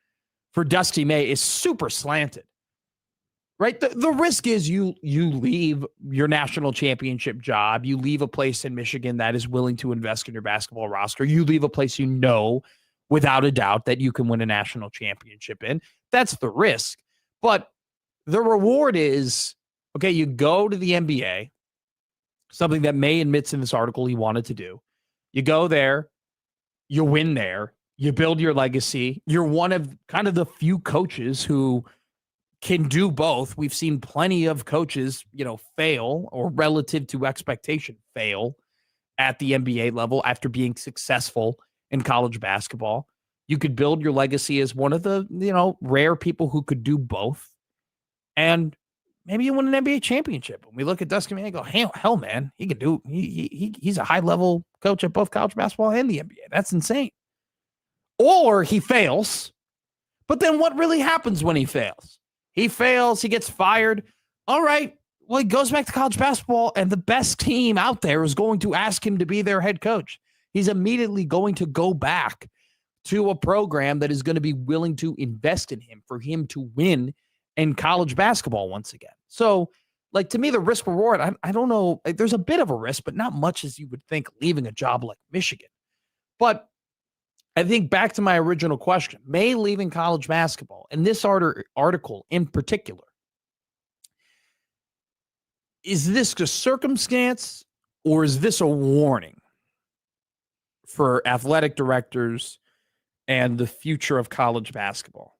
for Dusty May is super slanted, right? The risk is you leave your national championship job. You leave a place in Michigan that is willing to invest in your basketball roster. You leave a place you know without a doubt that you can win a national championship in. That's the risk. But the reward is, okay, you go to the NBA, something that May admits in this article he wanted to do. You go there, you win there, you build your legacy. You're one of kind of the few coaches who can do both. We've seen plenty of coaches, fail or relative to expectation fail at the NBA level after being successful in college basketball. You could build your legacy as one of the, rare people who could do both. And maybe you win an NBA championship. When we look at Dusty May and go, hell, man, he can do. He's a high-level coach at both college basketball and the NBA. That's insane. Or he fails, but then what really happens when he fails? He fails, he gets fired. All right, well, he goes back to college basketball, and the best team out there is going to ask him to be their head coach. He's immediately going to go back to a program that is going to be willing to invest in him for him to win in college basketball once again. So, like, to me, the risk reward, I don't know. Like, there's a bit of a risk, but not much as you would think leaving a job like Michigan. But I think back to my original question, May leaving college basketball, and this article in particular, is this just circumstance or is this a warning? for athletic directors and the future of college basketball?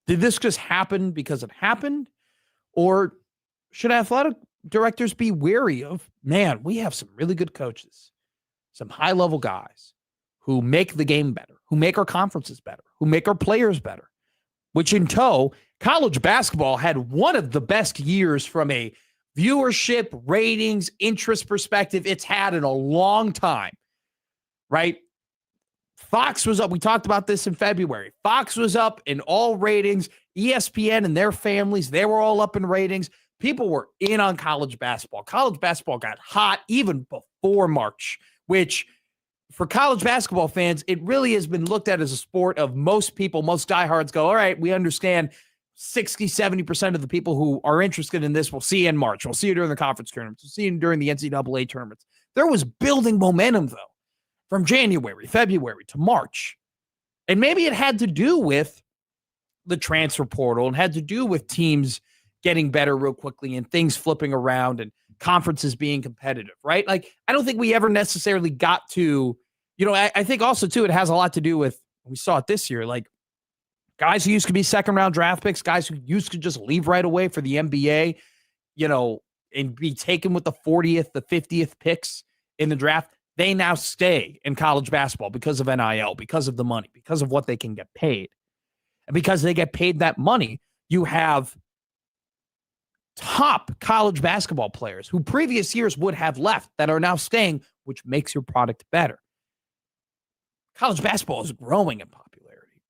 Did this just happen because it happened? Or should athletic directors be wary of, man, we have some really good coaches, some high-level guys who make the game better, who make our conferences better, who make our players better, which in tow, college basketball had one of the best years from a viewership, ratings, interest perspective it's had in a long time, right? Fox was up. We talked about this in February. Fox was up in all ratings. ESPN and their families, they were all up in ratings. People were in on college basketball. College basketball got hot even before March, which for college basketball fans, it really has been looked at as a sport of most people, most diehards go, all right, we understand 60, 70% of the people who are interested in this will see you in March. We'll see you during the conference tournaments. We'll see you during the NCAA tournaments. There was building momentum, though, from January, February to March. And maybe it had to do with the transfer portal and had to do with teams getting better real quickly and things flipping around and conferences being competitive, right? Like, I don't think we ever necessarily got to, I think also, too, it has a lot to do with, we saw it this year, like guys who used to be second-round draft picks, guys who used to just leave right away for the NBA, and be taken with the 40th, the 50th picks in the draft. They now stay in college basketball because of NIL, because of the money, because of what they can get paid. And because they get paid that money, you have top college basketball players who previous years would have left that are now staying, which makes your product better. College basketball is growing in popularity.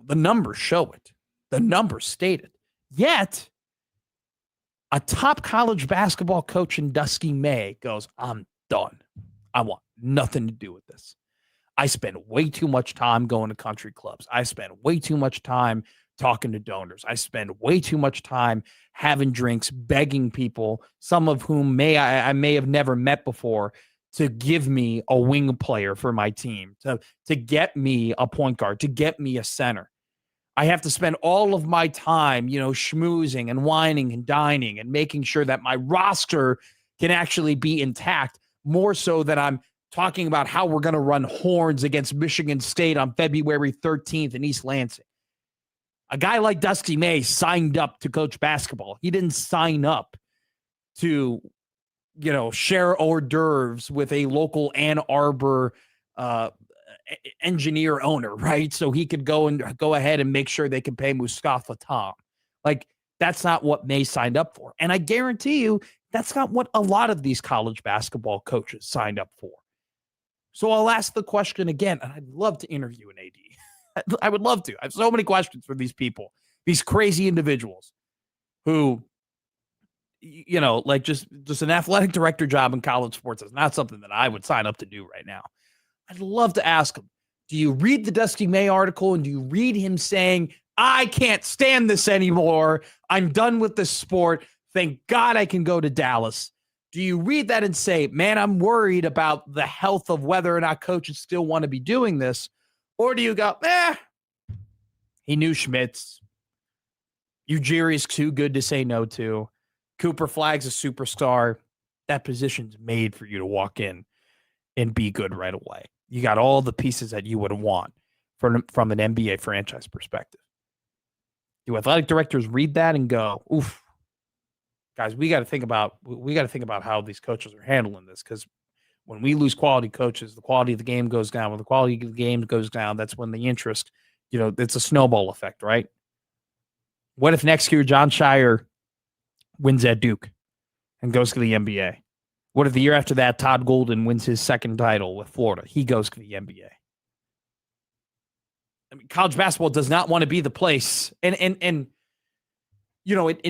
The numbers show it. The numbers state it. Yet, a top college basketball coach in Dusty May goes, I'm done. I want nothing to do with this. I spend way too much time going to country clubs. I spend way too much time talking to donors. I spend way too much time having drinks, begging people, some of whom I may have never met before, to give me a wing player for my team, to get me a point guard, to get me a center. I have to spend all of my time, schmoozing and whining and dining and making sure that my roster can actually be intact, more so than I'm talking about how we're going to run horns against Michigan State on February 13th in East Lansing. A guy like Dusty May signed up to coach basketball. He didn't sign up to, share hors d'oeuvres with a local Ann Arbor engineer owner, right? So he could go ahead and make sure they can pay Mustafa Tom. Like, that's not what May signed up for. And I guarantee you, that's not what a lot of these college basketball coaches signed up for. So I'll ask the question again, and I'd love to interview an AD. I would love to. I have so many questions for these people, these crazy individuals who, like just an athletic director job in college sports is not something that I would sign up to do right now. I'd love to ask him, do you read the Dusty May article and do you read him saying, I can't stand this anymore. I'm done with this sport. Thank God I can go to Dallas. Do you read that and say, man, I'm worried about the health of whether or not coaches still want to be doing this? Or do you go, he knew Schmitz. Ujiri's too good to say no to. Cooper Flagg's a superstar. That position's made for you to walk in and be good right away. You got all the pieces that you would want from an NBA franchise perspective. Do athletic directors read that and go, oof, guys, we got to think about how these coaches are handling this, because when we lose quality coaches, the quality of the game goes down. When the quality of the game goes down, that's when the interest, it's a snowball effect, right? What if next year John Shire wins at Duke and goes to the NBA? What if the year after that Todd Golden wins his second title with Florida? He goes to the NBA. I mean, college basketball does not want to be the place. And it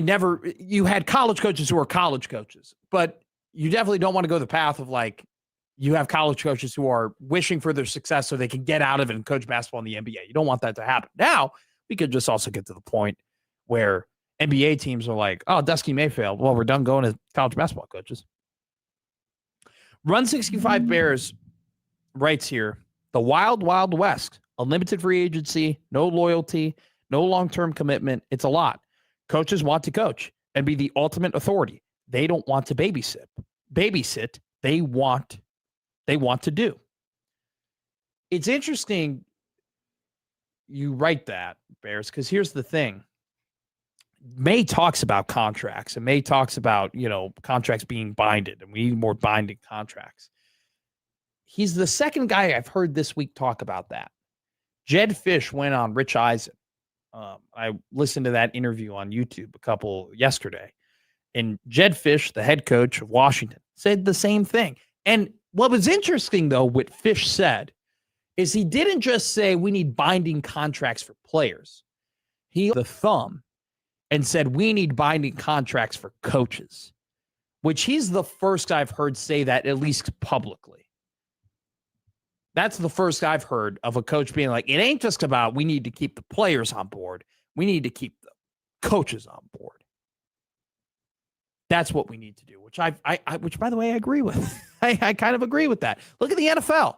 never, you had college coaches who are college coaches, but you definitely don't want to go the path of like, you have college coaches who are wishing for their success so they can get out of it and coach basketball in the NBA. You don't want that to happen. Now, we could just also get to the point where NBA teams are like, oh, Dusty May failed. Well, we're done going to college basketball coaches. Run 65 Bears writes here, the wild, wild west, unlimited free agency, no loyalty, no long-term commitment. It's a lot. Coaches want to coach and be the ultimate authority. They don't want to babysit. They want to do. It's interesting you write that, Bears, because here's the thing. May talks about contracts, and May talks about, contracts being binded, and we need more binding contracts. He's the second guy I've heard this week talk about that. Jed Fish went on Rich Eisen. I listened to that interview on YouTube yesterday. And Jed Fish, the head coach of Washington, said the same thing. And what was interesting, though, what Fish said is he didn't just say we need binding contracts for players. He the thumb and said we need binding contracts for coaches, which he's the first I've heard say that, at least publicly. That's the first I've heard of a coach being like, it ain't just about we need to keep the players on board. We need to keep the coaches on board. That's what we need to do, which which, by the way, I agree with. I kind of agree with that. Look at the NFL,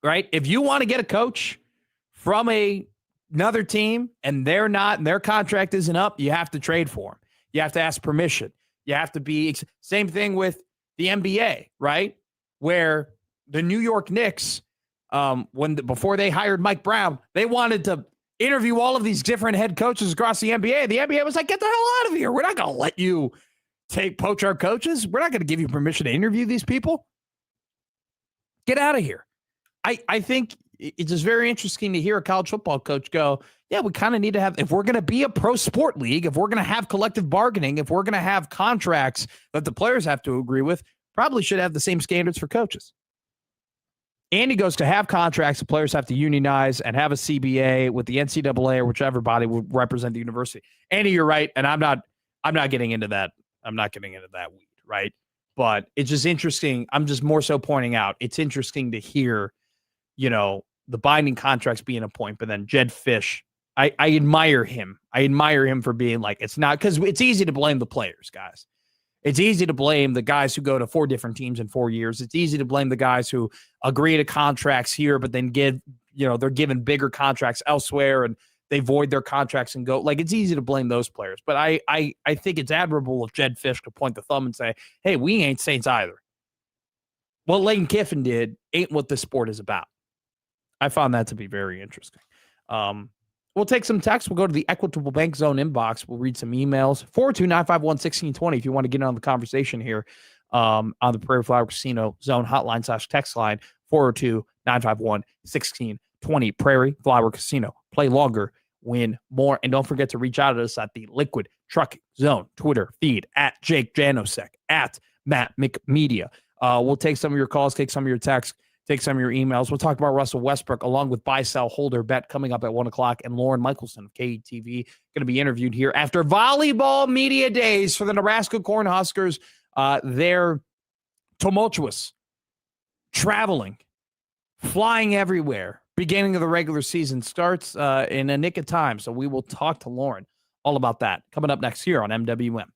right? If you want to get a coach from another team and they're not, and their contract isn't up, you have to trade for them. You have to ask permission. You have to be same thing with the NBA, right? Where the New York Knicks, before they hired Mike Brown, they wanted to interview all of these different head coaches across the NBA. The NBA was like, get the hell out of here. We're not going to let you poach our coaches. We're not going to give you permission to interview these people. Get out of here. I think it's just very interesting to hear a college football coach go, yeah, we kind of need to have, if we're going to be a pro sport league, if we're going to have collective bargaining, if we're going to have contracts that the players have to agree with, probably should have the same standards for coaches. And he goes to have contracts, the players have to unionize and have a CBA with the NCAA or whichever body would represent the university. Andy, you're right, and I'm not getting into that. I'm not getting into that weed, right? But it's just interesting. I'm just more so pointing out it's interesting to hear, the binding contracts being a point, but then Jed Fish, I admire him. I admire him for being like, it's not, because it's easy to blame the players, guys. It's easy to blame the guys who go to 4 different teams in 4 years. It's easy to blame the guys who agree to contracts here, but then they're given bigger contracts elsewhere and they void their contracts and go. Like, it's easy to blame those players. But I think it's admirable of Jed Fish to point the thumb and say, hey, we ain't Saints either. What Lane Kiffin did ain't what this sport is about. I found that to be very interesting. We'll take some text. We'll go to the Equitable Bank Zone inbox. We'll read some emails. 429-551-1620 if you want to get in on the conversation here on the Prairie Flower Casino Zone hotline / text line, 402-951-1620. Prairie Flower Casino. Play longer, win more. And don't forget to reach out to us at the Liquid Trucking Zone Twitter feed, at Jake Janosek, at Matt McMedia. We'll take some of your calls, take some of your texts, take some of your emails. We'll talk about Russell Westbrook along with buy, sell, holder, bet coming up at 1 o'clock. And Lauren Michelson of KETV going to be interviewed here after volleyball media days for the Nebraska Cornhuskers. They're tumultuous, traveling, flying everywhere. Beginning of the regular season starts in a nick of time. So we will talk to Lauren all about that coming up next year on MWM.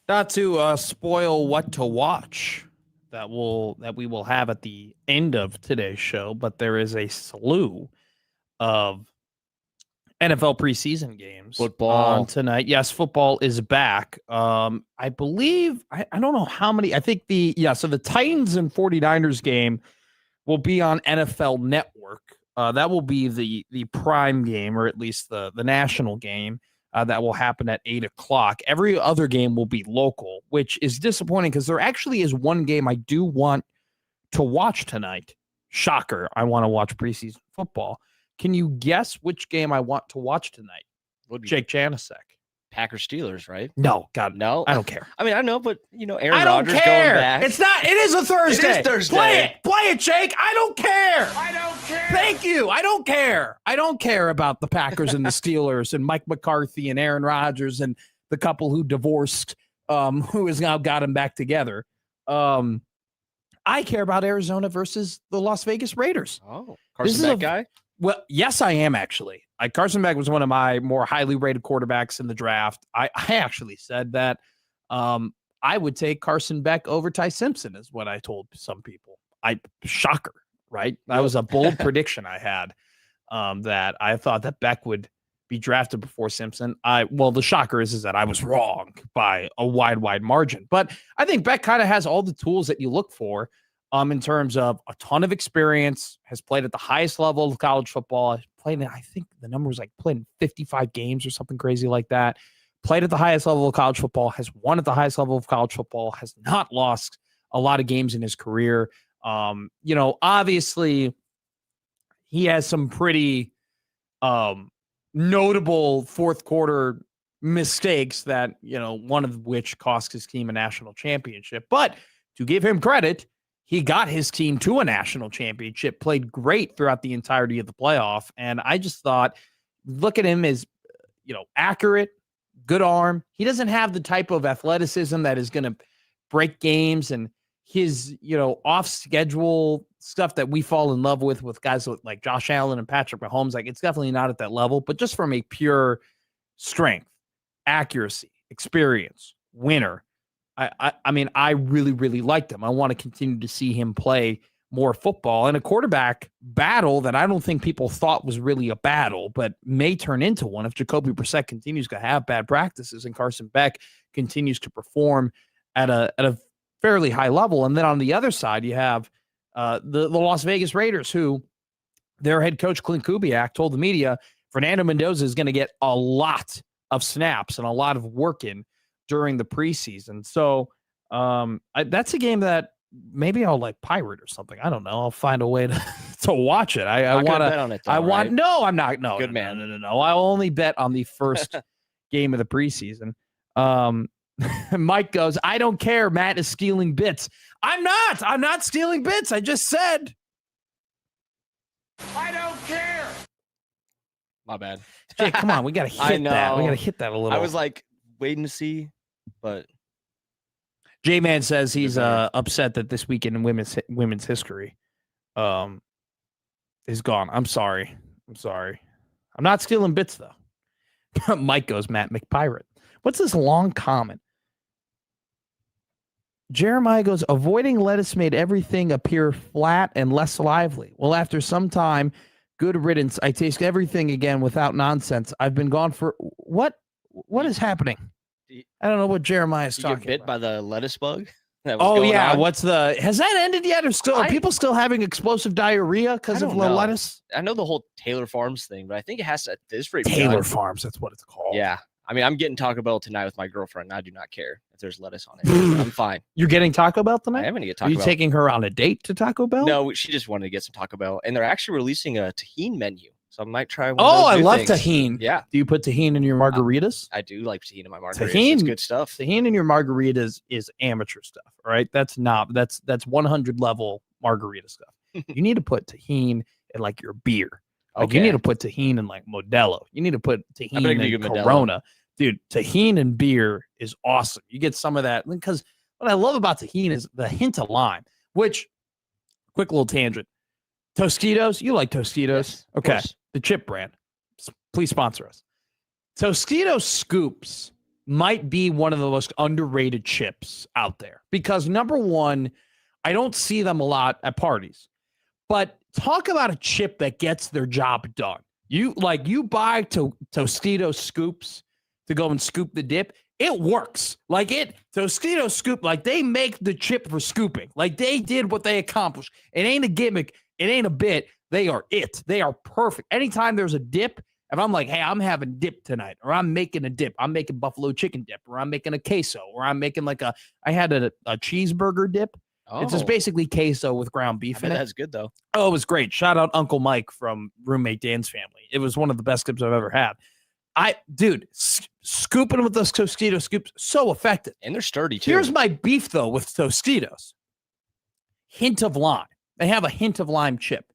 Not to spoil what to watch that we will have at the end of today's show, but there is a slew of NFL preseason games on tonight. Yes, football is back. I believe I don't know how many. I think so the Titans and 49ers game will be on NFL Network. That will be the prime game, or at least the national game. That will happen at 8:00. Every other game will be local, which is disappointing because there actually is one game I do want to watch tonight. Shocker. I want to watch preseason football. Can you guess which game I want to watch tonight? Jake Janasek. Packers Steelers, right? No, God, no. I don't care. I mean, I know, but Aaron I don't Rodgers care. going back. It's not. It is a Thursday. It is Thursday. Play it, Jake. I don't care. I don't care. Thank you. I don't care. I don't care about the Packers and the Steelers and Mike McCarthy and Aaron Rodgers and the couple who divorced, who has now got them back together. I care about Arizona versus the Las Vegas Raiders. Oh, Carson Beck guy? Well, yes, I am actually. Carson Beck was one of my more highly rated quarterbacks in the draft. I actually said that I would take Carson Beck over Ty Simpson, is what I told some people. Shocker, right? That was a bold prediction I had, that I thought that Beck would be drafted before Simpson. The shocker is that I was wrong by a wide margin. But I think Beck kind of has all the tools that you look for. In terms of a ton of experience, has played at the highest level of college football. Played in, I think the number was played in 55 games or something crazy like that. Played at the highest level of college football, has won at the highest level of college football, has not lost a lot of games in his career. Obviously he has some pretty notable fourth quarter mistakes that, one of which cost his team a national championship. But to give him credit, he got his team to a national championship, played great throughout the entirety of the playoff. And I just thought, look at him as, accurate, good arm. He doesn't have the type of athleticism that is going to break games, and his, off schedule stuff that we fall in love with guys like Josh Allen and Patrick Mahomes. It's definitely not at that level, but just from a pure strength, accuracy, experience, winner. I mean, I really, really liked him. I want to continue to see him play more football, and a quarterback battle that I don't think people thought was really a battle, but may turn into one if Jacoby Brissett continues to have bad practices and Carson Beck continues to perform at a fairly high level. And then on the other side, you have the Las Vegas Raiders, who their head coach Clint Kubiak told the media Fernando Mendoza is going to get a lot of snaps and a lot of work in during the preseason. So that's a game that maybe I'll pirate or something. I don't know. I'll find a way to watch it. I want to bet on it. Right? No, I'm not. No, good man. No. I'll only bet on the first game of the preseason. Mike goes, I don't care. Matt is stealing bits. I'm not stealing bits. I just said, I don't care. My bad. Jake, come on. We got to hit that. We got to hit that a little. I was waiting to see, but J-Man says he's upset that this weekend in women's history is gone. I'm sorry. I'm not stealing bits, though. Mike goes, Matt McPirate. What's this long comment? Jeremiah goes, avoiding lettuce made everything appear flat and less lively. Well, after some time, good riddance. I taste everything again without nonsense. I've been gone for... What is happening? I don't know what Jeremiah is talking about. Bit by the lettuce bug? Oh, yeah. On? Has that ended yet? Or are people still having explosive diarrhea because of the lettuce? I know the whole Taylor Farms thing, but I think it has to, at this rate. Taylor Farms, that's what it's called. Yeah. I mean, I'm getting Taco Bell tonight with my girlfriend. And I do not care if there's lettuce on it. I'm fine. You're getting Taco Bell tonight? I am going to get Taco Bell. Are you taking her on a date to Taco Bell? No, she just wanted to get some Taco Bell. And they're actually releasing a tahini menu. So I might try one of those. I love things. Tahini. Yeah. Do you put tahini in your margaritas? I do like tahini in my margaritas. It's good stuff. Tahini in your margaritas is amateur stuff, all right? That's 100 level margarita stuff. You need to put tahini in your beer. You need to put tahini in Modelo. You need to put tahini in Corona. Dude, tahini and beer is awesome. You get some of that because what I love about tahini is the hint of lime, which, quick little tangent. Tostitos, you like Tostitos? Yes, okay. The chip brand. Please sponsor us. Tostitos scoops might be one of the most underrated chips out there because, number one, I don't see them a lot at parties. But talk about a chip that gets their job done. You buy Tostitos scoops to go and scoop the dip. It works. Tostitos scoop, they make the chip for scooping. They did what they accomplished. It ain't a gimmick. It ain't a bit. They are it. They are perfect. Anytime there's a dip, if I'm like, hey, I'm having dip tonight, or I'm making a dip, I'm making buffalo chicken dip, or I'm making a queso, or I'm making I had a cheeseburger dip. Oh. It's just basically queso with ground beef in it. That's good, though. Oh, it was great. Shout out Uncle Mike from Roommate Dan's family. It was one of the best dips I've ever had. Scooping with those Tostitos scoops, so effective. And they're sturdy, too. Here's my beef, though, with Tostitos. Hint of lime. They have a hint of lime chip.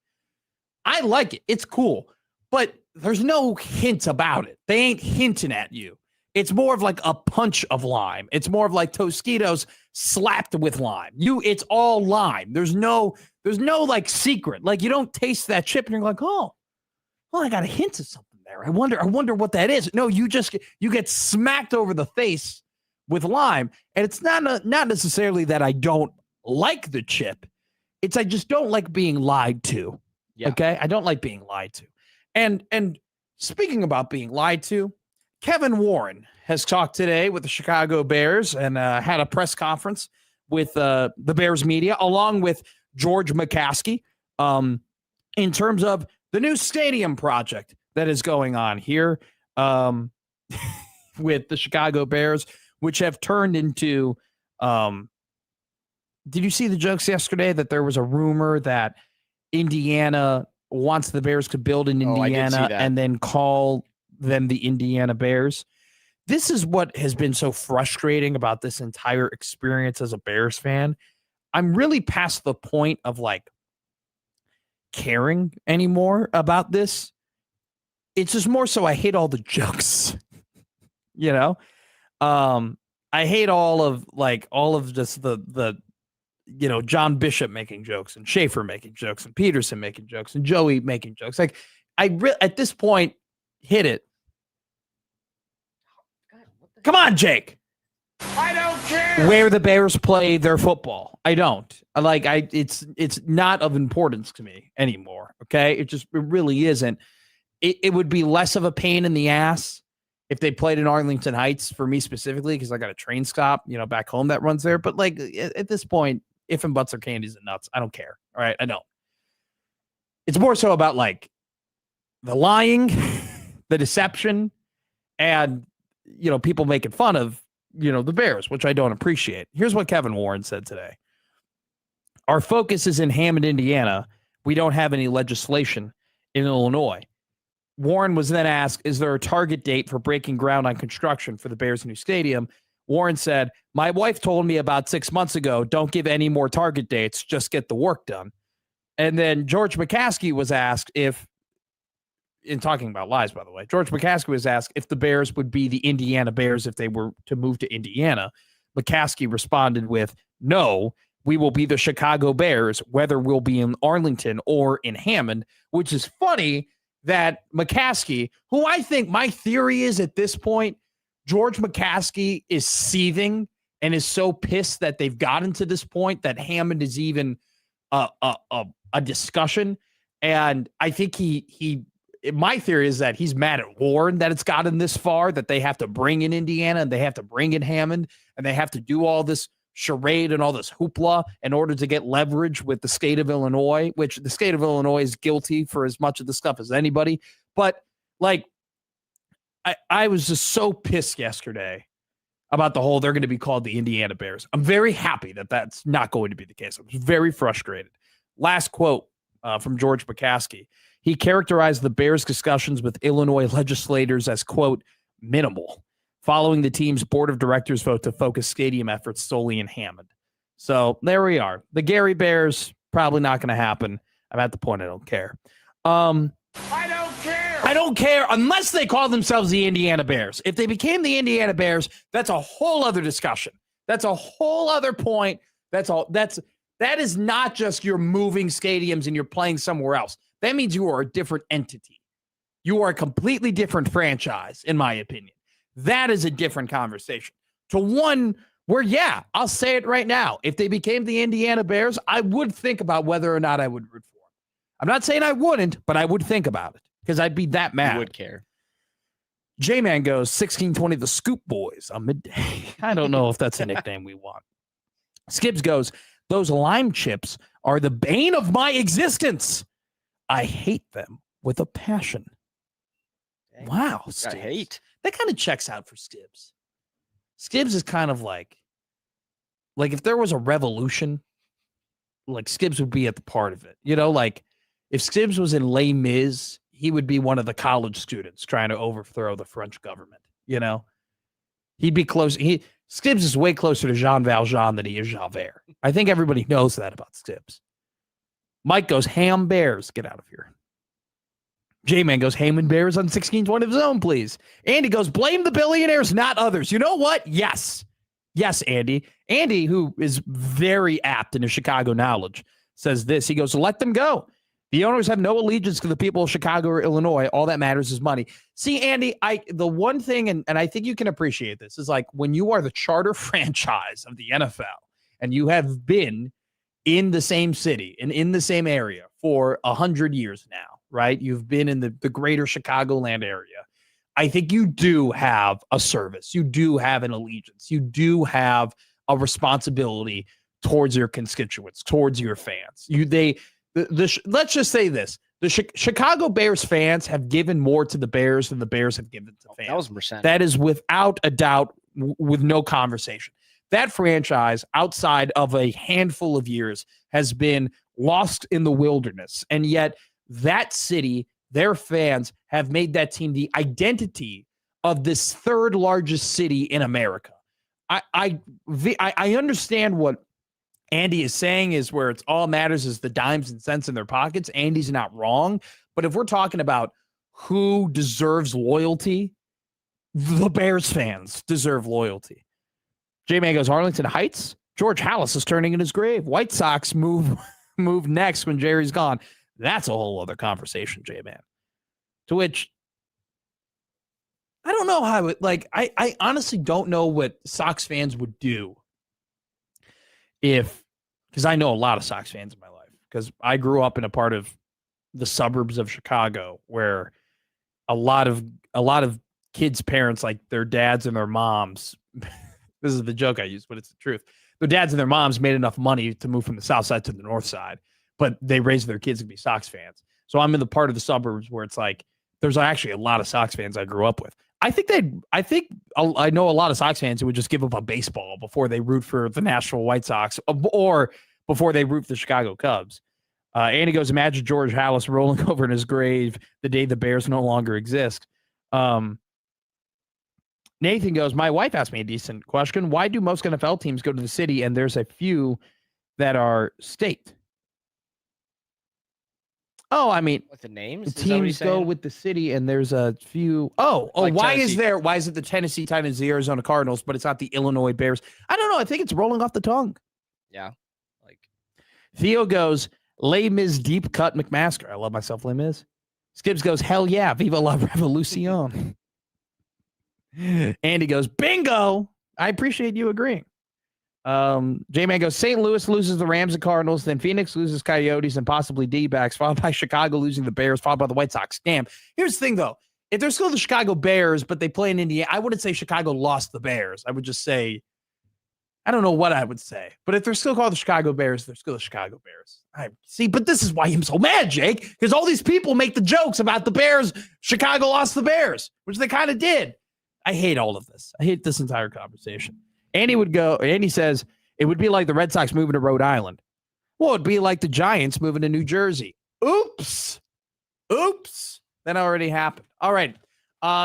I like it. It's cool. But there's no hint about it. They ain't hinting at you. It's more of a punch of lime. It's more of Tostitos slapped with lime. It's all lime. There's no secret. You don't taste that chip and you're like, oh, well, I got a hint of something there. I wonder what that is. No, you get smacked over the face with lime. And it's not necessarily that I don't like the chip. It's I just don't like being lied to. Yeah. Okay? I don't like being lied to. And speaking about being lied to, Kevin Warren has talked today with the Chicago Bears and had a press conference with the Bears media, along with George McCaskey, in terms of the new stadium project that is going on here with the Chicago Bears, which have turned into did you see the jokes yesterday that there was a rumor that Indiana wants the Bears to build in Indiana and then call them the Indiana Bears? This is what has been so frustrating about this entire experience as a Bears fan. I'm really past the point of caring anymore about this. It's just more so I hate all the jokes, I hate all of just the John Bishop making jokes and Schaefer making jokes and Peterson making jokes and Joey making jokes. At this point, hit it. Come on, Jake. I don't care. Where the Bears play their football. I don't. It's not of importance to me anymore. Okay. It really isn't. It would be less of a pain in the ass if they played in Arlington Heights for me specifically, because I got a train stop, back home that runs there. But at this point, if and buts are candies and nuts, I don't care. All right. I don't. It's more so about the lying, the deception, and people making fun of, the Bears, which I don't appreciate. Here's what Kevin Warren said today. Our focus is in Hammond, Indiana. We don't have any legislation in Illinois. Warren was then asked, is there a target date for breaking ground on construction for the Bears' new stadium? Warren said, my wife told me about 6 months ago, don't give any more target dates, just get the work done. And then George McCaskey was asked in talking about lies, by the way, George McCaskey was asked if the Bears would be the Indiana Bears if they were to move to Indiana. McCaskey responded with, no, we will be the Chicago Bears, whether we'll be in Arlington or in Hammond, which is funny that McCaskey, who I think my theory is at this point, George McCaskey is seething and is so pissed that they've gotten to this point that Hammond is even a discussion. And I think my theory is that he's mad at Warren that it's gotten this far, that they have to bring in Indiana and they have to bring in Hammond and they have to do all this charade and all this hoopla in order to get leverage with the state of Illinois, which the state of Illinois is guilty for as much of the stuff as anybody. But I was just so pissed yesterday about the whole, they're going to be called the Indiana Bears. I'm very happy that that's not going to be the case. I was very frustrated. Last quote from George McCaskey. He characterized the Bears' discussions with Illinois legislators as, quote, minimal, following the team's board of directors vote to focus stadium efforts solely in Hammond. So there we are. The Gary Bears, probably not going to happen. I'm at the point I don't care. I don't care unless they call themselves the Indiana Bears. If they became the Indiana Bears, that's a whole other discussion. That's a whole other point. That is not just you're moving stadiums and you're playing somewhere else. That means you are a different entity. You are a completely different franchise, in my opinion. That is a different conversation. To one where, yeah, I'll say it right now. If they became the Indiana Bears, I would think about whether or not I would root for them. I'm not saying I wouldn't, but I would think about it because I'd be that mad. You would care. J-Man goes 1620 the Scoop Boys on Midday. I don't know if that's a nickname we want. Skips goes, those lime chips are the bane of my existence. I hate them with a passion. Dang. Wow. I hate. That kind of checks out for Skips. Skips is kind of like if there was a revolution, like Skips would be at the part of it. You know, like if Skips was in Les Mis, he would be one of the college students trying to overthrow the French government. You know, he'd be close. Skips is way closer to Jean Valjean than he is Javert. I think everybody knows that about Skips. Mike goes, ham Bears. Get out of here. J-Man goes, Heyman Bears on 1620 of his own, please. Andy goes, blame the billionaires, not others. You know what? Yes. Yes, Andy. Andy, who is very apt in his Chicago knowledge, says this. He goes, let them go. The owners have no allegiance to the people of Chicago or Illinois. All that matters is money. See, Andy, the one thing, and I think you can appreciate this, is like when you are the charter franchise of the NFL and you have been in the same city and in the same area for 100 years now, right? You've been in the greater Chicagoland area. I think you do have a service. You do have an allegiance. You do have a responsibility towards your constituents, towards your fans. Let's just say this. The Chicago Bears fans have given more to the Bears than the Bears have given to fans. 1,000%. That is without a doubt, with no conversation. That franchise, outside of a handful of years, has been lost in the wilderness. And yet that city, their fans, have made that team the identity of this third largest city in America. I understand what Andy is saying is where it's all matters is the dimes and cents in their pockets. Andy's not wrong. But if we're talking about who deserves loyalty, the Bears fans deserve loyalty. J-Man goes, Arlington Heights? George Halas is turning in his grave. White Sox move next when Jerry's gone. That's a whole other conversation, J-Man. To which I don't know how I honestly don't know what Sox fans would do because I know a lot of Sox fans in my life because I grew up in a part of the suburbs of Chicago where a lot of kids' parents, like their dads and their moms, this is the joke I use, but it's the truth. Their dads and their moms made enough money to move from the south side to the north side, but they raised their kids to be Sox fans. So I'm in the part of the suburbs where it's like there's actually a lot of Sox fans I grew up with. I know a lot of Sox fans who would just give up a baseball before they root for the Nashville White Sox or before they root for the Chicago Cubs. Andy goes, imagine George Halas rolling over in his grave the day the Bears no longer exist. Nathan goes, my wife asked me a decent question. Why do most NFL teams go to the city and there's a few that are state? Oh, I mean, what the names? The teams go with the city, and there's a few. Like why Tennessee. Why is it the Tennessee Titans, the Arizona Cardinals, but it's not the Illinois Bears? I don't know. I think it's rolling off the tongue. Yeah. Theo goes, Les Mis deep cut McMaster. I love myself, Les Mis. Skips goes, hell yeah, viva la revolution. Andy goes, bingo. I appreciate you agreeing. J-Man goes, St. Louis loses the Rams and Cardinals, then Phoenix loses Coyotes and possibly D-backs, followed by Chicago losing the Bears, followed by the White Sox. Damn. Here's the thing, though. If they're still the Chicago Bears, but they play in Indiana, I wouldn't say Chicago lost the Bears. I would just say, I don't know what I would say. But if they're still called the Chicago Bears, they're still the Chicago Bears. But this is why I'm so mad, Jake, because all these people make the jokes about the Bears. Chicago lost the Bears, which they kind of did. I hate all of this. I hate this entire conversation. Andy says, it would be like the Red Sox moving to Rhode Island. Well, it'd be like the Giants moving to New Jersey. Oops. That already happened. All right.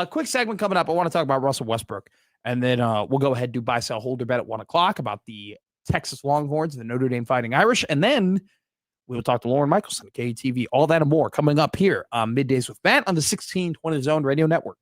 Quick segment coming up. I want to talk about Russell Westbrook. And then we'll go ahead and do buy, sell, hold, or bet at 1 o'clock about the Texas Longhorns and the Notre Dame Fighting Irish. And then we'll talk to Lauren Michelson, KTV, all that and more coming up here on Middays with Matt on the 1620 Zone Radio Network.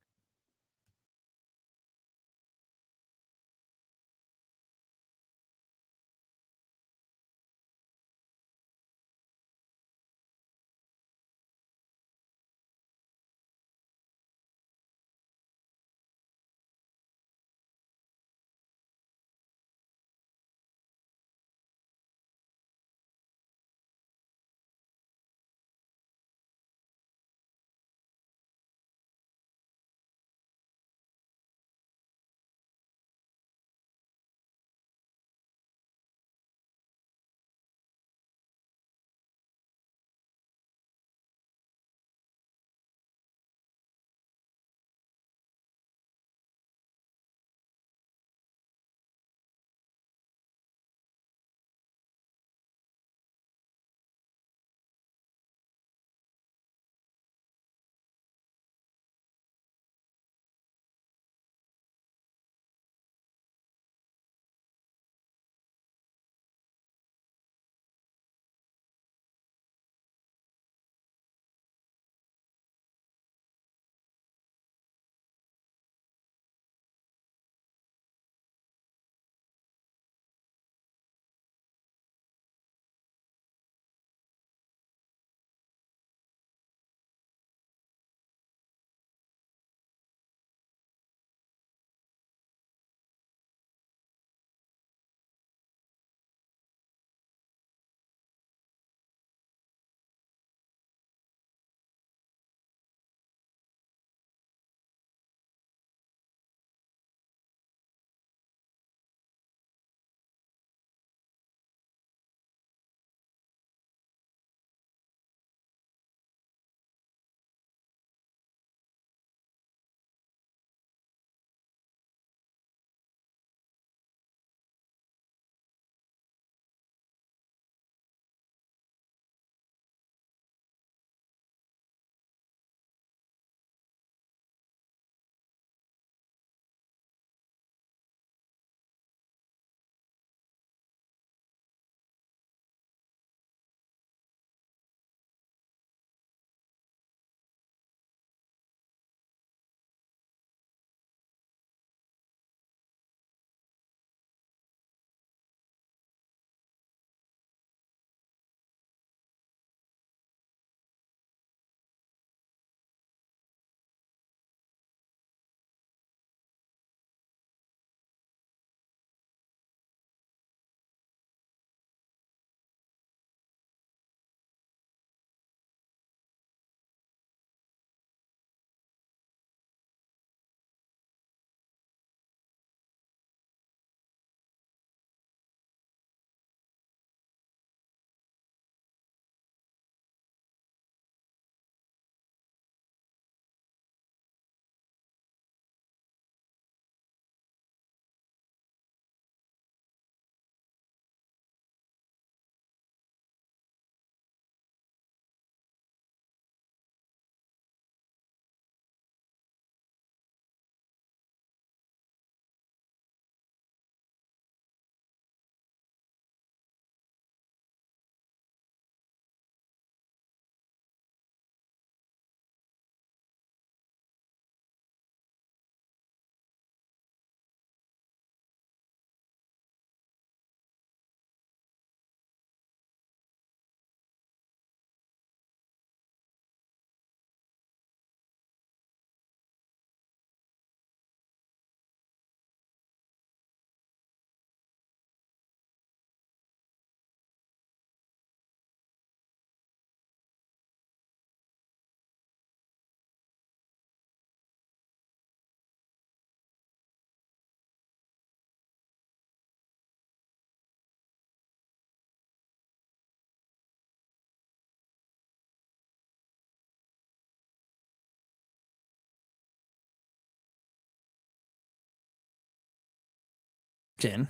text in.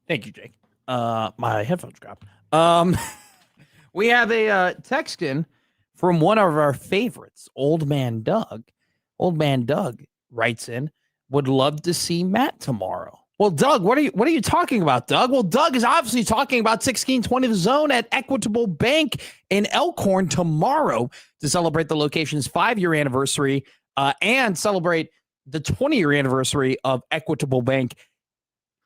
Thank you, Jake. My headphones dropped. We have a text in from one of our favorites, Old Man Doug. Old Man Doug writes in, would love to see Matt tomorrow. Well, Doug, what are you talking about, Doug? Well, Doug is obviously talking about 1620 The Zone at Equitable Bank in Elkhorn tomorrow to celebrate the location's 5-year anniversary and celebrate the 20-year anniversary of Equitable Bank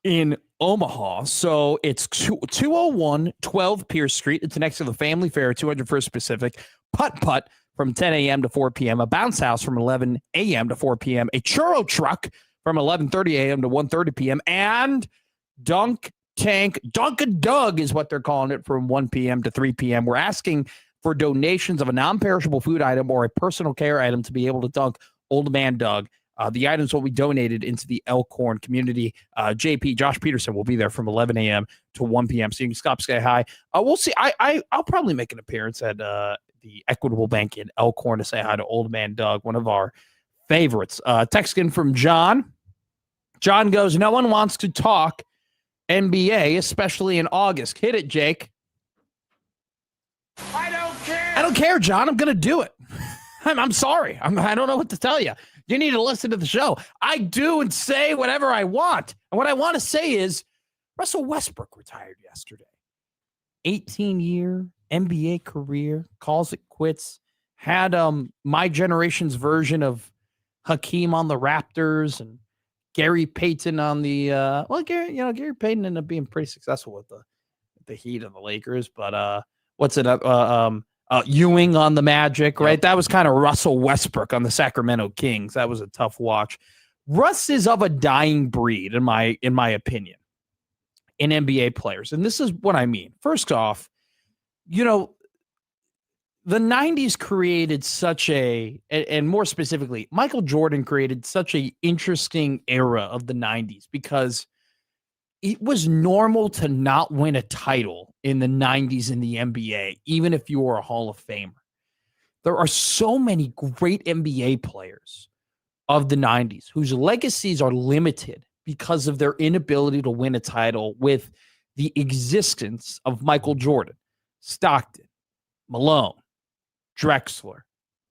in Omaha. So it's 201 12 Pierce Street. It's next to the Family Fair, 201st Pacific. Putt-putt from 10 a.m. to 4 p.m. A bounce house from 11 a.m. to 4 p.m. A churro truck from 11:30 a.m. to 1:30 p.m. And Dunkin' Doug is what they're calling it, from 1 p.m. to 3 p.m. We're asking for donations of a non-perishable food item or a personal care item to be able to dunk Old Man Doug. The items will be donated into the Elkhorn community. Josh Peterson will be there from 11 a.m. to 1 p.m. So you can stop, say hi. We'll see. I'll probably make an appearance at the Equitable Bank in Elkhorn to say hi to Old Man Doug, one of our favorites. Text in from John. John goes, no one wants to talk NBA, especially in August. Hit it, Jake. I don't care. I don't care, John. I'm going to do it. I'm sorry. I don't know what to tell you. You need to listen to the show. I do and say whatever I want. And what I want to say is Russell Westbrook retired yesterday. 18-year NBA career, calls it quits. Had my generation's version of Hakeem on the Raptors and Gary Payton on the Gary Payton ended up being pretty successful with the Heat and the Lakers, but Ewing on the Magic, right? Yep. That was kind of Russell Westbrook on the Sacramento Kings. That was a tough watch. Russ is of a dying breed, in my opinion, in NBA players. And this is what I mean. First off, the 90s created and more specifically, Michael Jordan created such an interesting era of the 90s because it was normal to not win a title in the 90s in the NBA, even if you were a Hall of Famer. There are so many great NBA players of the 90s whose legacies are limited because of their inability to win a title with the existence of Michael Jordan, Stockton, Malone, Drexler,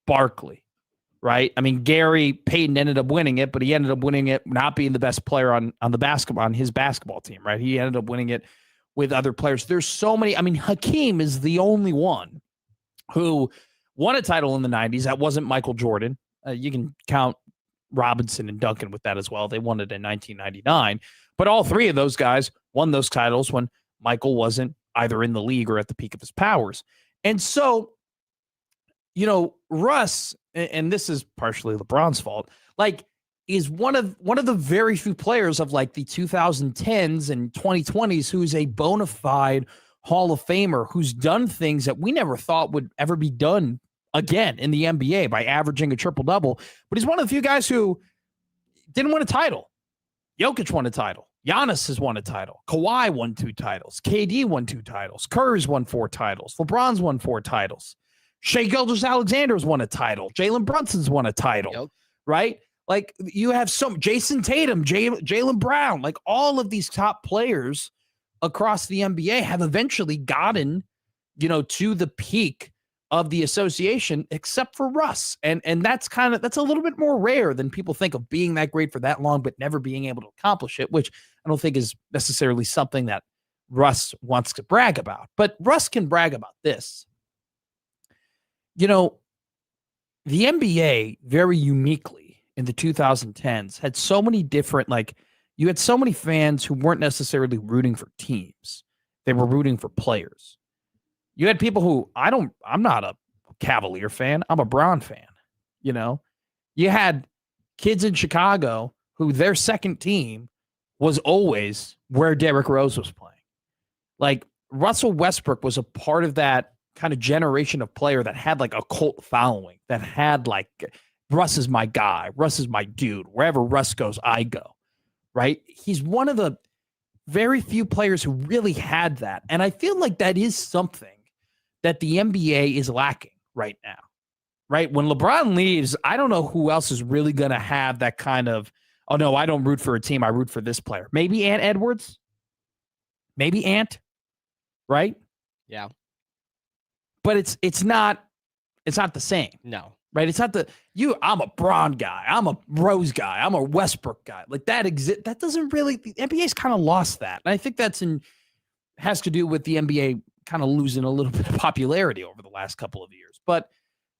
Barkley, right? I mean, Gary Payton ended up winning it, but he ended up winning it not being the best player on his basketball team, right? He ended up winning it with other players. There's so many. I mean, Hakeem is the only one who won a title in the 90s. That wasn't Michael Jordan. You can count Robinson and Duncan with that as well. They won it in 1999. But all three of those guys won those titles when Michael wasn't either in the league or at the peak of his powers. And so, Russ, and this is partially LeBron's fault, is one of the very few players of the 2010s and 2020s who's a bona fide Hall of Famer who's done things that we never thought would ever be done again in the NBA by averaging a triple-double. But he's one of the few guys who didn't win a title. Jokic won a title. Giannis has won a title. Kawhi won 2 titles. KD won 2 titles. Curry's won 4 titles. LeBron's won 4 titles. Shai Gilgeous-Alexander's won a title. Jalen Brunson's won a title, right? You have Jason Tatum, Jaylen Brown, all of these top players across the NBA have eventually gotten, to the peak of the association, except for Russ. And that's a little bit more rare than people think of, being that great for that long, but never being able to accomplish it, which I don't think is necessarily something that Russ wants to brag about. But Russ can brag about this. The NBA very uniquely in the 2010s had so many different, you had so many fans who weren't necessarily rooting for teams. They were rooting for players. You had people who, I'm not a Cavalier fan. I'm a Braun fan. You had kids in Chicago who their second team was always where Derrick Rose was playing. Russell Westbrook was a part of that kind of generation of player that had a cult following, that had Russ is my guy. Russ is my dude. Wherever Russ goes, I go, right? He's one of the very few players who really had that. And I feel like that is something that the NBA is lacking right now, right? When LeBron leaves, I don't know who else is really going to have that kind of, oh no, I don't root for a team. I root for this player. Maybe Ant Edwards. Maybe Ant. Right? Yeah. But it's not the same. No. Right? It's not I'm a Braun guy. I'm a Rose guy. I'm a Westbrook guy. Like that that doesn't really, the NBA's kind of lost that. And I think has to do with the NBA kind of losing a little bit of popularity over the last couple of years. But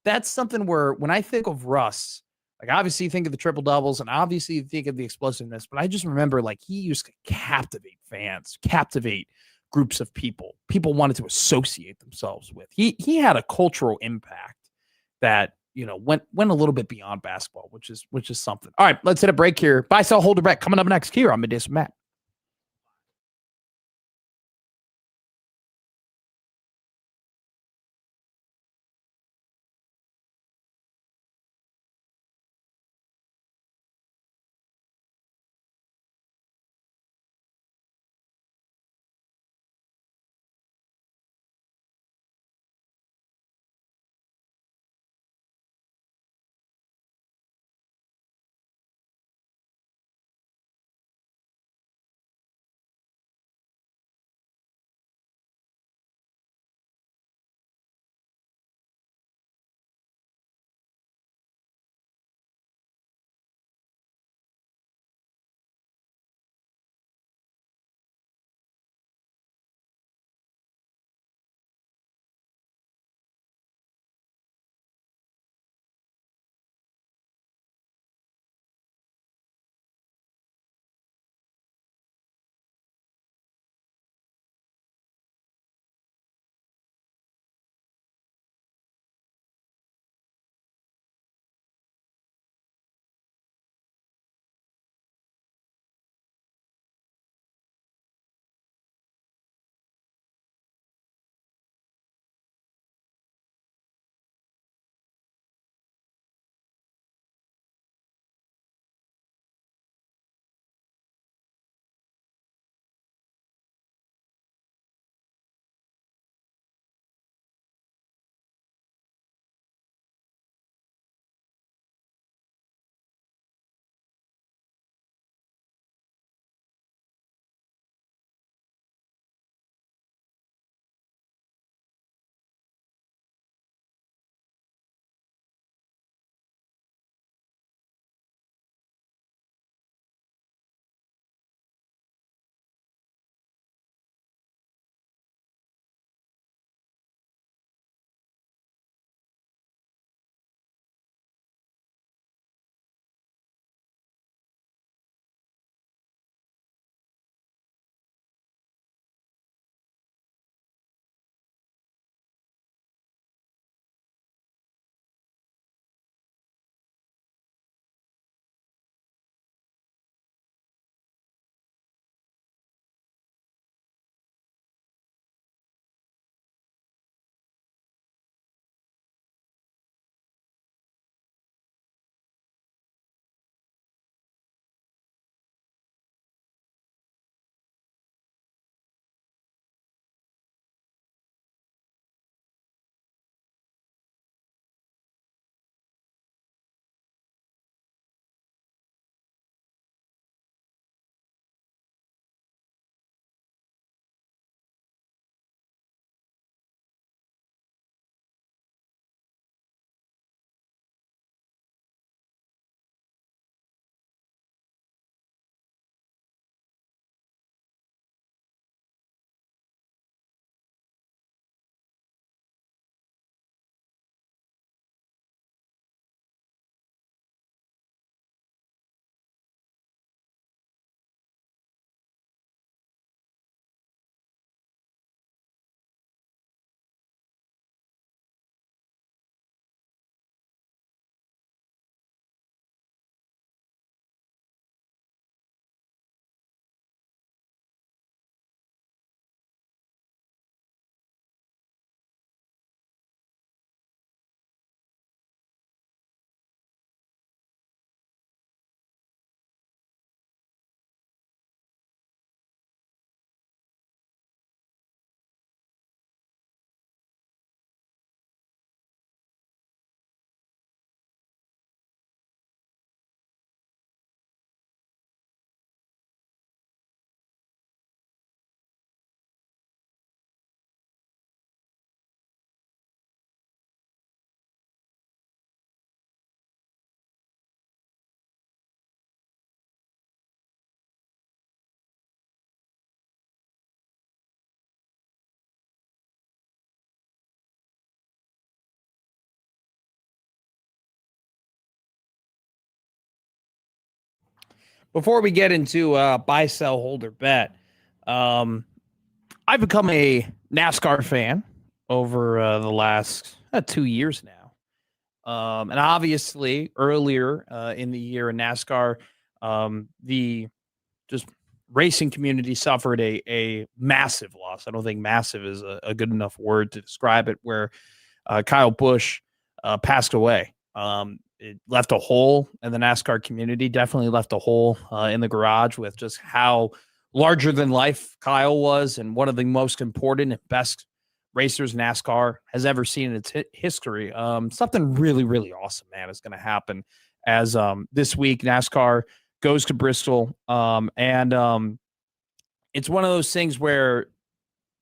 that's something where when I think of Russ, like obviously you think of the triple doubles and obviously you think of the explosiveness, but I just remember like he used to captivate fans, captivate groups of people. People wanted to associate themselves with. He had a cultural impact that, went a little bit beyond basketball, which is something. All right, let's hit a break here. Buy, sell, hold, or bet coming up next here on Middays with Matt. Before we get into buy, sell, hold, or bet, I've become a NASCAR fan over the last 2 years now. And obviously, earlier in the year in NASCAR, the just racing community suffered a massive loss. I don't think massive is a good enough word to describe it, where Kyle Busch passed away. It left a hole in the NASCAR community, definitely left a hole in the garage with just how larger than life Kyle was, and one of the most important and best racers NASCAR has ever seen in its history. Something really, really awesome, man, is going to happen as this week NASCAR goes to Bristol. And it's one of those things where,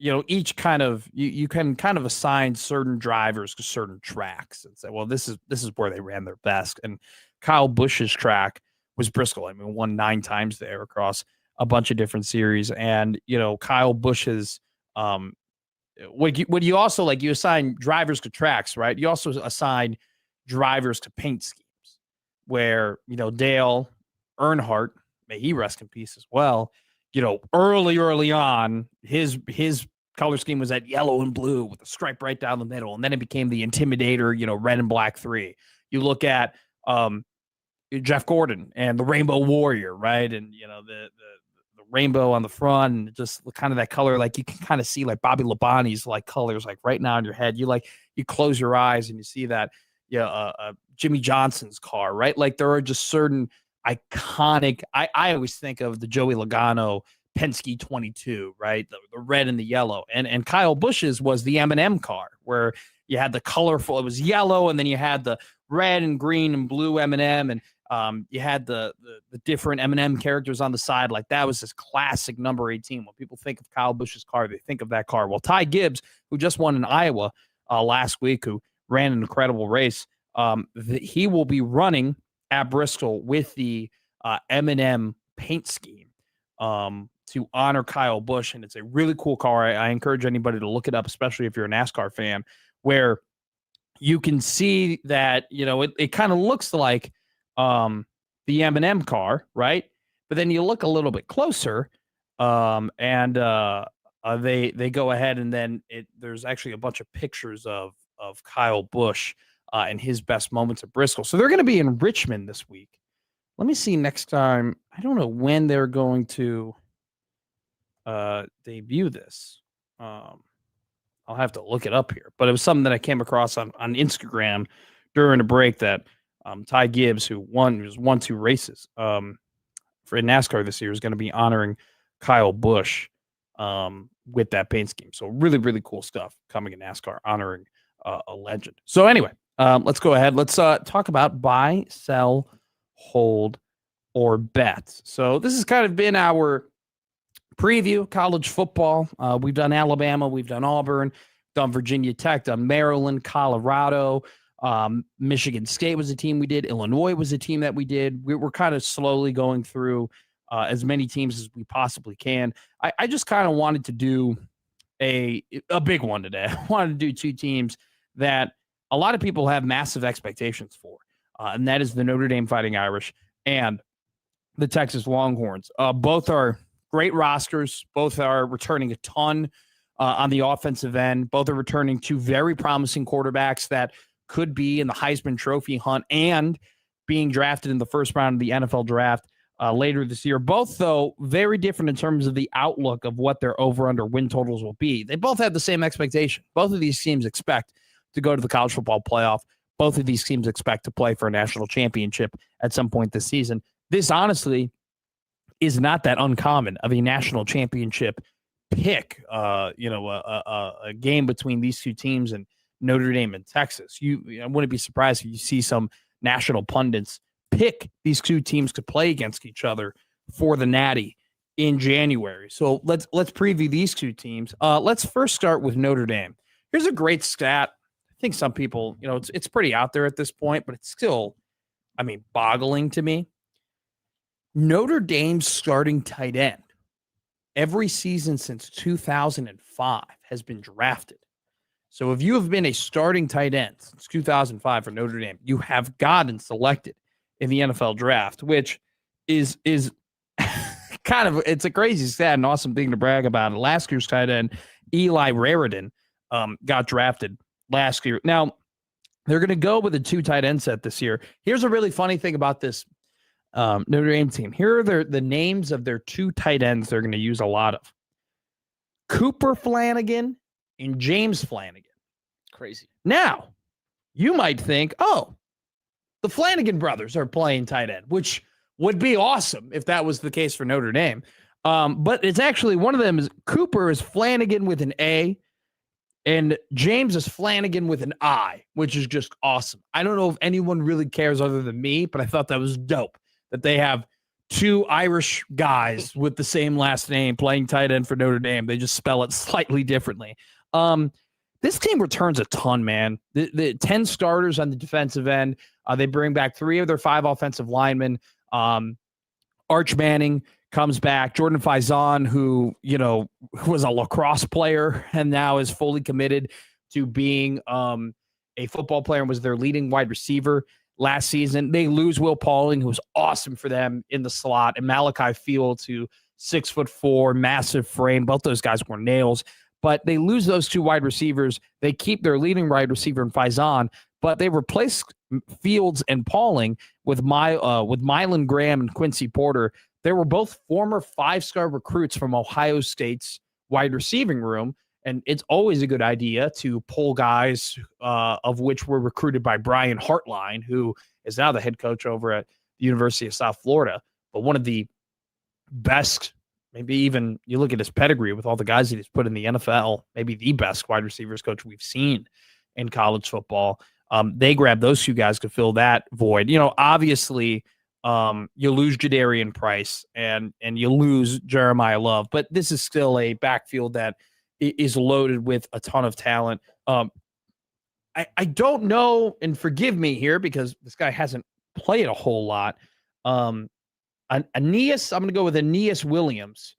each kind of you can kind of assign certain drivers to certain tracks and say, well, this is where they ran their best. And Kyle Busch's track was Bristol. I mean, won 9 times there across a bunch of different series. And Kyle Busch's what you also, like, you assign drivers to tracks, right? You also assign drivers to paint schemes, where Dale Earnhardt, may he rest in peace as well. Early on, his color scheme was that yellow and blue with a stripe right down the middle. And then it became the Intimidator, red and black 3. You look at Jeff Gordon and the Rainbow Warrior, right? And, the rainbow on the front, and just kind of that color, like you can kind of see like Bobby Labonte's like colors, like right now in your head. You close your eyes and you see that, Jimmy Johnson's car, right? Like there are just certain iconic. I always think of the Joey Logano Penske 22, right? The red and the yellow, and Kyle Busch's was the M&M car, where you had the colorful. It was yellow, and then you had the red and green and blue M&M, and you had the different M&M characters on the side. Like that was this classic number 18. When people think of Kyle Busch's car, they think of that car. Well, Ty Gibbs, who just won in Iowa last week, who ran an incredible race, he will be running at Bristol with the M&M paint scheme to honor Kyle Busch. And it's a really cool car. I encourage anybody to look it up, especially if you're a NASCAR fan, where you can see that, it kind of looks like the M&M car, right? But then you look a little bit closer, and they go ahead, and then there's actually a bunch of pictures of Kyle Busch and his best moments at Bristol. So they're going to be in Richmond this week. Let me see next time. I don't know when they're going to debut this. I'll have to look it up here. But it was something that I came across on Instagram during a break that Ty Gibbs, who won 2 races for NASCAR this year, is going to be honoring Kyle Busch with that paint scheme. So really, really cool stuff coming in NASCAR, honoring a legend. So anyway, let's go ahead. Let's talk about buy, sell, hold, or bet. So this has kind of been our preview college football. We've done Alabama, we've done Auburn, done Virginia Tech, done Maryland, Colorado, Michigan State was a team we did. Illinois was a team that we did. We're kind of slowly going through as many teams as we possibly can. I just kind of wanted to do a big one today. I wanted to do 2 teams that a lot of people have massive expectations for, and that is the Notre Dame Fighting Irish and the Texas Longhorns. Both are great rosters. Both are returning a ton on the offensive end. Both are returning 2 very promising quarterbacks that could be in the Heisman Trophy hunt and being drafted in the first round of the NFL draft later this year. Both, though, very different in terms of the outlook of what their over-under win totals will be. They both have the same expectation. Both of these teams expect to go to the college football playoff. Both of these teams expect to play for a national championship at some point this season. This, honestly, is not that uncommon of a national championship pick, a game between these 2 teams and Notre Dame and Texas. I wouldn't be surprised if you see some national pundits pick these 2 teams to play against each other for the Natty in January. So let's preview these 2 teams. Let's first start with Notre Dame. Here's a great stat. I think some people, it's pretty out there at this point, but it's still, boggling to me. Notre Dame's starting tight end every season since 2005 has been drafted. So if you have been a starting tight end since 2005 for Notre Dame, you have gotten selected in the NFL draft, which is it's a crazy stat and awesome thing to brag about. Last year's tight end, Eli Raridan, got drafted last year. Now, they're going to go with a 2 tight end set this year. Here's a really funny thing about this Notre Dame team. Here are the names of their 2 tight ends they're going to use a lot of. Cooper Flanagan and James Flanagan. Crazy. Now, you might think, oh, the Flanagan brothers are playing tight end, which would be awesome if that was the case for Notre Dame. But it's actually one of them is Cooper is Flanagan with an A, and James is Flanagan with an I, which is just awesome. I don't know if anyone really cares other than me, but I thought that was dope that they have 2 Irish guys with the same last name playing tight end for Notre Dame. They just spell it slightly differently. This team returns a ton, man. The 10 starters on the defensive end. They bring back 3 of their 5 offensive linemen. Arch Manning comes back. Jordan Faison, who, was a lacrosse player and now is fully committed to being a football player and was their leading wide receiver last season. They lose Will Pauling, who was awesome for them in the slot, and Malachi Fields, who 6'4", massive frame. Both those guys were nails. But they lose those 2 wide receivers. They keep their leading wide receiver in Faison, but they replace Fields and Pauling with Mylan Graham and Quincy Porter. They were both former 5-star recruits from Ohio State's wide receiving room, and it's always a good idea to pull guys of which were recruited by Brian Hartline, who is now the head coach over at the University of South Florida, but one of the best, maybe even you look at his pedigree with all the guys that he's put in the NFL, maybe the best wide receivers coach we've seen in college football. They grabbed those 2 guys to fill that void. Obviously, you lose Jadarian Price and you lose Jeremiah Love, but this is still a backfield that is loaded with a ton of talent. I don't know, and forgive me here because this guy hasn't played a whole lot. Aeneas, I'm going to go with Aeneas Williams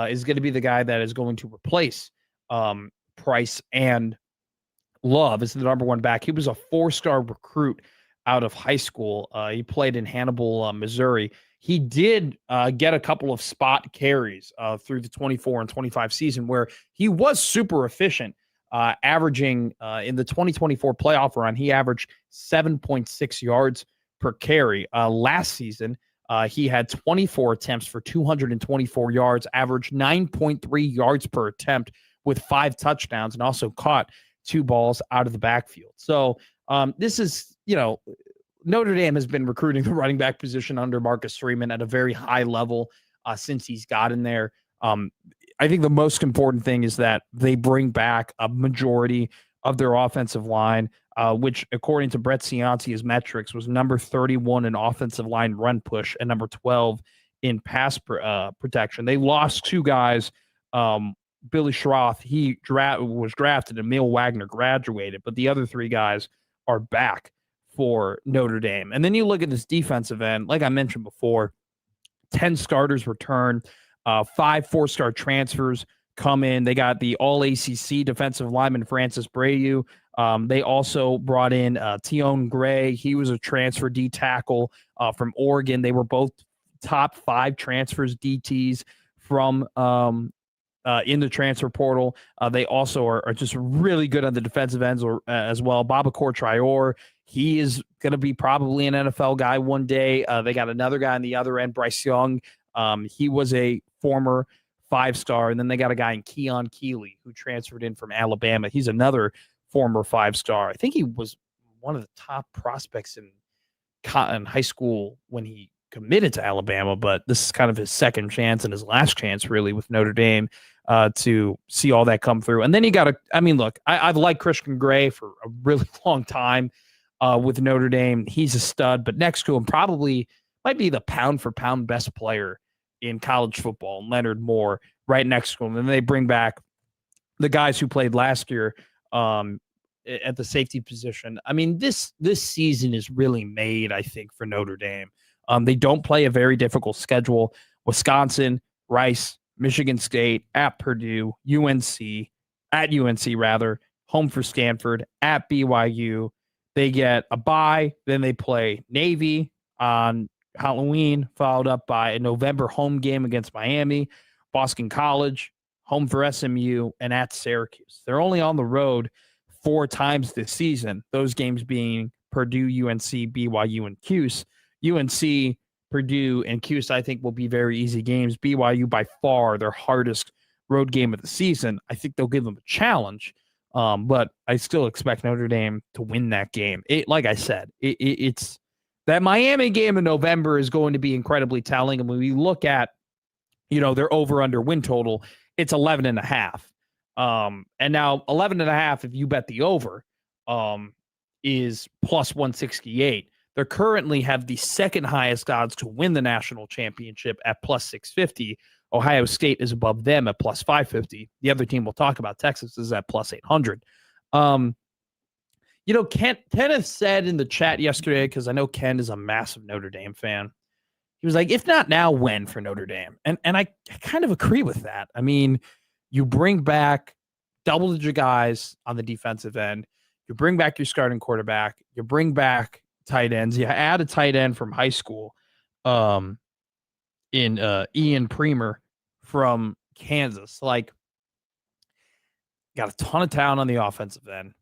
is going to be the guy that is going to replace Price and Love as the number 1 back. He was a 4-star recruit out of high school. He played in Hannibal, Missouri. He did get a couple of spot carries through the 24 and 25 season where he was super efficient, averaging in the 2024 playoff run, he averaged 7.6 yards per carry. Last season, he had 24 attempts for 224 yards, averaged 9.3 yards per attempt with 5 touchdowns, and also caught 2 balls out of the backfield. So this is, Notre Dame has been recruiting the running back position under Marcus Freeman at a very high level since he's gotten there. I think the most important thing is that they bring back a majority of their offensive line, which, according to Brett Ciancia's metrics, was number 31 in offensive line run push and number 12 in pass protection. They lost 2 guys. Billy Schroth, he was drafted, and Emil Wagner graduated, but the other 3 guys are back for Notre Dame. And then you look at this defensive end, like I mentioned before, 10 starters return, 5 4-star transfers come in. They got the All-ACC defensive lineman Francis Brayu. They also brought in Tion Gray. He was a transfer D tackle from Oregon. They were both top 5 transfers, DTs from in the transfer portal. They also are just really good on the defensive ends as well. Babakor Traore, he is going to be probably an NFL guy one day. They got another guy on the other end, Bryce Young. He was a former 5-star. And then they got a guy in Keon Keeley who transferred in from Alabama. He's another former 5-star. I think he was one of the top prospects in high school when he committed to Alabama, but this is kind of his second chance and his last chance really with Notre Dame to see all that come through. And then you got look, I've liked Christian Gray for a really long time with Notre Dame. He's a stud, but next to him probably might be the pound for pound best player in college football, Leonard Moore, right next to him. And they bring back the guys who played last year at the safety position. I mean, this season is really made, I think, for Notre Dame. They don't play a very difficult schedule. Wisconsin, Rice, Michigan State, at Purdue, at UNC rather, home for Stanford, at BYU. They get a bye, then they play Navy on Halloween, followed up by a November home game against Miami, Boston College, home for SMU, and at Syracuse. They're only on the road 4 times this season, those games being Purdue, UNC, BYU, and Cuse. UNC, Purdue, and Cuse, I think, will be very easy games. BYU, by far, their hardest road game of the season. I think they'll give them a challenge, but I still expect Notre Dame to win that game. Like I said, it's that Miami game in November is going to be incredibly telling. And when we look at, their over-under win total, it's 11.5. And now 11.5, if you bet the over, is plus 168. They currently have the second highest odds to win the national championship at plus 650. Ohio State is above them at plus 550. The other team we'll talk about, Texas, is at plus 800. Kenneth said in the chat yesterday, because I know Ken is a massive Notre Dame fan, he was like, if not now, when for Notre Dame? And I kind of agree with that. I mean, you bring back double-digit guys on the defensive end. You bring back your starting quarterback. You bring back tight ends. You add a tight end from high school in Ian Premer from Kansas. Like, got a ton of talent on the offensive end.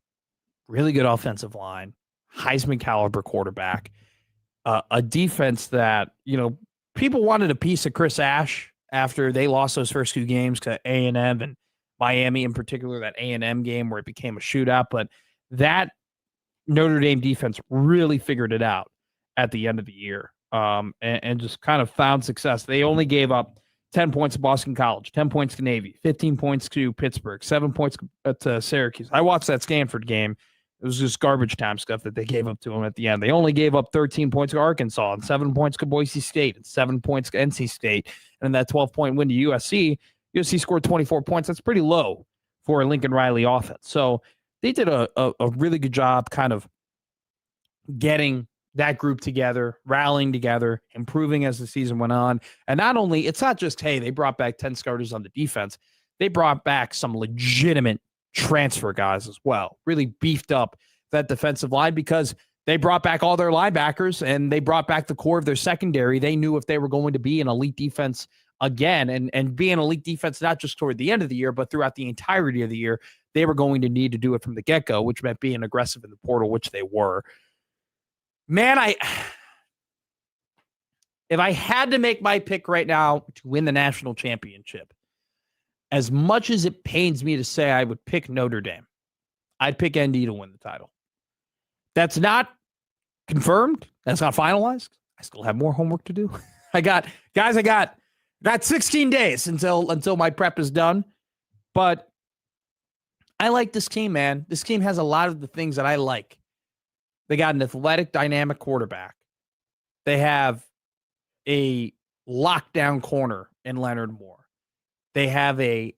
Really good offensive line. Heisman caliber quarterback. A defense that, people wanted a piece of Chris Ash after they lost those first 2 games to A&M and Miami in particular, that A&M game where it became a shootout. But that Notre Dame defense really figured it out at the end of the year and just kind of found success. They only gave up 10 points to Boston College, 10 points to Navy, 15 points to Pittsburgh, 7 points to Syracuse. I watched that Stanford game. It was just garbage time stuff that they gave up to them at the end. They only gave up 13 points to Arkansas and 7 points to Boise State and 7 points to NC State. And that 12-point win to USC, USC scored 24 points. That's pretty low for a Lincoln Riley offense. So they did a really good job kind of getting that group together, rallying together, improving as the season went on. And not only, it's not just, hey, they brought back 10 starters on the defense. They brought back some legitimate transfer guys as well, really beefed up that defensive line because they brought back all their linebackers and they brought back the core of their secondary. They knew if they were going to be an elite defense again and be an elite defense, not just toward the end of the year, but throughout the entirety of the year, they were going to need to do it from the get-go, which meant being aggressive in the portal, which they were. Man, if I had to make my pick right now to win the national championship, as much as it pains me to say I would pick Notre Dame, I'd pick ND to win the title. That's not confirmed. That's not finalized. I still have more homework to do. I got 16 days until my prep is done. But I like this team, man. This team has a lot of the things that I like. They got an athletic, dynamic quarterback. They have a lockdown corner in Leonard Moore. They have a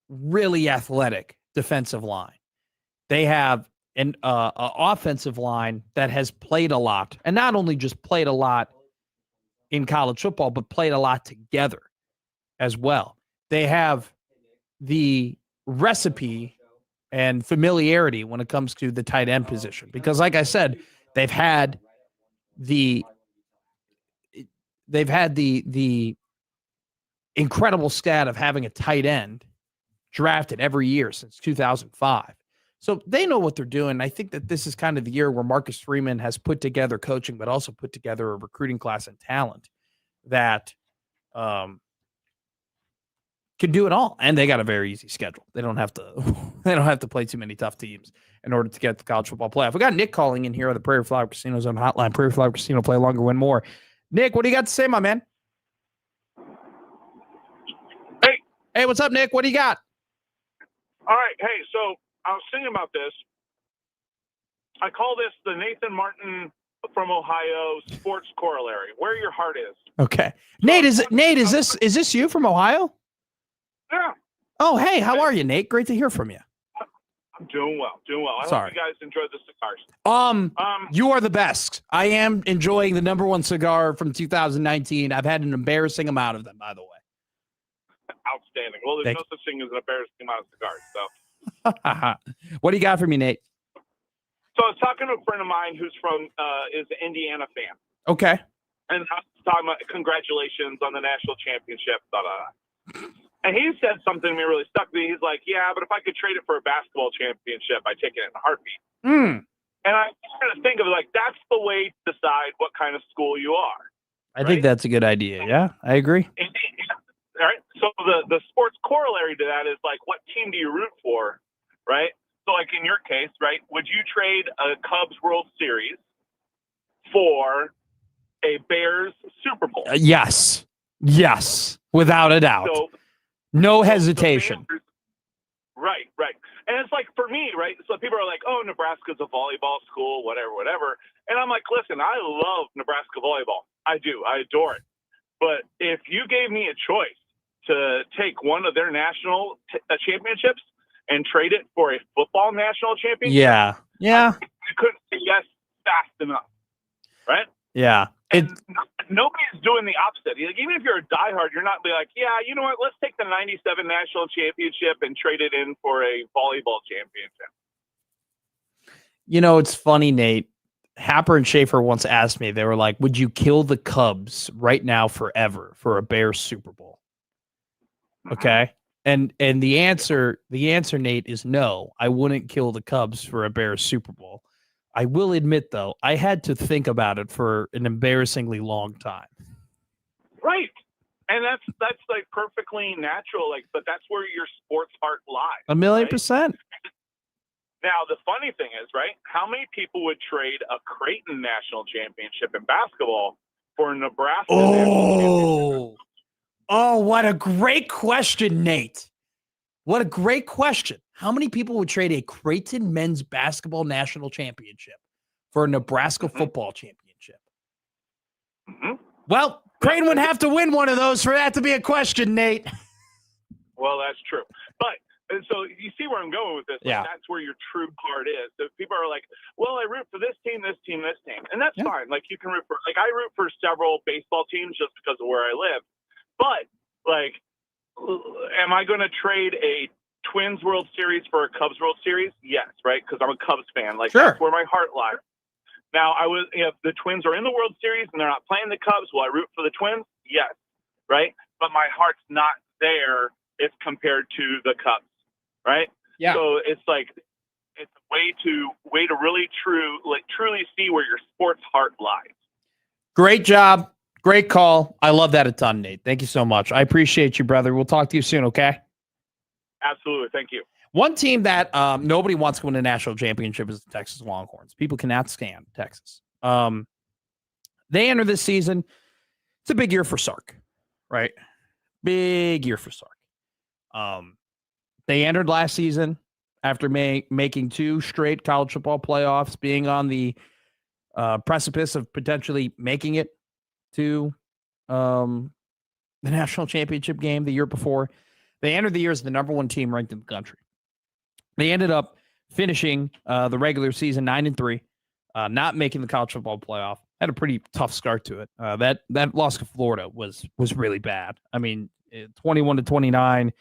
really athletic defensive line. They have an offensive line that has played a lot, and not only just played a lot in college football, but played a lot together as well. They have the recipe and familiarity when it comes to the tight end position, because, like I said, they've had the incredible stat of having a tight end drafted every year since 2005. So they know what they're doing. I think that this is kind of the year where Marcus Freeman has put together coaching, but also put together a recruiting class and talent that can do it all. And they got a very easy schedule. They don't have to play too many tough teams in order to get the college football playoff. We got Nick calling in here on the Prairie Flower Casino Zone hotline. Prairie Flower Casino, play longer, win more. Nick, what do you got to say, my man? Hey, what's up, Nick? What do you got? All right. Hey, so I was thinking about this. I call this the Nathan Martin from Ohio sports corollary, where your heart is. Okay. Nate, is this you from Ohio? Yeah. Oh, hey, how are you, Nate? Great to hear from you. I'm doing well. I Sorry. hope you guys enjoyed the cigars. You are the best. I am enjoying the number one cigar from 2019. I've had an embarrassing amount of them, by the way. Outstanding. Well, there's no such thing as an embarrassing amount of cigars. So, what do you got for me, Nate? So I was talking to a friend of mine who's is an Indiana fan. Okay. And I was talking about congratulations on the national championship, blah, blah, blah. And he said something that really stuck with me. He's like, yeah, but if I could trade it for a basketball championship, I'd take it in a heartbeat. And I kind of think of it like that's the way to decide what kind of school you are. I think that's a good idea. Yeah, I agree. All right. So the sports corollary to that is like, what team do you root for? Right. So like in your case, right, would you trade a Cubs World Series for a Bears Super Bowl? Yes. Yes. Without a doubt. So, no hesitation. Right. And it's like, for me, right, so people are like, oh, Nebraska's a volleyball school, whatever. And I'm like, listen, I love Nebraska volleyball. I do. I adore it. But if you gave me a choice to take one of their national championships and trade it for a football national championship, yeah, I couldn't say yes fast enough, right? Yeah. Nobody's doing the opposite. Like, even if you're a diehard, you're not like, yeah, you know what? Let's take the '97 national championship and trade it in for a volleyball championship. You know, it's funny, Nate. Happer and Schaefer once asked me, they were like, would you kill the Cubs right now forever for a Bears Super Bowl? Okay. And the answer, Nate, is no. I wouldn't kill the Cubs for a Bears Super Bowl. I will admit, though, I had to think about it for an embarrassingly long time. Right. And that's like perfectly natural. Like, but that's where your sports heart lies. 1,000,000%. Now, the funny thing is, right, how many people would trade a Creighton national championship in basketball for a Nebraska national championship? Oh, what a great question, Nate. What a great question. How many people would trade a Creighton men's basketball national championship for a Nebraska football championship? Well, Creighton would have to win one of those for that to be a question, Nate. Well, that's true. But and so you see where I'm going with this. Like, Yeah. that's where your true heart is. So people are like, well, I root for this team, this team, this team. And that's fine. Like, you can root for, like, I root for several baseball teams just because of where I live. But, like, am I going to trade a Twins World Series for a Cubs World Series? Yes, right? Because I'm a Cubs fan. Like, that's where my heart lies. Now, if the Twins are in the World Series and they're not playing the Cubs, will I root for the Twins? Yes, right? But my heart's not there if compared to the Cubs, right? Yeah. So it's like, it's a way to really truly see where your sports heart lies. Great job. Great call. I love that a ton, Nate. Thank you so much. I appreciate you, brother. We'll talk to you soon, okay? Absolutely. Thank you. One team that nobody wants to win a national championship is the Texas Longhorns. People cannot stand Texas. They enter this season. It's a big year for Sark, right? Big year for Sark. They entered last season after making 2 straight college football playoffs, being on the precipice of potentially making it to the national championship game the year before. They entered the year as the number 1 team ranked in the country. They ended up finishing the regular season 9-3, not making the college football playoff. Had a pretty tough start to it. That loss to Florida was really bad. I mean, 21-29,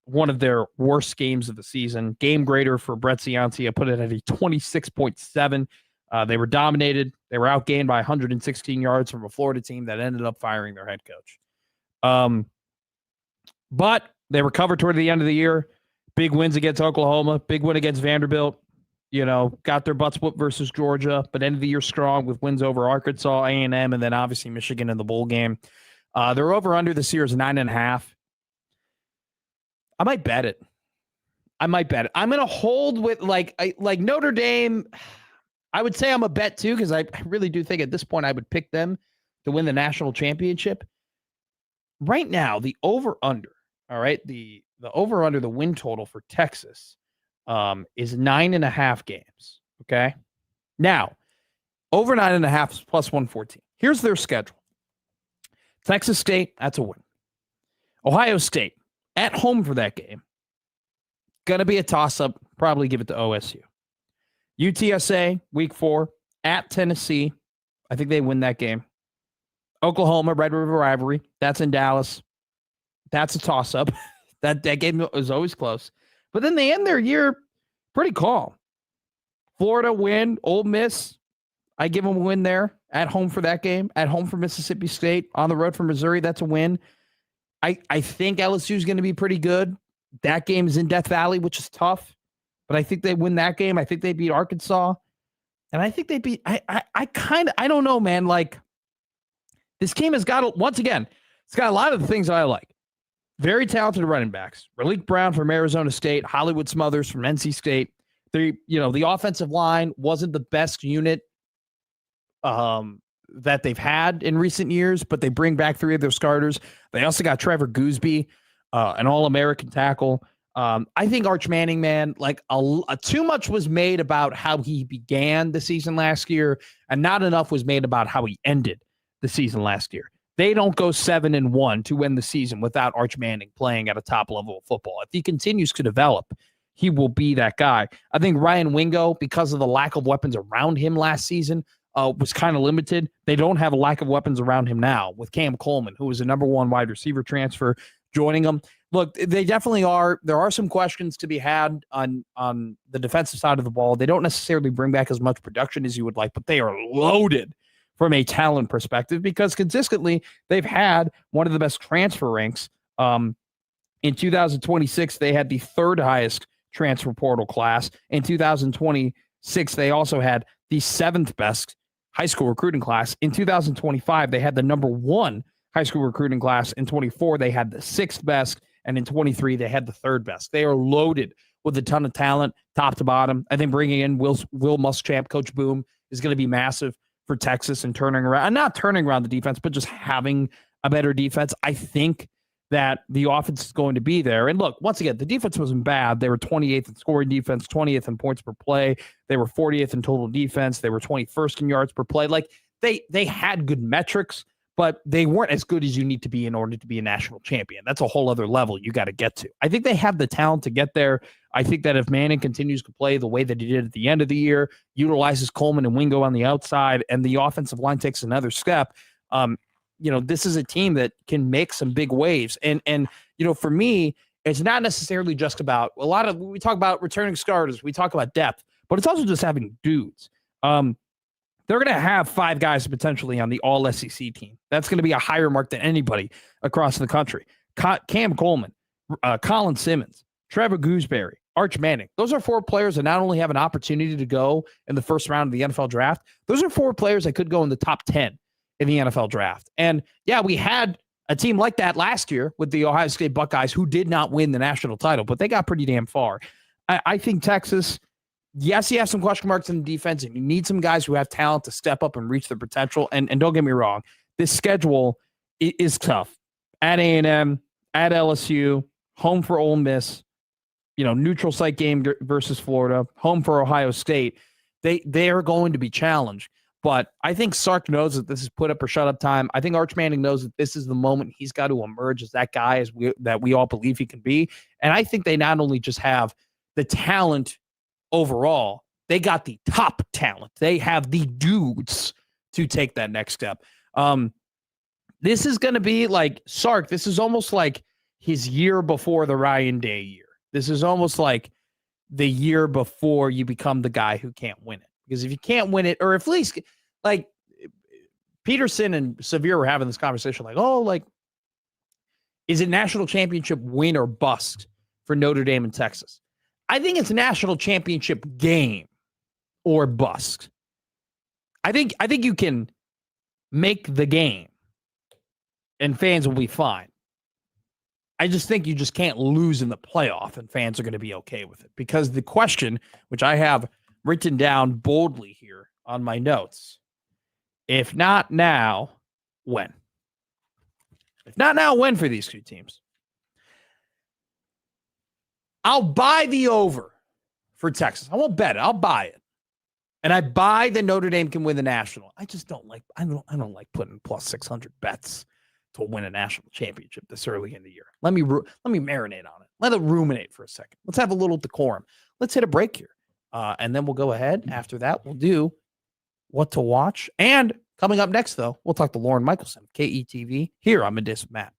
one of their worst games of the season. Game grader for Brett Cianci, I put it at a 26.7. They were dominated. They were outgained by 116 yards from a Florida team that ended up firing their head coach. But they recovered toward the end of the year. Big wins against Oklahoma, big win against Vanderbilt. Got their butts whooped versus Georgia, but ended the year strong with wins over Arkansas, A&M, and then obviously Michigan in the bowl game. Their over-under this year is 9.5. I might bet it. I'm going to hold with like Notre Dame. I would say I'm a bet too, because I really do think at this point I would pick them to win the national championship. Right now, the over-under, all right, the over-under, the win total for Texas is 9.5 games, okay? Now, over 9.5 is plus 114. Here's their schedule. Texas State, that's a win. Ohio State, at home for that game. Going to be a toss-up, probably give it to OSU. UTSA, week 4, at Tennessee. I think they win that game. Oklahoma, Red River Rivalry. That's in Dallas. That's a toss-up. That game is always close. But then they end their year pretty calm. Florida win. Ole Miss, I give them a win there. at home for that game, at home for Mississippi State, on the road for Missouri. That's a win. I think LSU is going to be pretty good. That game is in Death Valley, which is tough, but I think they win that game. I think they beat Arkansas, and I think they beat. I don't know, man. Like, this team has got, once again, it's got a lot of the things that I like. Very talented running backs. Raleek Brown from Arizona State, Hollywood Smothers from NC State. The offensive line wasn't the best unit that they've had in recent years, but they bring back 3 of their starters. They also got Trevor Gooseby, an All-American tackle. I think Arch Manning, man, like too much was made about how he began the season last year, and not enough was made about how he ended the season last year. They don't go 7-1 to win the season without Arch Manning playing at a top level of football. If he continues to develop, he will be that guy. I think Ryan Wingo, because of the lack of weapons around him last season, was kind of limited. They don't have a lack of weapons around him now with Cam Coleman, who was a number 1 wide receiver transfer, joining them. Look, they definitely are. There are some questions to be had on the defensive side of the ball. They don't necessarily bring back as much production as you would like, but they are loaded from a talent perspective because consistently they've had one of the best transfer ranks. In 2026, they had the 3rd highest transfer portal class. In 2026, they also had the 7th best high school recruiting class. In 2025, they had the number 1 high school recruiting class. In 24, they had the 6th best. And in 23, they had the 3rd best. They are loaded with a ton of talent, top to bottom. I think bringing in Will Muschamp, Coach Boom, is going to be massive for Texas and not turning around the defense, but just having a better defense. I think that the offense is going to be there. And look, once again, the defense wasn't bad. They were 28th in scoring defense, 20th in points per play. They were 40th in total defense. They were 21st in yards per play. Like, they had good metrics, but they weren't as good as you need to be in order to be a national champion. That's a whole other level you got to get to. I think they have the talent to get there. I think that if Manning continues to play the way that he did at the end of the year, utilizes Coleman and Wingo on the outside, and the offensive line takes another step, this is a team that can make some big waves. And for me, it's not necessarily just about we talk about returning starters, we talk about depth, but it's also just having dudes. They're going to have 5 guys potentially on the all SEC team. That's going to be a higher mark than anybody across the country. Cam Coleman, Colin Simmons, Trevor Gooseberry, Arch Manning. Those are 4 players that not only have an opportunity to go in the first round of the NFL draft, those are 4 players that could go in the top 10 in the NFL draft. And yeah, we had a team like that last year with the Ohio State Buckeyes who did not win the national title, but they got pretty damn far. I think Texas, yes, you have some question marks in the defense, and you need some guys who have talent to step up and reach their potential. And don't get me wrong, this schedule is tough. At A&M, at LSU, home for Ole Miss, neutral site game versus Florida, home for Ohio State. They are going to be challenged. But I think Sark knows that this is put up or shut up time. I think Arch Manning knows that this is the moment he's got to emerge as that guy that we all believe he can be. And I think they not only just have the talent overall, they got the top talent. They have the dudes to take that next step. This is going to be like Sark. This is almost like his year before the Ryan Day year. This is almost like the year before you become the guy who can't win it. Because if you can't win it, or at least like Peterson and Sevier were having this conversation, is it national championship win or bust for Notre Dame and Texas? I think it's a national championship game or bust. I think you can make the game and fans will be fine. I just think you just can't lose in the playoff and fans are going to be okay with it. Because the question, which I have written down boldly here on my notes, if not now, when? If not now, when for these 2 teams? I'll buy the over for Texas. I won't bet it. I'll buy it. And I buy that Notre Dame can win the national. I just don't like I don't like putting plus 600 bets to win a national championship this early in the year. Let me marinate on it. Let it ruminate for a second. Let's have a little decorum. Let's hit a break here. And then we'll go ahead. After that, we'll do what to watch. And coming up next, though, we'll talk to Lauren Michelson, KETV, here on Middays with Matt.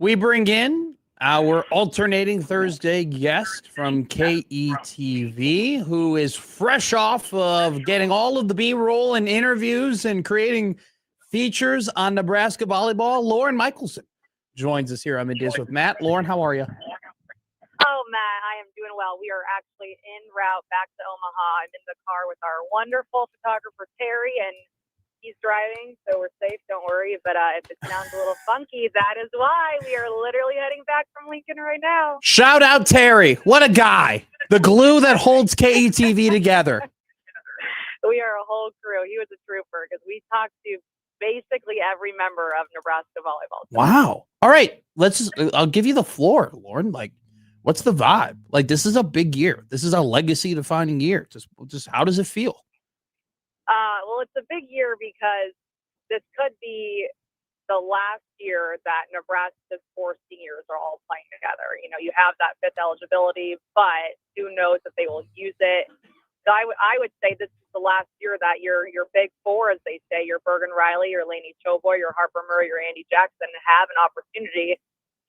We bring in our alternating Thursday guest from KETV, who is fresh off of getting all of the B-roll and interviews and creating features on Nebraska volleyball. Lauren Michelson joins us here on Middays with Matt. Lauren, how are you? Oh, Matt, I am doing well. We are actually en route back to Omaha. I'm in the car with our wonderful photographer, Terry, and he's driving, so we're safe. Don't worry. But if it sounds a little funky, that is why. We are literally heading back from Lincoln right now. Shout out Terry. What a guy. The glue that holds KETV together. We are a whole crew. He was a trooper because we talked to basically every member of Nebraska volleyball. Wow. All right. I'll give you the floor, Lauren. Like, what's the vibe? Like, this is a big year. This is a legacy defining year. Just how does it feel? Well, it's a big year because this could be the last year that Nebraska's 4 seniors are all playing together. You know, you have that 5th eligibility, but who knows if they will use it. So I would say this is the last year that your big 4, as they say, your Bergen Riley, your Lainey Choboy, your Harper Murray, your Andy Jackson, have an opportunity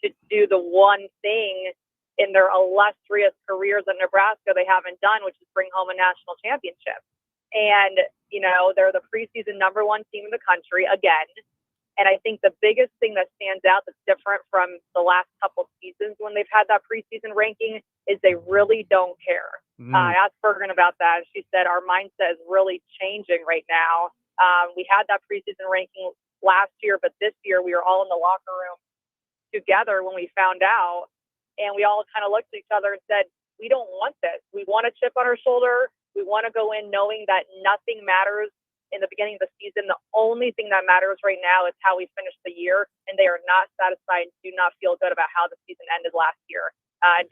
to do the one thing in their illustrious careers in Nebraska they haven't done, which is bring home a national championship. And, you know, they're the preseason #1 team in the country again. And I think the biggest thing that stands out that's different from the last couple seasons when they've had that preseason ranking is they really don't care. I asked Bergen about that. She said our mindset is really changing right now. We had that preseason ranking last year, but this year we were all in the locker room together when we found out. And we all kind of looked at each other and said, we don't want this. We want a chip on our shoulder. We want to go in knowing that nothing matters in the beginning of the season. The only thing that matters right now is how we finish the year. And they are not satisfied and do not feel good about how the season ended last year.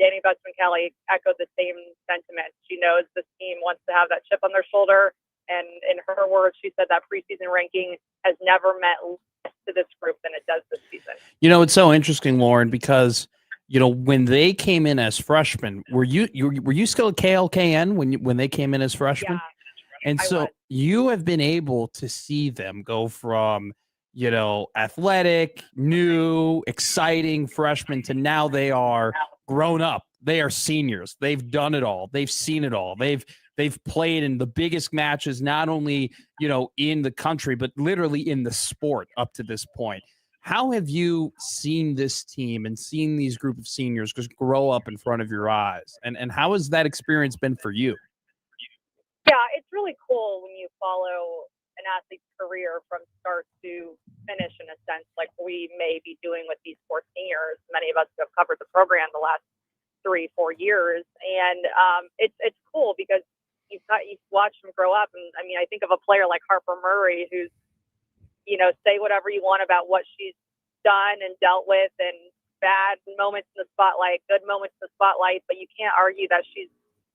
Danny Butsman-Kelly echoed the same sentiment. She knows this team wants to have that chip on their shoulder. And in her words, she said that preseason ranking has never meant less to this group than it does this season. You know, it's so interesting, Lauren, because you know, when they came in as freshmen, were you still at KLKN when they came in as freshmen? Yeah, and so you have been able to see them go from, you know, athletic, new, exciting freshmen to now they are grown up. They are seniors. They've done it all. They've seen it all. They've played in the biggest matches, not only, you know, in the country, but literally in the sport up to this point. How have you seen this team and seen these group of seniors just grow up in front of your eyes? And how has that experience been for you? Yeah, it's really cool when you follow an athlete's career from start to finish, in a sense, like we may be doing with these 4 seniors. Many of us have covered the program the last 3-4 years. And it's cool because you watch them grow up. And I mean, I think of a player like Harper Murray, who's, you know, say whatever you want about what she's done and dealt with and bad moments in the spotlight, good moments in the spotlight, but you can't argue that she's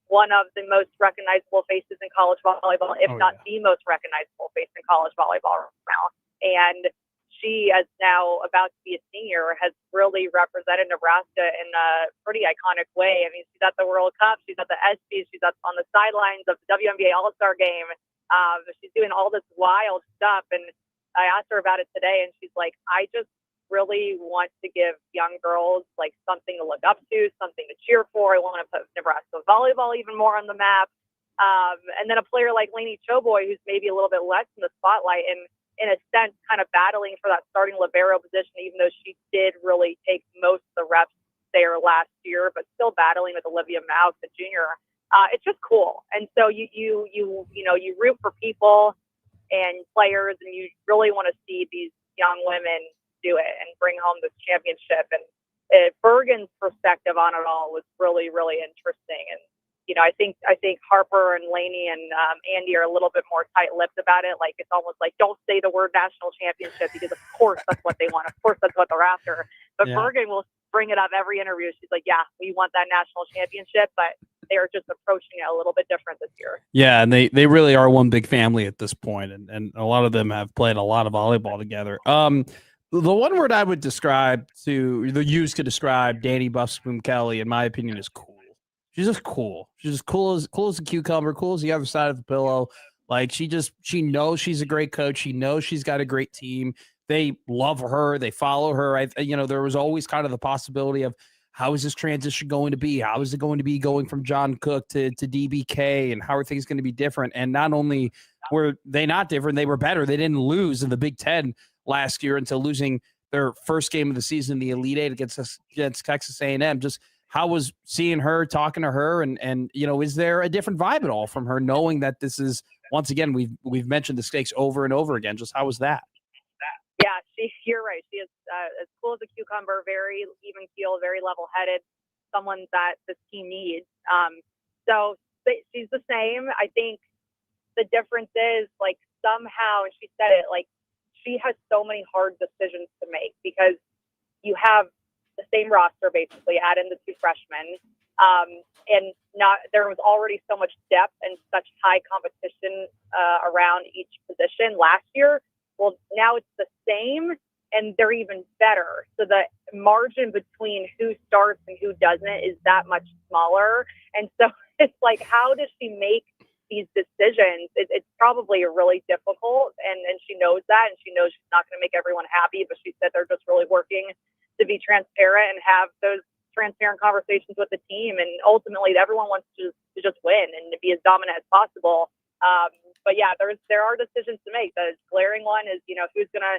one of the most recognizable faces in college volleyball, if not the most recognizable face in college volleyball right now. And she, as now about to be a senior, has really represented Nebraska in a pretty iconic way. I mean, she's at the World Cup, she's at the ESPYs, she's on the sidelines of the WNBA All-Star Game. She's doing all this wild stuff, and I asked her about it today, and she's like, I just really want to give young girls like something to look up to, something to cheer for. I want to put Nebraska volleyball even more on the map. And then a player like Lainey Choboy, who's maybe a little bit less in the spotlight and in a sense kind of battling for that starting libero position, even though she did really take most of the reps there last year, but still battling with Olivia Mauck, the junior. It's just cool. And so you root for people and players, and you really want to see these young women do it and bring home this championship. And Bergen's perspective on it all was really, really interesting. And you know, I think Harper and Lainey and Andy are a little bit more tight-lipped about it. Like it's almost like don't say the word national championship because of course that's what they want. Of course that's what they're after. But Bergen will bring it up every interview. She's like, yeah, we want that national championship, but they are just approaching it a little bit different this year. Yeah, and they really are one big family at this point, and a lot of them have played a lot of volleyball together. The one word I would use to describe Danny Butsman-Kelly, in my opinion, is cool. She's just cool. She's just cool as a cucumber, cool as the other side of the pillow. Like she knows she's a great coach. She knows she's got a great team. they love her. They follow her. There was always kind of the possibility of how is this transition going to be? How is it going to be going from John Cook to DBK? And how are things going to be different? And not only were they not different, they were better. They didn't lose in the Big Ten last year until losing their first game of the season, the Elite Eight against Texas A&M. Just how was seeing her, talking to her, and is there a different vibe at all from her, knowing that this is, once again, we've mentioned the stakes over and over again. Just how was that? Yeah, you're right. She is as cool as a cucumber, very even keeled, very level headed, someone that this team needs. So she's the same. I think the difference is like somehow, and she said it, like she has so many hard decisions to make because you have the same roster basically, add in the two freshmen, and there was already so much depth and such high competition around each position last year. Well, now it's the same, and they're even better. So the margin between who starts and who doesn't is that much smaller. And so it's like, how does she make these decisions? It's probably really difficult, and she knows that, and she knows she's not going to make everyone happy, but she said they're just really working to be transparent and have those transparent conversations with the team. And ultimately, everyone wants to just win and to be as dominant as possible. But yeah, there are decisions to make. The glaring one is, who's going to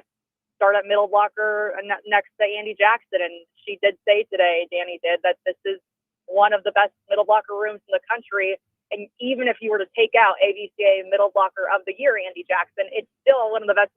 start at middle blocker next to Andy Jackson. And she did say today, Danny did, that this is one of the best middle blocker rooms in the country. And even if you were to take out ABCA middle blocker of the year, Andy Jackson, it's still one of the best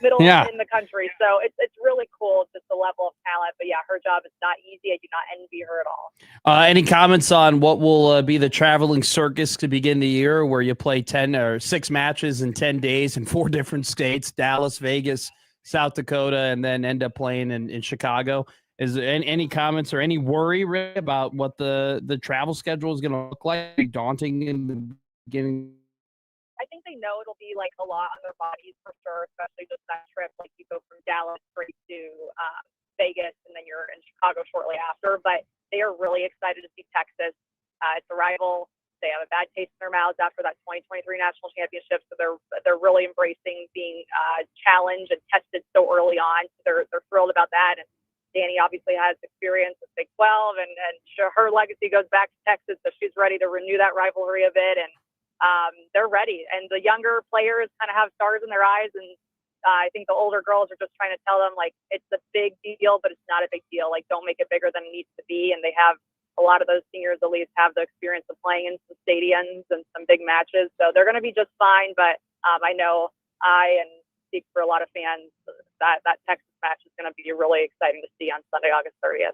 middle in the country. So it's really cool, just the level of talent. But yeah, her job is not easy. I do not envy her at all. Any comments on what will be the traveling circus to begin the year, where you play 10 or 6 matches in 10 days in 4 different states, Dallas, Vegas, South Dakota, and then end up playing in Chicago? Is there any comments or any worry about what the travel schedule is going to look like? Daunting in the beginning? I think they know it'll be like a lot on their bodies for sure, especially just that trip. Like you go from Dallas straight to Vegas, and then you're in Chicago shortly after. But they are really excited to see Texas. It's a rival. They have a bad taste in their mouths after that 2023 national championship, so they're really embracing being challenged and tested so early on. So they're thrilled about that. And Danny obviously has experience with Big 12, and her legacy goes back to Texas, so she's ready to renew that rivalry a bit, and they're ready. And the younger players kind of have stars in their eyes, and I think the older girls are just trying to tell them, like, it's a big deal, but it's not a big deal. Like, don't make it bigger than it needs to be. And they have a lot of those seniors, at least, have the experience of playing in some stadiums and some big matches, so they're going to be just fine. But I know and speak for a lot of fans that Texas match is going to be really exciting to see on Sunday, August 30th.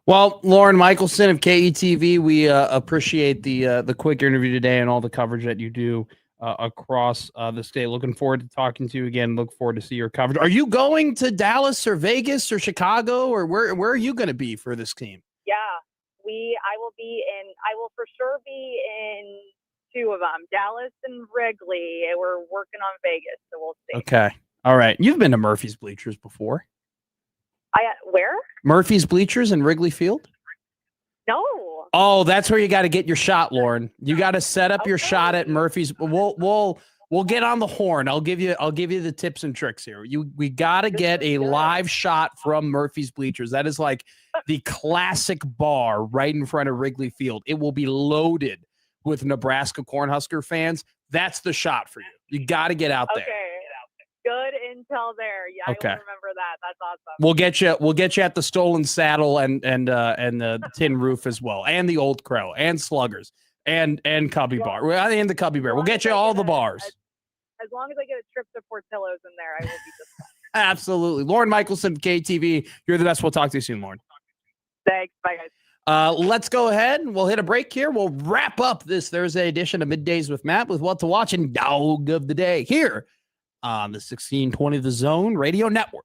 Well, Lauren Michelson of KETV, we appreciate the quick interview today and all the coverage that you do across the state. Looking forward to talking to you again. Look forward to see your coverage. Are you going to Dallas or Vegas or Chicago, or where are you going to be for this team? Yeah, I will for sure be in 2 of them, Dallas and Wrigley. We're working on Vegas, so we'll see. Okay. All right. You've been to Murphy's Bleachers before. Where? Murphy's Bleachers in Wrigley Field? No. Oh, that's where you got to get your shot, Lauren. You got to set up your shot at Murphy's. We'll get on the horn. I'll give you the tips and tricks here. We got to get a live shot from Murphy's Bleachers. That is like the classic bar right in front of Wrigley Field. It will be loaded with Nebraska Cornhusker fans. That's the shot for you. You got to get out there. Okay. Good intel there. Yeah, Okay. I will remember that. That's awesome. We'll get you at the Stolen Saddle and the Tin Roof as well, and the Old Crow and Sluggers and Cubby Bar and the Cubby Bear. We'll get you all the bars. As long as I get a trip to Portillo's in there, I will be just fine. Absolutely. Lauren Michelson, KTV. You're the best. We'll talk to you soon, Lauren. Thanks. Bye, guys. Let's go ahead and we'll hit a break here. We'll wrap up this Thursday edition of Middays with Matt with what to watch and dog of the day here on the 1620 The Zone Radio Network.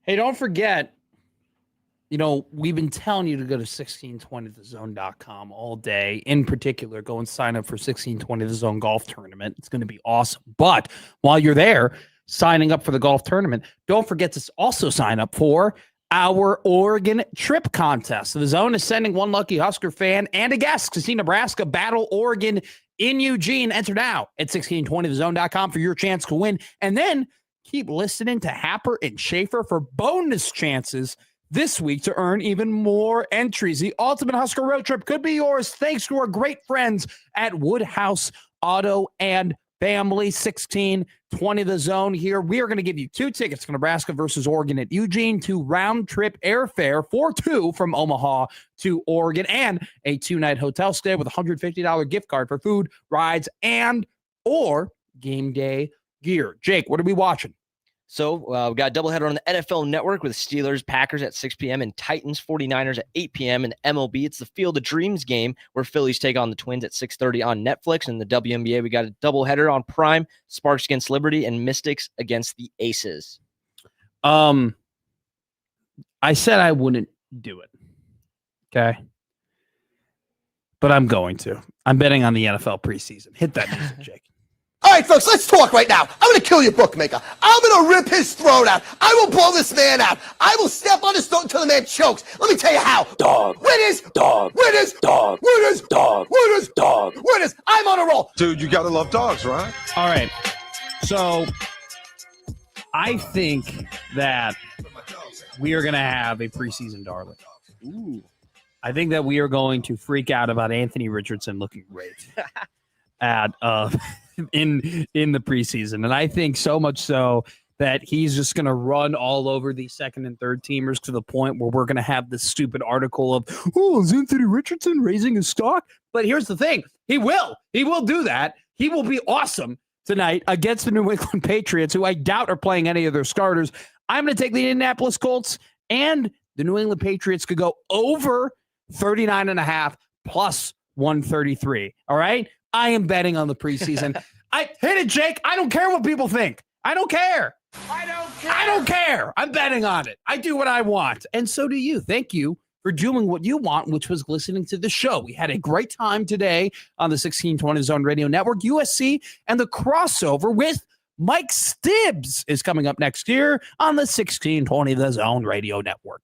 Hey, don't forget, we've been telling you to go to 1620thezone.com all day. In particular, go and sign up for 1620 The Zone Golf Tournament. It's going to be awesome. But while you're there signing up for the golf tournament, don't forget to also sign up for our Oregon trip contest. So the Zone is sending one lucky Husker fan and a guest to see Nebraska battle Oregon in Eugene. Enter now at 1620thezone.com for your chance to win. And then keep listening to Happer and Schaefer for bonus chances this week to earn even more entries. The ultimate Husker road trip could be yours thanks to our great friends at Woodhouse Auto and Family. 1620 The Zone here. We are going to give you 2 tickets for Nebraska versus Oregon at Eugene, 2 round-trip airfare for 2 from Omaha to Oregon, and a 2-night hotel stay with a $150 gift card for food, rides, and or game day gear. Jake, what are we watching? So we got a doubleheader on the NFL Network with Steelers, Packers at 6 p.m. and Titans, 49ers at 8 p.m. And MLB, it's the Field of Dreams game where Phillies take on the Twins at 6:30 on Netflix. And the WNBA, we got a doubleheader on Prime, Sparks against Liberty and Mystics against the Aces. I said I wouldn't do it. Okay. But I'm going to. I'm betting on the NFL preseason. Hit that music, Jake. All right, folks, let's talk right now. I'm going to kill your bookmaker. I'm going to rip his throat out. I will blow this man out. I will step on his throat until the man chokes. Let me tell you how. Dog. Winners. Dog. Winners. Dog. Winners. Dog. Winners. Dog. Winners. I'm on a roll. Dude, you got to love dogs, right? All right. So I think that we are going to have a preseason darling. Ooh. I think that we are going to freak out about Anthony Richardson looking great at in the preseason. And I think so much so that he's just going to run all over the second and third teamers to the point where we're going to have this stupid article of, oh, is Anthony Richardson raising his stock? But here's the thing. He will do that. He will be awesome tonight against the New England Patriots, who I doubt are playing any of their starters. I'm going to take the Indianapolis Colts, and the New England Patriots could go over 39.5 plus 133. All right. I am betting on the preseason. I hit it, Jake. I don't care what people think. I don't care. I don't care. I'm betting on it. I do what I want. And so do you. Thank you for doing what you want, which was listening to the show. We had a great time today on the 1620 Zone Radio Network. USC and the crossover with Mike Stibbs is coming up next year on the 1620 The Zone Radio Network.